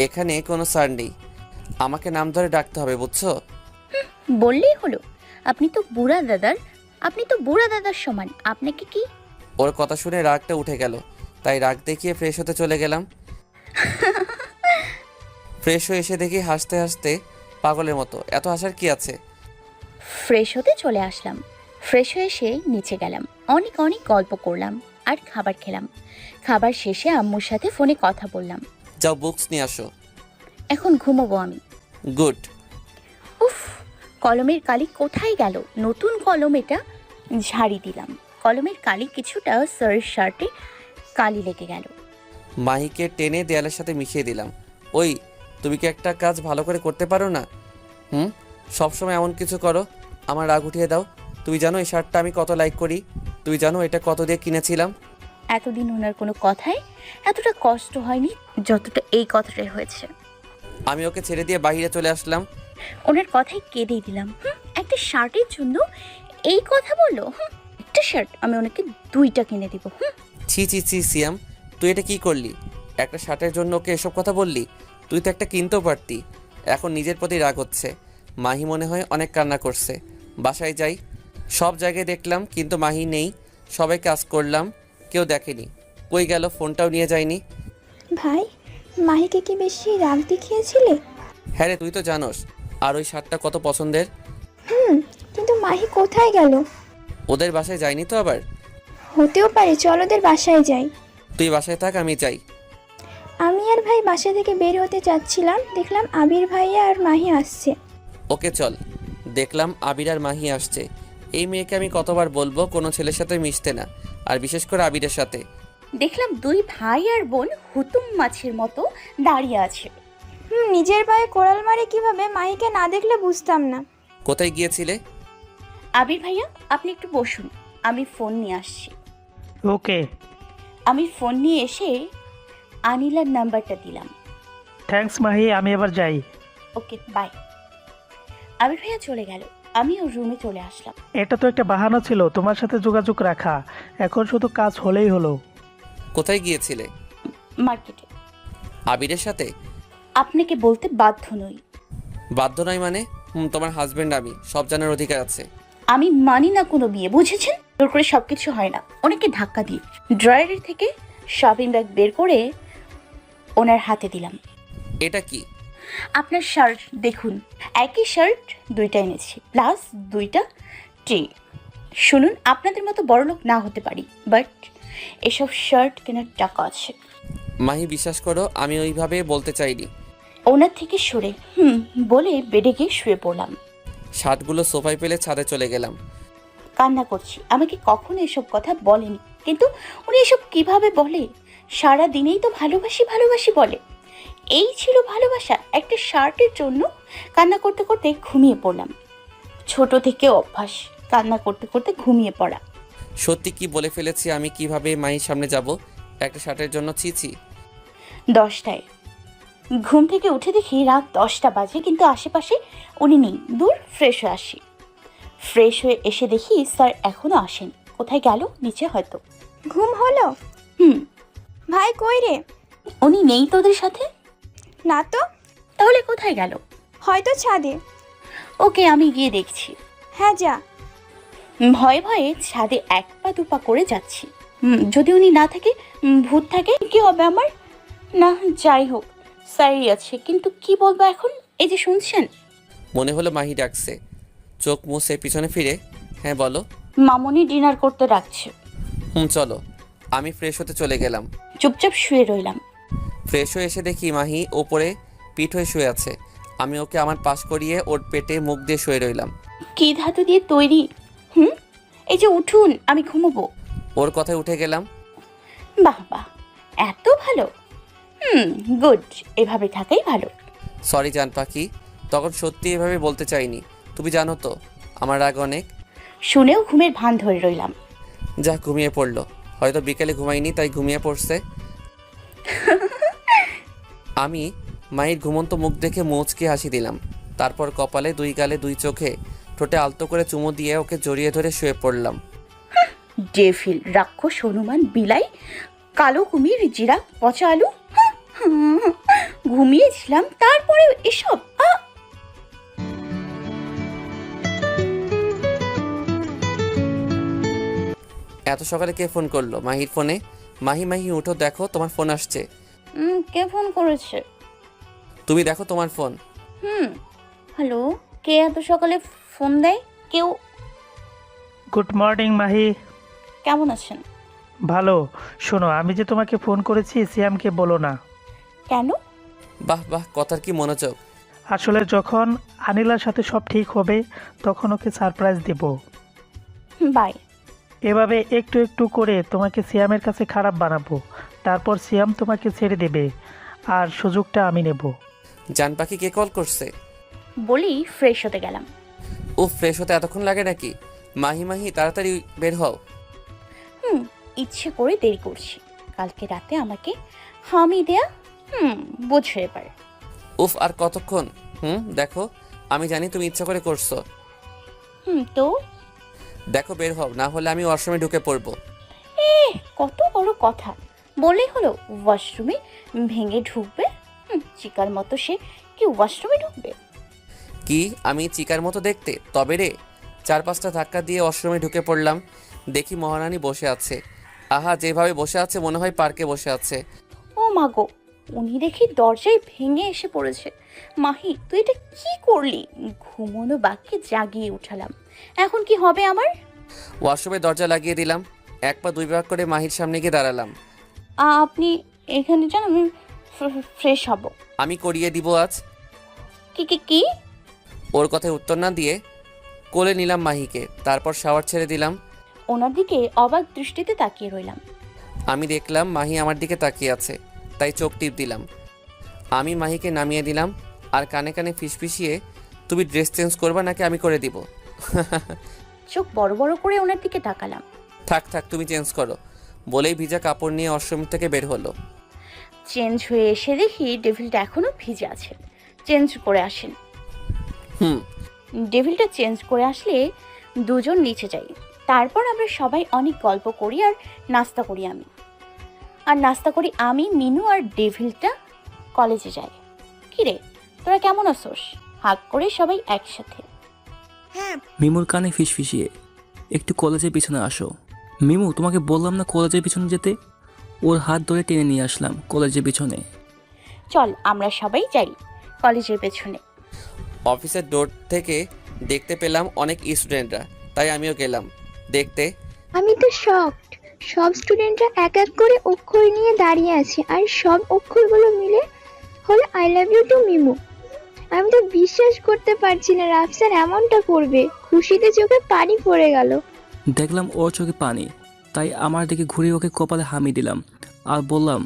এখানে কোনো স্যার নেই, আমাকে নাম ধরে ডাকতে হবে, বুঝছো? বললেই হলো। আপনি তো বুড়া দাদার সমান। আপনাকে কি? ওর কথা শুনে রাগটা উঠে গেল, তাই রাগ দেখিয়ে ফ্রেশ হতে চলে গেলাম। ফ্রেশ হয়ে এসে দেখি হাসতে হাসতে পাগলের মতো। এত হাসার কি আছে? ফ্রেশ হতে চলে আসলাম। ফ্রেশ হয়ে এসে নিচে গেলাম। অনেক অনেক গল্প করলাম আর খাবার খেলাম। খাবার শেষে আম্মুর সাথে ফোনে কথা বললাম। যাও বুকস নিয়ে আসো। এখন ঘুমোবো আমি। গুড। উফ, কলমের কালি কোথায় গেল? নতুন কলম, এটা ঝাড়ি দিলাম। কলমের কালি কিছুটা স্যারের শার্টে কালি লেগে গেল। মাহিকে টেনে দেয়ালের সাথে মিশিয়ে দিলাম। ওই, তুমি কি একটা কাজ ভালো করে করতে পারো না? সবসময় এমন কিছু করো, আমার রাগ উঠিয়ে দাও। তুমি জানো এই শার্টটা আমি কত লাইক করি? তুমি জানো এটা কত দিয়ে কিনেছিলাম? এতদিন ওনার কোনো কথায় এতটা কষ্ট হয়নি যতটা এই কথাটাই হয়েছে। আমি ওকে ছেড়ে দিয়ে বাইরে চলে আসলাম। ওনার কথায় কেঁদেই দিলাম। একটা শার্টের জন্য এই কথা বললো। একটা শার্ট আমি ওনাকে 2টা কিনে দিব। ছি ছি ছি সিয়াম, তুই এটা কি করলি? একটা শার্টের জন্য ওকে এসব কথা বললি? তুই তো একটা কিনতেও পারতি। এখন নিজের প্রতি রাগ হচ্ছে। মাহি মনে হয় অনেক কান্না করছে। বাসায় যাই, সব জায়গায় দেখলাম কিন্তু মাহি নেই। সবাই কাজ করলাম, কেউ দেখেনি। কই গেল? ফোনটাও নিয়ে যায়নি। ভাই, মাহিকে কি বেশি রাগ দেখিয়েছিলে? হ্যাঁ রে, তুই তো জানোস। আর ওই শার্টটা কত পছন্দের। কিন্তু মাহি কোথায় গেল? ওদের বাসায় যায়নি তো আবার? হতেও পারে, চল ওদের বাসায় যাই। তুই বাসায় থাক, আমি যাই। আমি আর ভাই বাসা থেকে বের হতে যাচ্ছিলাম, দেখলাম আবির ভাইয়া আর মাহি আসছে। ওকে চল। দেখলাম আবির আর মাহি আসছে। এই মেয়েকে আমি কতবার বলবো কোনো ছেলের সাথে মিশতে না, আর বিশেষ করে আবিরের সাথে। দেখলাম 2 ভাই আর বোন হুতুম মাছের মতো দাঁড়িয়ে আছে। নিজের পায়ে কোড়াল মারে কিভাবে মাহিকে না দেখলে বুঝতাম না। কোথায় গিয়েছিলে? আবির ভাইয়া, আপনি একটু বসুন, আমি ফোন নিয়ে আসছি। ওকে। আমি ফোন নিয়ে এসে আনিলার নাম্বারটা দিলাম। থ্যাঙ্কস মাহি, আমি এবার যাই। Okay bye. আবির ভাইয়া চলে গেল। আমি ওর রুমে চলে আসলাম। এটা তো একটা বাহানা ছিল তোমার সাথে যোগাযোগ রাখা, এখন শুধু কাজ হলেই হলো। কোথায় গিয়েছিলে? মার্কেটে। আবিরের সাথে? আপনাকে বলতে বাধ্য নই। বাধ্য নয় মানে? তোমার হাজবেন্ড আমি, সব জানার অধিকার আছে। আমি মানি না কোনো বিয়ে, বুঝেছেন? জোর করে সবকিছু হয় না। ওনাকে ধাক্কা দিয়ে ড্রয়ারের থেকে শপিং ব্যাগ বের করে ওনার হাতে দিলাম। এটা কি? আপনার শার্ট দেখুন, একই শার্ট দুইটা এনেছি, প্লাস দুইটা টি। শুনুন, আপনাদের মতো বড়লোক না হতে পারি, বাট এসব শার্ট কেনার টাকা আছে। মাহি বিশ্বাস করো, আমি ওইভাবে বলতে চাইনি। ওনার থেকে সরে বলে বেডে গিয়ে শুয়ে পড়লাম। শার্টগুলো সোফায় পেলে ছাদে চলে গেলাম। কান্না করছি। আমাকে কখনো এসব কথা বলেনি, কিন্তু উনি এসব কিভাবে বলে? সারা দিনেই তো ভালোবাসি ভালোবাসি বলে। এই ছিল ভালোবাসা একটা শার্টের জন্য? কান্না করতে করতে ঘুমিয়ে পড়লাম। ছোট থেকে অভ্যাস কান্না করতে করতে ঘুমিয়ে পড়া। সত্যি কি বলে ফেলেছি আমি? কিভাবে মাহির সামনে যাব একটা শার্টের জন্য? ছিছি। 10টায় ঘুম থেকে উঠে দেখি রাত 10টা বাজে, কিন্তু আশেপাশে উনি নেই। দূর ফ্রেশ হয়ে আসি। ফ্রেশ হয়ে এসে দেখি স্যার এখনো আসেন। কোথায় গেল? নিচে হয়তো। ঘুম হলো? ভাই কই রে? উনি নেই তোদের সাথে? না তো। তাহলে কোথায় গেল? হয়তো ছাদে। ওকে, আমি গিয়ে দেখছি। হ্যাঁ যা। ভয়ে ভয়ে ছাদে এক পা দুপা করে যাচ্ছি। যদি উনি না থাকে, ভূত থাকে, কি হবে আমার? না, যাই হোক, স্যারই আছে, কিন্তু কি বলবো এখন? এই যে শুনছেন? মনে হলো মাহি ডাকছে। চোখ মুছে পিছনে ফিরে, হ্যাঁ বলো। মামনি ডিনার করতে রাখছে। চলো। আমি ফ্রেশ হতে চলে গেলাম। চুপচাপ শুয়ে রইলাম। ফ্রেশ হয়ে এসে দেখি মাহি ওপরে পিঠ হয়ে শুয়ে আছে। আমি ওকে আমার পাশ করিয়ে ওর পেটে মুখ দিয়ে শুয়ে রইলাম। কি ধাতু দিয়ে তৈরি? এই যে উঠুন, আমি ঘুমোবো। ওর কথায় উঠে গেলাম। বাহ বাহ, এত ভালো। গুড, এভাবে থাকাই ভালো। সরি জান পাখি, তখন সত্যি এভাবে বলতে চাইনি। তুমি জানো তো আমার রাগ অনেক। শুনেও ঘুমের ভান ধরে রইলাম। যা ঘুমিয়ে পড়লো, হয়তো বিকেলে ঘুমাইনি তাই ঘুমিয়ে পড়ছে। আমি মায়ের ঘুমন্ত মুখ দেখে মুচকে হাসি দিলাম। তারপর কপালে, দুই গালে, দুই চোখে, ঠোঁটে আলতো করে চুমু দিয়ে ওকে জড়িয়ে ধরে শুয়ে পড়লাম। ডেভিল, রাক্ষস, হনুমান, বিলাই, কালো কুমির, জিরা, পচা আলু। ঘুমিয়েছিলাম, তারপরে এসব। এত সকালে কে ফোন করলো? মাহির ফোনে। মাহি মাহি উঠো, দেখো তোমার ফোন আসছে। কে ফোন করেছে? তুমি দেখো তোমার ফোন। হ্যালো, কে এত সকালে ফোন দেয়? কেউ? Good morning Mahi. কেমন আছেন? ভালো। শোনো, আমি যে তোমাকে ফোন করেছি সিয়ামকে বলো না। কেন? বাহ বাহ, কথার কি মনোযোগ। আসলে যখন আনিলার সাথে সব ঠিক হবে তখন ওকে সারপ্রাইজ দেব। বাই। এভাবে একটু একটু করে তোমাকে সিয়ামের কাছে খারাপ বানাবো, তারপর সিয়াম তোমাকে ছেড়ে দেবে আর সুযোগটা আমি নেব। জান পাখি কে কল করছে? বলি ফ্রেশ হতে গেলাম। ও ফ্রেশ হতে এতক্ষণ লাগে নাকি? মাহি মাহি তাড়াতাড়ি বের হও। ইচ্ছে করে দেরি করছি। কালকে রাতে আমাকে হামি দেয়া, বোঝো এবার। উফ, আর কতক্ষণ? দেখো, আমি জানি তুমি ইচ্ছা করে করছো। তো দেখো বের হও, না হলে আমি ওয়াশরুমে ঢুকে পড়বো। কত বড় কথা বলেই হলো ওয়াশরুমে ভেঙে ঢুকবে? চিকার মতো সে কি ওয়াশরুমে ঢুকবে? কি আমি চিকার মতো দেখতে? তবে রে। 4-5টা ধাক্কা দিয়ে ওয়াশরুমে ঢুকে পড়লাম। দেখি মহারানী বসে আছে। আহা, যেভাবে বসে আছে মনে হয় পার্কে বসে আছে। ও মাগো, উনি দেখি দরজায় ভেঙে এসে পড়েছে। মাহি, তুই এটা কি করলি? ঘুমোনো বাক্যে জাগিয়ে উঠালাম। এখন কি হবে আমার? ওয়াশরুমে দরজা লাগিয়ে দিলাম। 1 পা 2 পা করে মাহির সামনে গিয়ে দাঁড়ালাম। আপনি এখানে যান, আমি ফ্রেশ হব। আমি করিয়ে দিব আজ। কি কি কি? ওর কথায় উত্তর না দিয়ে কোলে নিলাম মাহিকে, তারপর শাওয়ার ছেড়ে দিলাম। ওনার দিকে অবাক দৃষ্টিতে তাকিয়ে রইলাম। আমি দেখলাম মাহি আমার দিকে তাকিয়ে আছে, তাই চোখ টিপ দিলাম। আমি মাহিকে নামিয়ে দিলাম আর কানে কানে ফিসফিসিয়ে, তুমি ড্রেস চেঞ্জ করবা নাকি আমি করে দিব? চোখ বড় বড় করে ওনার দিকে তাকালাম। থাক থাক, তুমি চেঞ্জ করো বলেই ভিজা কাপড় নিয়ে ওয়াশরুম থেকে বের হলো। চেঞ্জ হয়ে এসে দেখি ডেভিলটা এখনো ভিজে আছে। চেঞ্জ করে আসেন। ডেভিলটা চেঞ্জ করে আসলে দুজন নিচে যাই। তারপর আমরা সবাই অনেক গল্প করি আর নাস্তা করি আমি মিনু আর ডেভিলটা কলেজে যাই। কিরে তোরা কেমন আছোস? হাক করে সবাই একসাথে। হ্যাঁ মিমুর কানে ফিসফিসিয়ে, একটু কলেজের পিছনে আসো। মিমু, তোমাকে বললাম না কলেজের পিছনে যেতে? ওর হাত ধরে টেনে নিয়ে আসলাম কলেজের পিছনে। চল আমরা সবাই যাই কলেজের পেছনে। অফিসের ডোর থেকে দেখতে পেলাম অনেক স্টুডেন্টরা, তাই আমিও গেলাম দেখতে। আমি তো শকড। সব স্টুডেন্টরা এক এক করে অক্ষর নিয়ে দাঁড়িয়ে আছে আর সব অক্ষরগুলো মিলে হলো I love you two Mimu. আমি তো বিশ্বাস করতে পারছি না রাফসান এমনটা করবে। খুশিতে চোখে পানি পড়ে গেল। দেখলাম ওর চোখে পানি, তাই আমার দিকে ঘুরে ওকে কপালে হামি দিলাম আর বললাম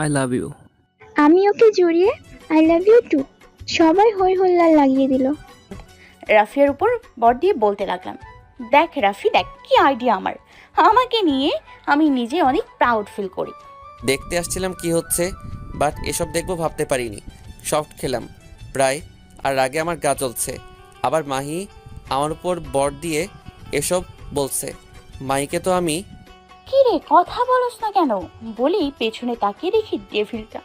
আই লাভ ইউ। আমি ওকে জড়িয়ে আই লাভ ইউ টু। সবাই হই হল্লা লাগিয়ে দিল। রাফিয়ার উপর বর দিয়ে বলতে লাগলাম, দেখ রাফি দেখ কি আইডিয়া আমার, আমাকে নিয়ে আমি নিজে অনেক প্রাউড ফিল করি। দেখতে আসছিলাম কি হচ্ছে, বাট এসব দেখবো ভাবতে পারিনি। সফট খেলাম প্রায়, আর রাগে আমার গা জ্বলছে। আবার মাহি আমার উপর বর দিয়ে এসব বলছে। মাহিকে তো আমি কি রে কথা বলস না কেন বলি পেছনে তাকিয়ে দেখি ডেভিলটা।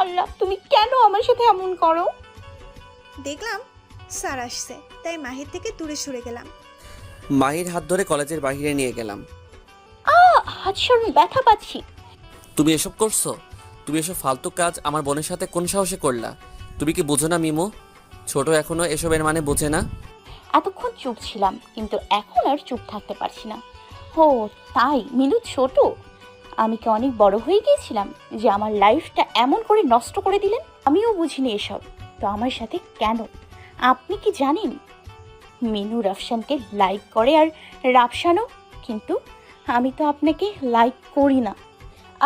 আল্লাহ তুমি কেন আমার সাথে এমন করো? দেখলাম স্যার আসছে, তাই মাহির থেকে দূরে সরে গেলাম। মাহির হাত ধরে কলেজের বাইরে নিয়ে গেলাম। হাত সরুন, ব্যথা পাচ্ছি। তুমি এসব করছো? তুমি এসব ফালতু কাজ আমার বোনের সাথে কোন সাহসে করলা? তুমি কি বোঝো না মিমু? ছোট এখনো এসবের মানে বোঝে না। এতক্ষণ চুপ ছিলাম কিন্তু এখন আর চুপ থাকতে পারছি না। ও তাই মিনু ছোট? আমি কি অনেক বড় হয়ে গিয়েছিলাম যে আমার লাইফটা এমন করে নষ্ট করে দিলেন? আমিও বুঝিনি এসব, তো আমার সাথে কেন? আপনি কি জানেন মিনু রাফসানকে লাইক করে আর রাফসানও? কিন্তু আমি তো আপনাকে লাইক করি না।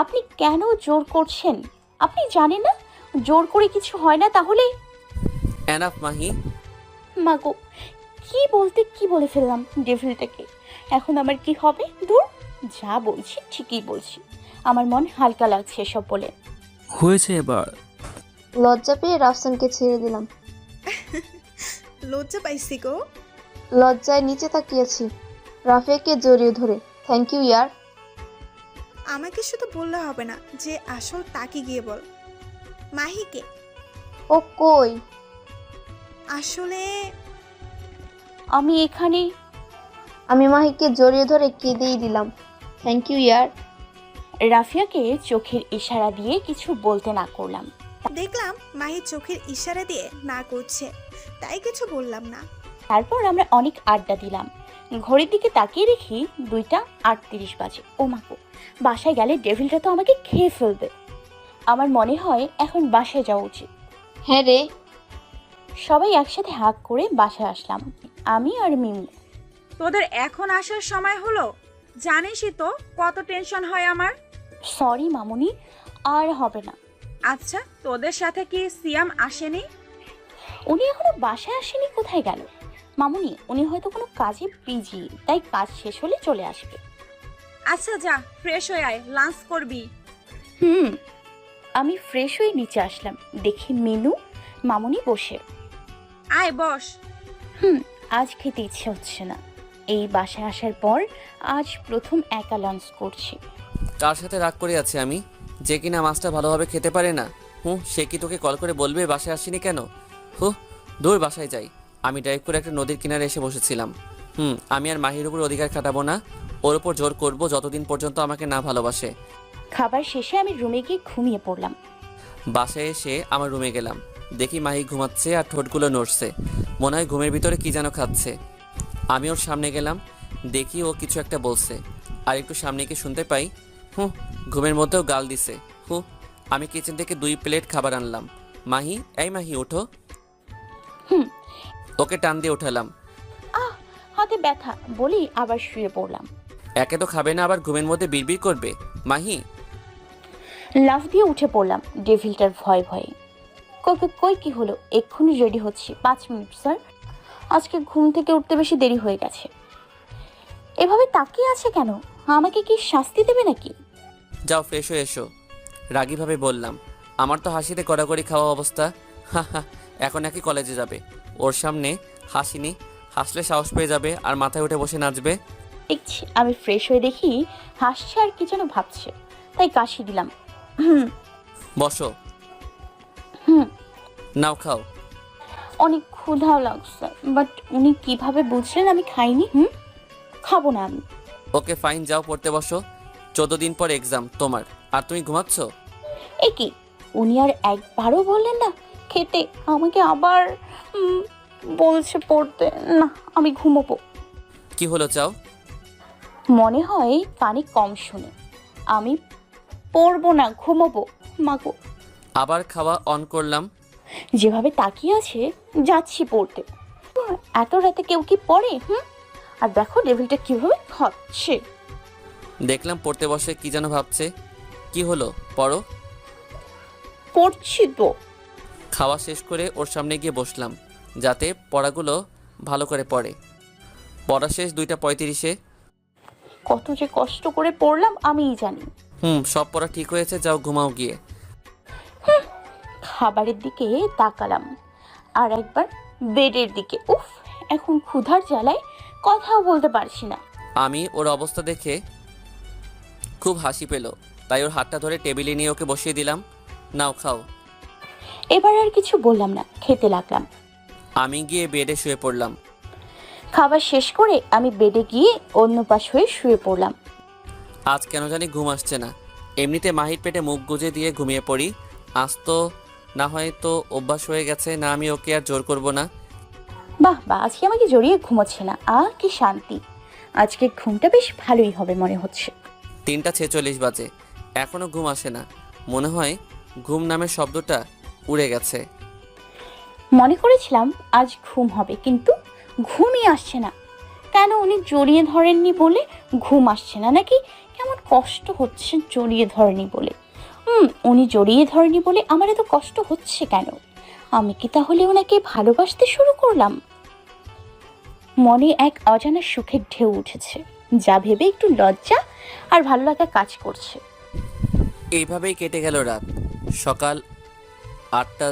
আপনি কেন জোর করছেন? আপনি জানেন না জোর করে কিছু হয় না? তাহলে এনাফ মাহি। মাগো কি বলে ফেললাম ডেভিলটাকে। এখন আমার কি হবে? দূর, যা বলছি ঠিকই বলছি। আমার মন হালকা লাগছে এসব বলে। হয়েছে এবার। লজ্জা পেয়ে রাফসানকে ছেড়ে দিলাম। লজ্জা পাইছি গো। লজ্জায় নিচে তাকিয়েছি, রাফিয়াকে জড়িয়ে ধরে। থ্যাংক ইউ ইয়ার। আমাকে শুধু বললে হবে না, যে আসল তাকে গিয়ে বল। মাহিকে ও কই? আসলে আমি এখানে। আমি মাহিকে জড়িয়ে ধরে কেঁদেই দিলাম। থ্যাংক ইউ ইয়ার। রাফিয়াকে চোখের ইশারা দিয়ে কিছু বলতে না করলাম। দেখলাম মাহি চোখের ইশারা দিয়ে না করছে, তাই কিছু বললাম না। তারপর আমরা অনেক আড্ডা দিলাম। ঘড়ির দিকে তাকিয়ে দেখি 2:38 বাজে। ও মাগো, বাসায় গেলে ডেভিলটা তো আমাকে খেয়ে ফেলবে। আমার মনে হয় এখন বাসায় যাওয়া উচিত। হ্যাঁ রে। সবাই একসাথে হাঁক করে বাসায় আসলাম, আমি আর মিমু। তোদের এখন আসার সময় হলো? জানিসই তো কত টেনশন হয় আমার। সরি মামুনি, আর হবে না। আচ্ছা তোদের সাথে কি সিয়াম আসেনি? উনি এখনো বাসায় আসেনি, কোথায় গেল? মামুনি উনি হয়তো কোনো কাজে বিজি, তাই কাজ শেষ হলে চলে আসবে। আচ্ছা যা ফ্রেশ হয়ে আয়, লাঞ্চ করবি। আমি ফ্রেশ হয়ে নিচে আসলাম, দেখি মিনু মামুনি বসে। আয় বস। আজ খেতে ইচ্ছে হচ্ছে না। এই বাসায় আসার পর আজ প্রথম একা লাঞ্চ করছি। কার সাথে রাগ করে আছি আমি? যে কিনা মাছটা ভালোভাবে খেতে পারে না। সে কি তোকে কল করে বলবে বাসায় আসিনি কেন? দূর, বাসায় যাই। আমি ড্রাইভ করে একটা নদীর কিনারে এসে বসেছিলাম। আমি আর মাহির উপর অধিকার খাটাবো না। ওর উপর জোর করব যতদিন পর্যন্ত আমাকে না ভালোবাসে। খাবার শেষে আমি রুমে গিয়ে ঘুমিয়ে পড়লাম। বাসায় এসে আমার রুমে গেলাম, দেখি মাহি ঘুমাচ্ছে আর ঠোঁটগুলো নড়ছে, মনে হয় ঘুমের ভিতরে কি যেন খাচ্ছে। আমি ওর সামনে গেলাম, দেখি ও কিছু একটা বলছে, আর একটু সামনে গিয়ে শুনতে পাই ঘুমের মধ্যেও গাল দিছে। আমি কিচেন থেকে 2 প্লেট খাবার আনলাম। মাহি, এই মাহি ওঠো। ওকে টান দিয়ে উঠালাম। হাতে ব্যথা বলি আবার শুয়ে পড়লাম। একে তো খাবে না, আবার ঘুমের মধ্যে বিড়বিড় করবে। মাহি লাফ দিয়ে উঠে পড়লাম ডেভিলটার ভয়ে ভয়ে। কই কি হলো? এক্ষুনি রেডি হচ্ছি। 5 মিনিট স্যার। আজকে ঘুম থেকে উঠতে বেশি দেরি হয়ে গেছে। এভাবে তাকিয়ে আছে কেন? আমাকে কি শাস্তি দেবে নাকি? যাও ফ্রেশ হয়ে এসো, রাগীভাবে বললাম। আমার তো হাসিতে কড়াকড়ি খাওয়া অবস্থা। এখন নাকি কলেজে যাবে। ওর সামনে হাসিনি, হাসলে সাহস পেয়ে যাবে আর মাথায় উঠে বসে নাচবে। দেখছি আমি ফ্রেশ হয়ে দেখি হাসছে আর কি যেন ভাবছে, তাই কাশি দিলাম। হুম বসো, হুম। নাও খাও। অনেক ক্ষুধাও লাগছে, বাট উনি কিভাবে বুঝলেন আমি খাইনি? খাবো না আমি। ওকে ফাইন, যাও পড়তে বসো। 14 দিন পর এক্সাম তোমার, আর তুমি ঘুমাচ্ছ? এ কি, উনি আর একবারও বললেন না খেতে? আমাকে আবার বলছে পড়তে। না, আমি ঘুমোবো। কি হলো, চাও? মনে হয় কানে কম শুনে। আমি পড়বো না, ঘুমোবো। মাগো, আবার খাওয়া অন করলাম। যেভাবে তাকিয়ে আছে, যাচ্ছি পড়তে। এত রাতে কেউ কি পড়ে? আর দেখো টেবিলটা কিভাবে খাচ্ছে। দেখলাম পড়তে বসে কি যেন ভাবছে। কি হলো, পড়ো। পড়ছি তো। খাওয়া শেষ করে ওর সামনে গিয়ে বসলাম যাতে পড়াগুলো ভালো করে পড়ে। পড়া শেষ 2:35-এ। কত যে কষ্ট করে পড়লাম আমিই জানি। সব পড়া ঠিক হয়েছে, যাও ঘুমাও গিয়ে। খাবারের দিকে তাকালাম আর একবার বেডের দিকে। উফ, এখন ক্ষুধার জ্বালায় কথাও বলতে পারছি না। আমি ওর অবস্থা দেখে খুব হাসি পেল, তাই ওর হাতটা ধরে টেবিলে নিয়ে ওকে বসিয়ে দিলাম। নাও খাও। এবার আর কিছু বললাম না, খেতে লাগলাম। আমি গিয়ে বেডে শুয়ে পড়লাম। খাবার শেষ করে আমি বেডে গিয়ে অন্য পাশ হয়ে শুয়ে পড়লাম। আজ কেন জানি ঘুম আসছে না। এমনিতে মাহির পেটে মুখ গুজে দিয়ে ঘুমিয়ে পড়ি। আজ তো না হয় তো অভ্যাস হয়ে গেছে, না আমি ওকে আর জোর করব না। বাহ বাহ, আজকে আমাকে জড়িয়ে ঘুমোচ্ছে না। কি শান্তি। আজকে ঘুমটা বেশ ভালোই হবে মনে হচ্ছে। 3:46 বাজে, এখনো ঘুম আসে না। মনে হয় ঘুম নামের শব্দটা উড়ে গেছে। মনে করেছিলাম আজ ঘুম হবে, কিন্তু ঘুমই আসছে না। কেন, উনি জড়িয়ে ধরেননি বলে ঘুম আসছে না, নাকি কেমন কষ্ট হচ্ছে জড়িয়ে ধরেনি বলে? উনি জড়িয়ে ধরেনি বলে আমার এত কষ্ট হচ্ছে কেন? আমি কি তাহলে ওনাকে ভালোবাসতে শুরু করলাম? মনে এক অজানা সুখের ঢেউ উঠেছে, যা ভেবে একটু লজ্জা আর ভালো লাগা কাজ করছে। এইভাবেই কেটে গেল রাত। সকাল 8টা।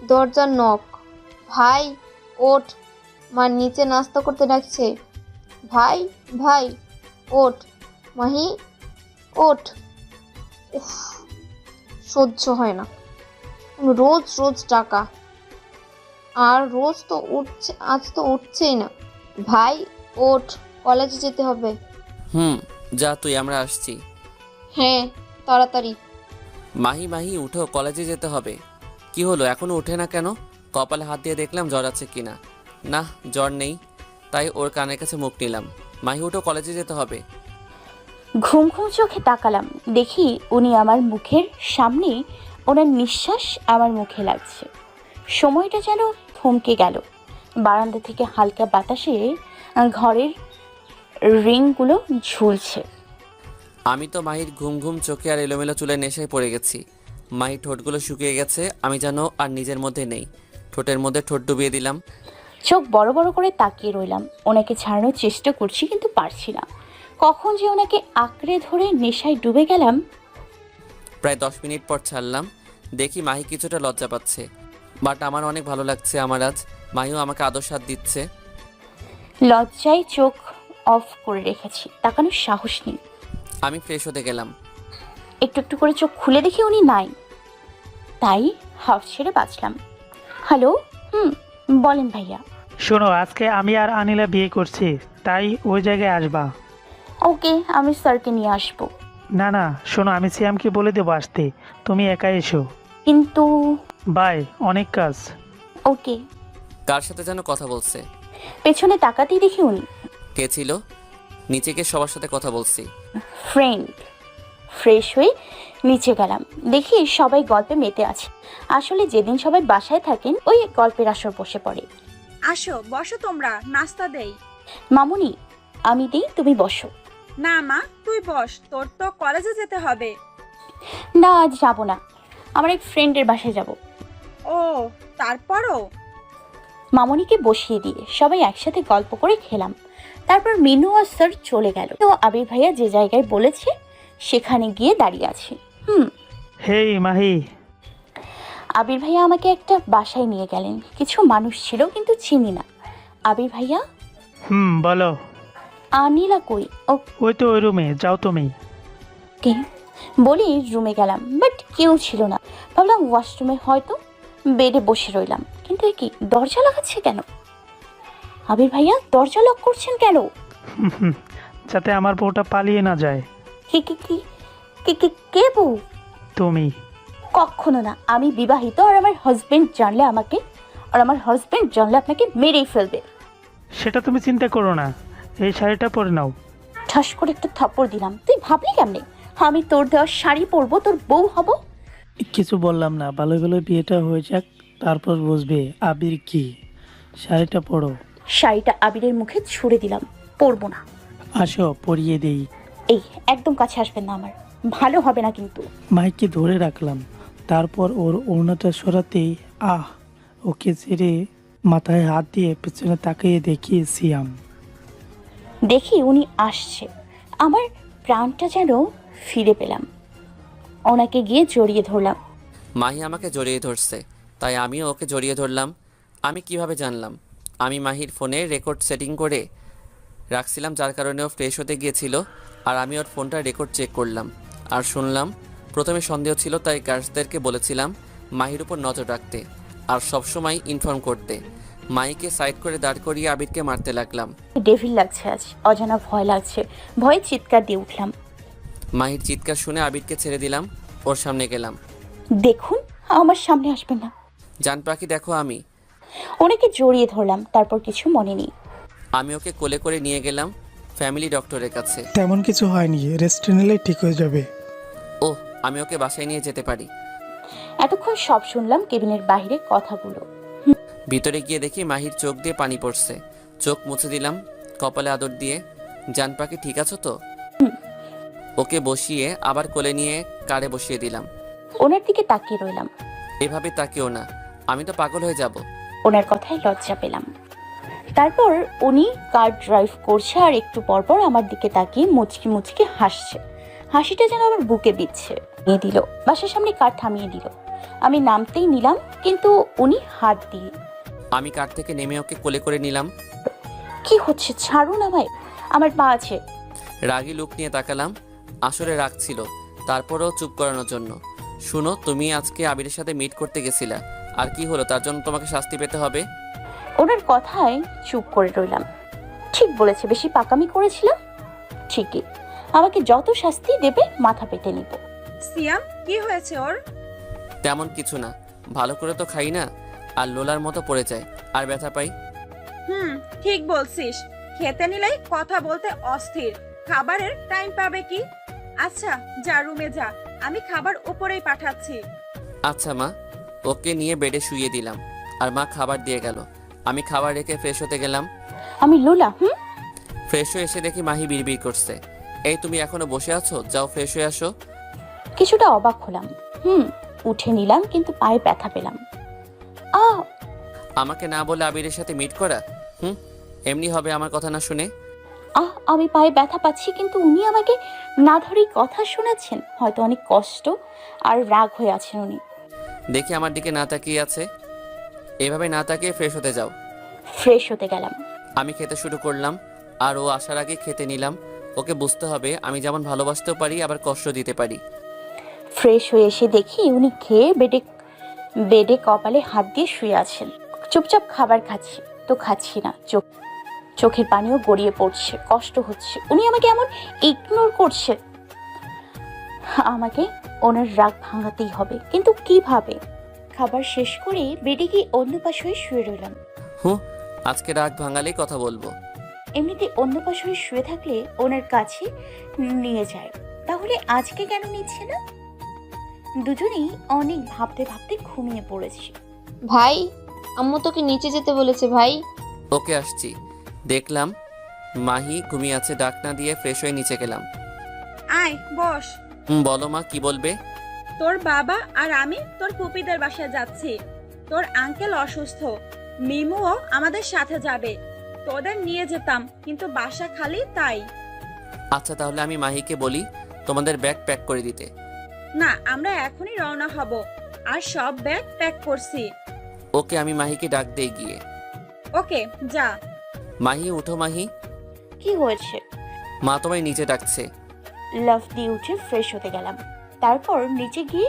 দরজার নক। ভাই ওঠ, মা নিচে নাস্তা করতে ডাকছে। ভাই ভাই ওঠ, মাহি ওঠ। উফ, সহ্য হয় না, রোজ রোজ টাকা, আর রোজ তো উঠছে, আজ তো উঠছেই না। ভাই ওঠ, কলেজে যেতে হবে। যা তুই, আমরা আসছি। হ্যাঁ, তাড়াতাড়ি। মাহি উঠো, কলেজে যেতে হবে। কি হলো, এখনো ওঠে না কেন? কপালে হাত দিয়ে দেখলাম জ্বর আছে কিনা। না, জ্বর নেই, তাই ওর কানের কাছে মুখ নিলাম। মাহি উঠো, কলেজে যেতে হবে। ঘুম ঘুম চোখে তাকালাম, দেখি উনি আমার মুখের সামনে, ওনার নিঃশ্বাস আমার মুখে লাগছে। সময়টা যেন থমকে গেল। বারান্দা থেকে হালকা বাতাসে ঘরের রিংগুলো ঝুলছে। আমি তো মাহির ঘুম ঘুম চোখে আর এলোমেলো চুলের নেশায় পড়ে গেছি। মাহির ঠোঁটগুলো শুকিয়ে গেছে, আমি যেন আর নিজের মধ্যে নেই। ঠোঁটের মধ্যে ঠোঁট ডুবিয়ে দিলাম। চোখ বড় বড় করে তাকিয়ে রইলাম। ওনাকে ছাড়ানোর চেষ্টা করছি, কিন্তু পারছি না। কখন যে ওনাকে আঁকড়ে ধরে নেশায় ডুবে গেলাম। প্রায় 10 মিনিট পর ছাড়লাম। দেখি মাহি কিছুটা লজ্জা পাচ্ছে, বাট আমার অনেক ভালো লাগছে। আমার আজ মাহিও আমাকে আদর সাথ দিচ্ছে। লজ্জায় চোখ অফ করে রেখেছি, তাকানোর সাহস নেই। আমি ফ্রেশ হতে গেলাম। একটু একটু করে চোখ খুলে দেখি উনি নাই, তাই হাফ ছেড়ে বাঁচলাম। হ্যালো, বলেন ভাইয়া। শোনো, আজকে আমি আর আনিলা বিয়ে করছি, তাই ওই জায়গায় আসবা। ওকে, আমি স্যারকে নিয়ে আসবো। না না, শোনো, আমি সিয়ামকে বলে দেবো আসতে, তুমি একা এসো। কিন্তু বাই, অনেক কাজ। ওকে। কার সাথে যেন কথা বলছে। পেছনে তাকাতেই দেখি উনি। কে ছিল? নিচে গিয়ে সবার সাথে কথা বলছি। ফ্রেন্ড। ফ্রেশ হয়ে নিচে গেলাম, দেখি সবাই গল্পে মেতে আছে। আসলে যেদিন সবাই বাসায় থাকেন, ওই গল্পের আসর বসে পড়ে। আসো, বসো তোমরা, নাস্তা দেই। মামুনি, আমি দিই, তুমি বসো। না মা, তুই বস, তোর তো কলেজে যেতে হবে। না, আজ যাবো না, আমার এক ফ্রেন্ডের বাসায় যাব। ও, তারপরও? মামুনিকে বসিয়ে দিয়ে সবাই একসাথে গল্প করে খেলাম। তারপর মিনু আর স্যার চলে গেল। তো আবির ভাইয়া যে জায়গায় বলেছে সেখানে গিয়ে দাঁড়িয়ে আছে। হেই মাহি। আবির ভাইয়া আমাকে একটা বাসায় নিয়ে গেলেন। কিছু মানুষ ছিল, কিন্তু চিনি না। আবির ভাইয়া, বলো। আনিলা কই? ওই তো ওই রুমে, যাও তুমি। ওকে বলি রুমে গেলাম, বাট কেউ ছিল না। ভাবলাম ওয়াশরুমে হয়তো, বেডে বসে রইলাম। কিন্তু এ কি, দরজা লাগাচ্ছে কেন? আবির ভাইয়া দরজা লক করছেন কেন? যাতে আমার বউটা পালিয়ে না যায়। কি কি কি কি কি কে বউ? তুমি। কখনো না, আমি বিবাহিত। আর আমার হাজবেন্ড জানলে আমাকে, আর আমার হাজবেন্ড জানলে আপনাকে মেরেই ফেলবে। সেটা তুমি চিন্তা করো না, এই শাড়িটা পরে নাও। ঠাস করে একটা থাপ্পড় দিলাম। তুই ভাবলি কেমনে আমি তোর দেওয়া শাড়ি পরবো, তোর বউ হব? কিছু বললাম না, ভালো ভালো বিয়েটা হয়ে যাক, তারপর বুঝবে আবির কি। শাড়িটা পরো। শাড়িটা আবিরের মুখে ছুড়ে দিলাম। পরবো না। আসো পরিয়ে দেই। এই একদম কাছে আসবেন না, আমার ভালো হবে না কিন্তু। মাইকে ধরে রাখলাম, তারপর ওর ওড়নাটা সরাতেই ওকে ছেড়ে মাথায় হাত দিয়ে পেছনে তাকিয়ে দেখি সিয়াম। দেখি উনি আসছে, আমার প্রাণটা যেন ফিরে পেলাম। ওনাকে গিয়ে জড়িয়ে ধরলাম। মাহি আমাকে জড়িয়ে ধরছে, তাই আমিও ওকে জড়িয়ে ধরলাম। আমি কিভাবে জানলাম? আমি মাহির ফোনে রেকর্ড সেটিং করে রাখছিলাম, যার কারণে ও ফ্রেশ হতে গিয়েছিল। আর আমি ওর ফোনটা রেকর্ড চেক করলাম আর শুনলাম। প্রথমে সন্দেহ ছিল, তাই গার্ডসদেরকে বলেছিলাম মাহির উপর নজর রাখতে আর সবসময় ইনফর্ম করতে। মাহিকে সাইড করে দাঁড় করিয়ে আবিরকে মারতে লাগলাম। ডেভিল লাগছে আজ, অজানা ভয় লাগছে। ভয়ে চিৎকার দিয়ে উঠলাম। মাহির চিৎকার শুনে আবিরকে ছেড়ে দিলাম, ওর সামনে গেলাম। দেখুন, আমার সামনে আসবেন না। জান পাখি দেখো, আমি ওনাকে জড়িয়ে ধরলাম, তারপর কিছু মনে নেই। আমি ওকে কোলে করে নিয়ে গেলাম ফ্যামিলি ডক্টরের কাছে। তেমন কিছু হয়নি, রেস্ট নিলেই ঠিক হয়ে যাবে। ও, আমি ওকে বাসায় নিয়ে যেতে পারি। এতক্ষণ সব শুনলাম কেবিনের বাইরে কথাগুলো। ভিতরে গিয়ে দেখি মাহির চোখ দিয়ে পানি পড়ছে। চোখ মুছে দিলাম কপালে আদর দিয়ে। জান পাখি ঠিক আছো তো? ওকে বসিয়ে আবার কোলে নিয়ে কারে বসিয়ে দিলাম। ওনার দিকে তাকিয়ে রইলাম। এভাবে তাকিও না, আমি তো পাগল হয়ে যাব। ওনার কথায় লজ্জা পেলাম। তারপর উনি কার ড্রাইভ করছে আর একটু পরপর আমার দিকে তাকিয়ে মুচকি মুচকি হাসছে। হাসিটা যেন আমার বুকে দিচ্ছে। নিয়ে দিল, বাসার সামনে কার থামিয়ে দিল। আমি নামতেই নিলাম, কিন্তু উনি হাত দিয়ে। আমি কার থেকে নেমে ওকে কোলে করে নিলাম। কি হচ্ছে, ছাড়ুন আমায়, আমার পা আছে। রাগী লুক নিয়ে তাকালাম, আসলে রাগ ছিল, তারপরেও চুপ করানোর জন্য। শুনো, তুমি আজকে আবিরের সাথে মিট করতে গেছিলা, আর কি হলো? তার জন্য তোমাকে শাস্তি পেতে হবে। ওনার কথায় চুপ করে রইলাম। ঠিক বলেছে, বেশি পাকামি করেছিলাম। ঠিকই, আমাকে যত শাস্তি দেবে মাথা পেতে নিব। সিয়াম, কি হয়েছে ওর? তেমন কিছু না, ভালো করে তো খাই না, আর লোলার মতো পড়ে যায় আর ব্যথা পাই। ঠিক বলছিস, খেতে নিলেই কথা বলতে অস্থির। খাবারের টাইম পাবে কি? আচ্ছা যা, রুমে যা, আমি খাবার উপরেই পাঠাচ্ছি। আচ্ছা মা। ওকে নিয়ে বেডে শুইয়ে দিলাম, আর মা খাবার দিয়ে গেল। আমি খাবার রেখে ফ্রেশ হতে গেলাম। আমি লোলা। ফ্রেশ হয়ে এসে দেখি মাহি বিড়বিড় করছে। এই তুমি এখনো বসে আছো? যাও ফ্রেশ হয়ে আসো। কিছুটা অবাক হলাম। উঠে নিলাম, কিন্তু পায়ে ব্যথা পেলাম। আমাকে না বলে আবিরের সাথে মিট করা? এমনি হবে আমার কথা না শুনে? আমি পায়ে ব্যথা পাচ্ছি, কিন্তু উনি আমাকে না ধরেই কথা শোনাচ্ছেন। হয়তো অনেক কষ্ট আর রাগ হয়ে আছেন উনি। দেখি আমার দিকে না তাকিয়ে আছে। এভাবে না তাকিয়ে ফ্রেশ হতে যাও। ফ্রেশ হতে গেলাম। আমি খেতে শুরু করলাম, আর ও আসার আগে খেতে নিলাম। ওকে বুঝতে হবে আমি যেমন ভালোবাসতেও পারি, আবার কষ্ট দিতে পারি। ফ্রেশ হয়ে এসে দেখি উনি খেয়ে বেডে কপালে হাত দিয়ে শুয়ে আছেন। চুপচাপ খাবার খাচ্ছি তো খাচ্ছি না, চোখের পানিও গড়িয়ে পড়ছে, কষ্ট হচ্ছে। উনি আমাকে এমন ইগনোর করছে। আমাকে ওনার রাগ ভাঙাতেই হবে, কিন্তু কিভাবে? খাবার শেষ করে বেডে গিয়ে অন্য পাশ হয়ে শুয়ে রইলাম। আজকে রাগ ভাঙালেই কথা বলবো। এমনিতে অন্য পাশ হয়ে শুয়ে থাকলে ওনার কাছে নিয়ে যায়, তাহলে আজকে কেন নিচ্ছে না? দুজনেই অনেক ভাবতে ভাবতে ঘুমিয়ে পড়েছি। ভাই, আম্মু তোকে নিচে যেতে বলেছে ভাই। ওকে আসছি। দেখলাম মাহি ঘুমিয়ে আছে, ডাক না দিয়ে ফ্রেশ হয়ে নিচে গেলাম। আয় বস। বলো মা, কি বলবে? তোর বাবা আর আমি তোর পুপিদের বাসায় যাচ্ছি। তোর আঙ্কেল অসুস্থ, মিমুও আমাদের সাথে যাবে। তোদের নিয়ে যেতাম, কিন্তু বাসা খালি, তাই। আচ্ছা, তাহলে আমি মাহিকে বলি তোমাদের ব্যাগ প্যাক করে দিতে। না, আমরা এখনই রওনা হব, আর সব ব্যাগ প্যাক করছি। ওকে, আমি মাহিকে ডাক দিয়ে গিয়ে। ওকে যা। মাহি উঠো মাহি, কি হয়েছে? মা তোমায় নিচে ডাকছে। লাফ দিয়ে উঠে ফ্রেশ হতে গেলাম। তারপর নিচে গিয়ে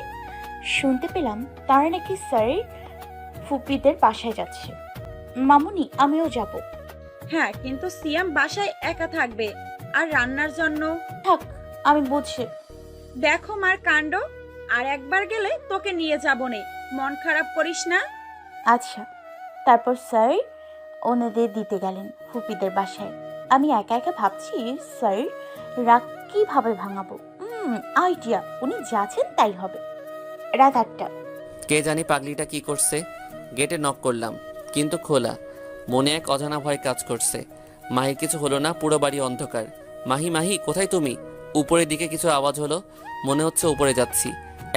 শুনতে পেলাম তারা নাকি স্যারের ফুপিদের বাসায় যাচ্ছে। মামুনি, আমিও যাব। হ্যাঁ, কিন্তু সিয়াম বাসায় একা থাকবে আর রান্নার জন্য। থাক, আমি বুঝছি। দেখো মার কাণ্ড, আর একবার গেলে তোকে নিয়ে যাবো নে, মন খারাপ করিস না। আচ্ছা। তারপর স্যার ওনাদের দিতে গেলেন ফুপিদের বাসায়। আমি একা একা ভাবছি স্যার রাগ কিভাবে ভাঙাবো। আইডিয়া, উনি যাচ্ছেন তাই হবে। রাত 8টা। কে জানি পাগলিটা কি করছে। গেটে নক করলাম, কিন্তু খোলা। মনে এক অজানা ভয় কাজ করছে। মাহির কিছু হলো না, পুরো বাড়ি অন্ধকার। মাহি মাহি কোথায় তুমি? উপরের দিকে কিছু আওয়াজ হলো, মনে হচ্ছে উপরে যাচ্ছি,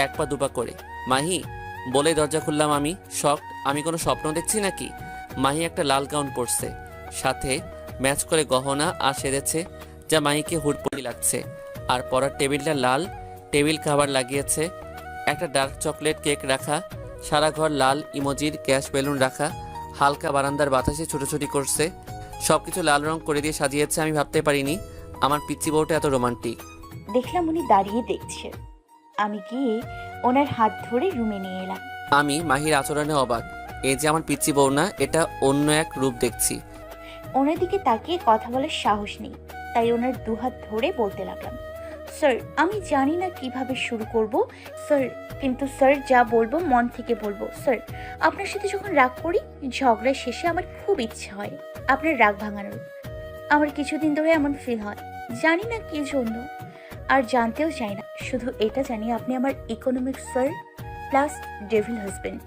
এক পা দুপা করে। মাহি বলে দরজা খুললাম আমি। আমি কোনো স্বপ্ন দেখছি নাকি? মাহি একটা লাল গাউন পরছে, সাথে ম্যাচ করে গহনা আর সেজেছে, যা মাহিকে হুড়পড়ি লাগছে। আর পড়ার টেবিলটা লাল, টেবিল খাবার লাগিয়েছে, একটা ডার্ক চকলেট কেক রাখা, সারা ঘর লাল ইমোজির গ্যাস বেলুন রাখা, হালকা বারান্দার বাতাসে ছুটোছুটি করছে। সব কিছু লাল রং করে দিয়ে সাজিয়েছে। আমি ভাবতে পারিনি আমার পিচ্চি বউটা এত রোমান্টিক। দেখলাম উনি দাঁড়িয়ে দেখছে। আমি গিয়ে ওনার হাত ধরে রুমে নিয়ে এলাম। আমি মাহির আচরণে অবাক। এই যে আমার পিচ্চি বউ না, এটা অন্য এক রূপ দেখছি। ওনার দিকে তাকিয়ে কথা বলার সাহস নেই, তাই ওনার দুহাত ধরে বলতে লাগলাম, স্যার আমি জানি না কিভাবে শুরু করব স্যার, কিন্তু স্যার যা বলবো মন থেকে বলবো। স্যার আপনার সাথে যখন রাগ করি, ঝগড়া শেষে আমার খুব ইচ্ছা হয় আপনার রাগ ভাঙানোর। আমার কিছুদিন ধরে এমন ফিল হয়, জানি না কি জন্য, আর জানতেও চাই না। শুধু এটা জানি আপনি আমার economic sir plus devil husband,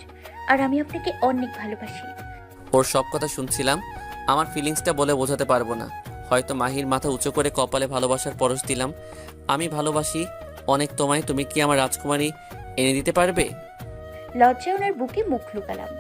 আর আমি আপনাকে অনেক ভালোবাসি। ওর সব কথা শুনছিলাম। আমার ফিলিংসটা বলে বোঝাতে পারবো না। হয়তো মাহির মাথা উঁচু করে কপালে ভালোবাসার পরশ দিলাম। আমি ভালোবাসি অনেক তোমায়, তুমি কি আমার রাজকুমারী এনে দিতে পারবে? লজ্জায় ওনার বুকে মুখ লুকালাম।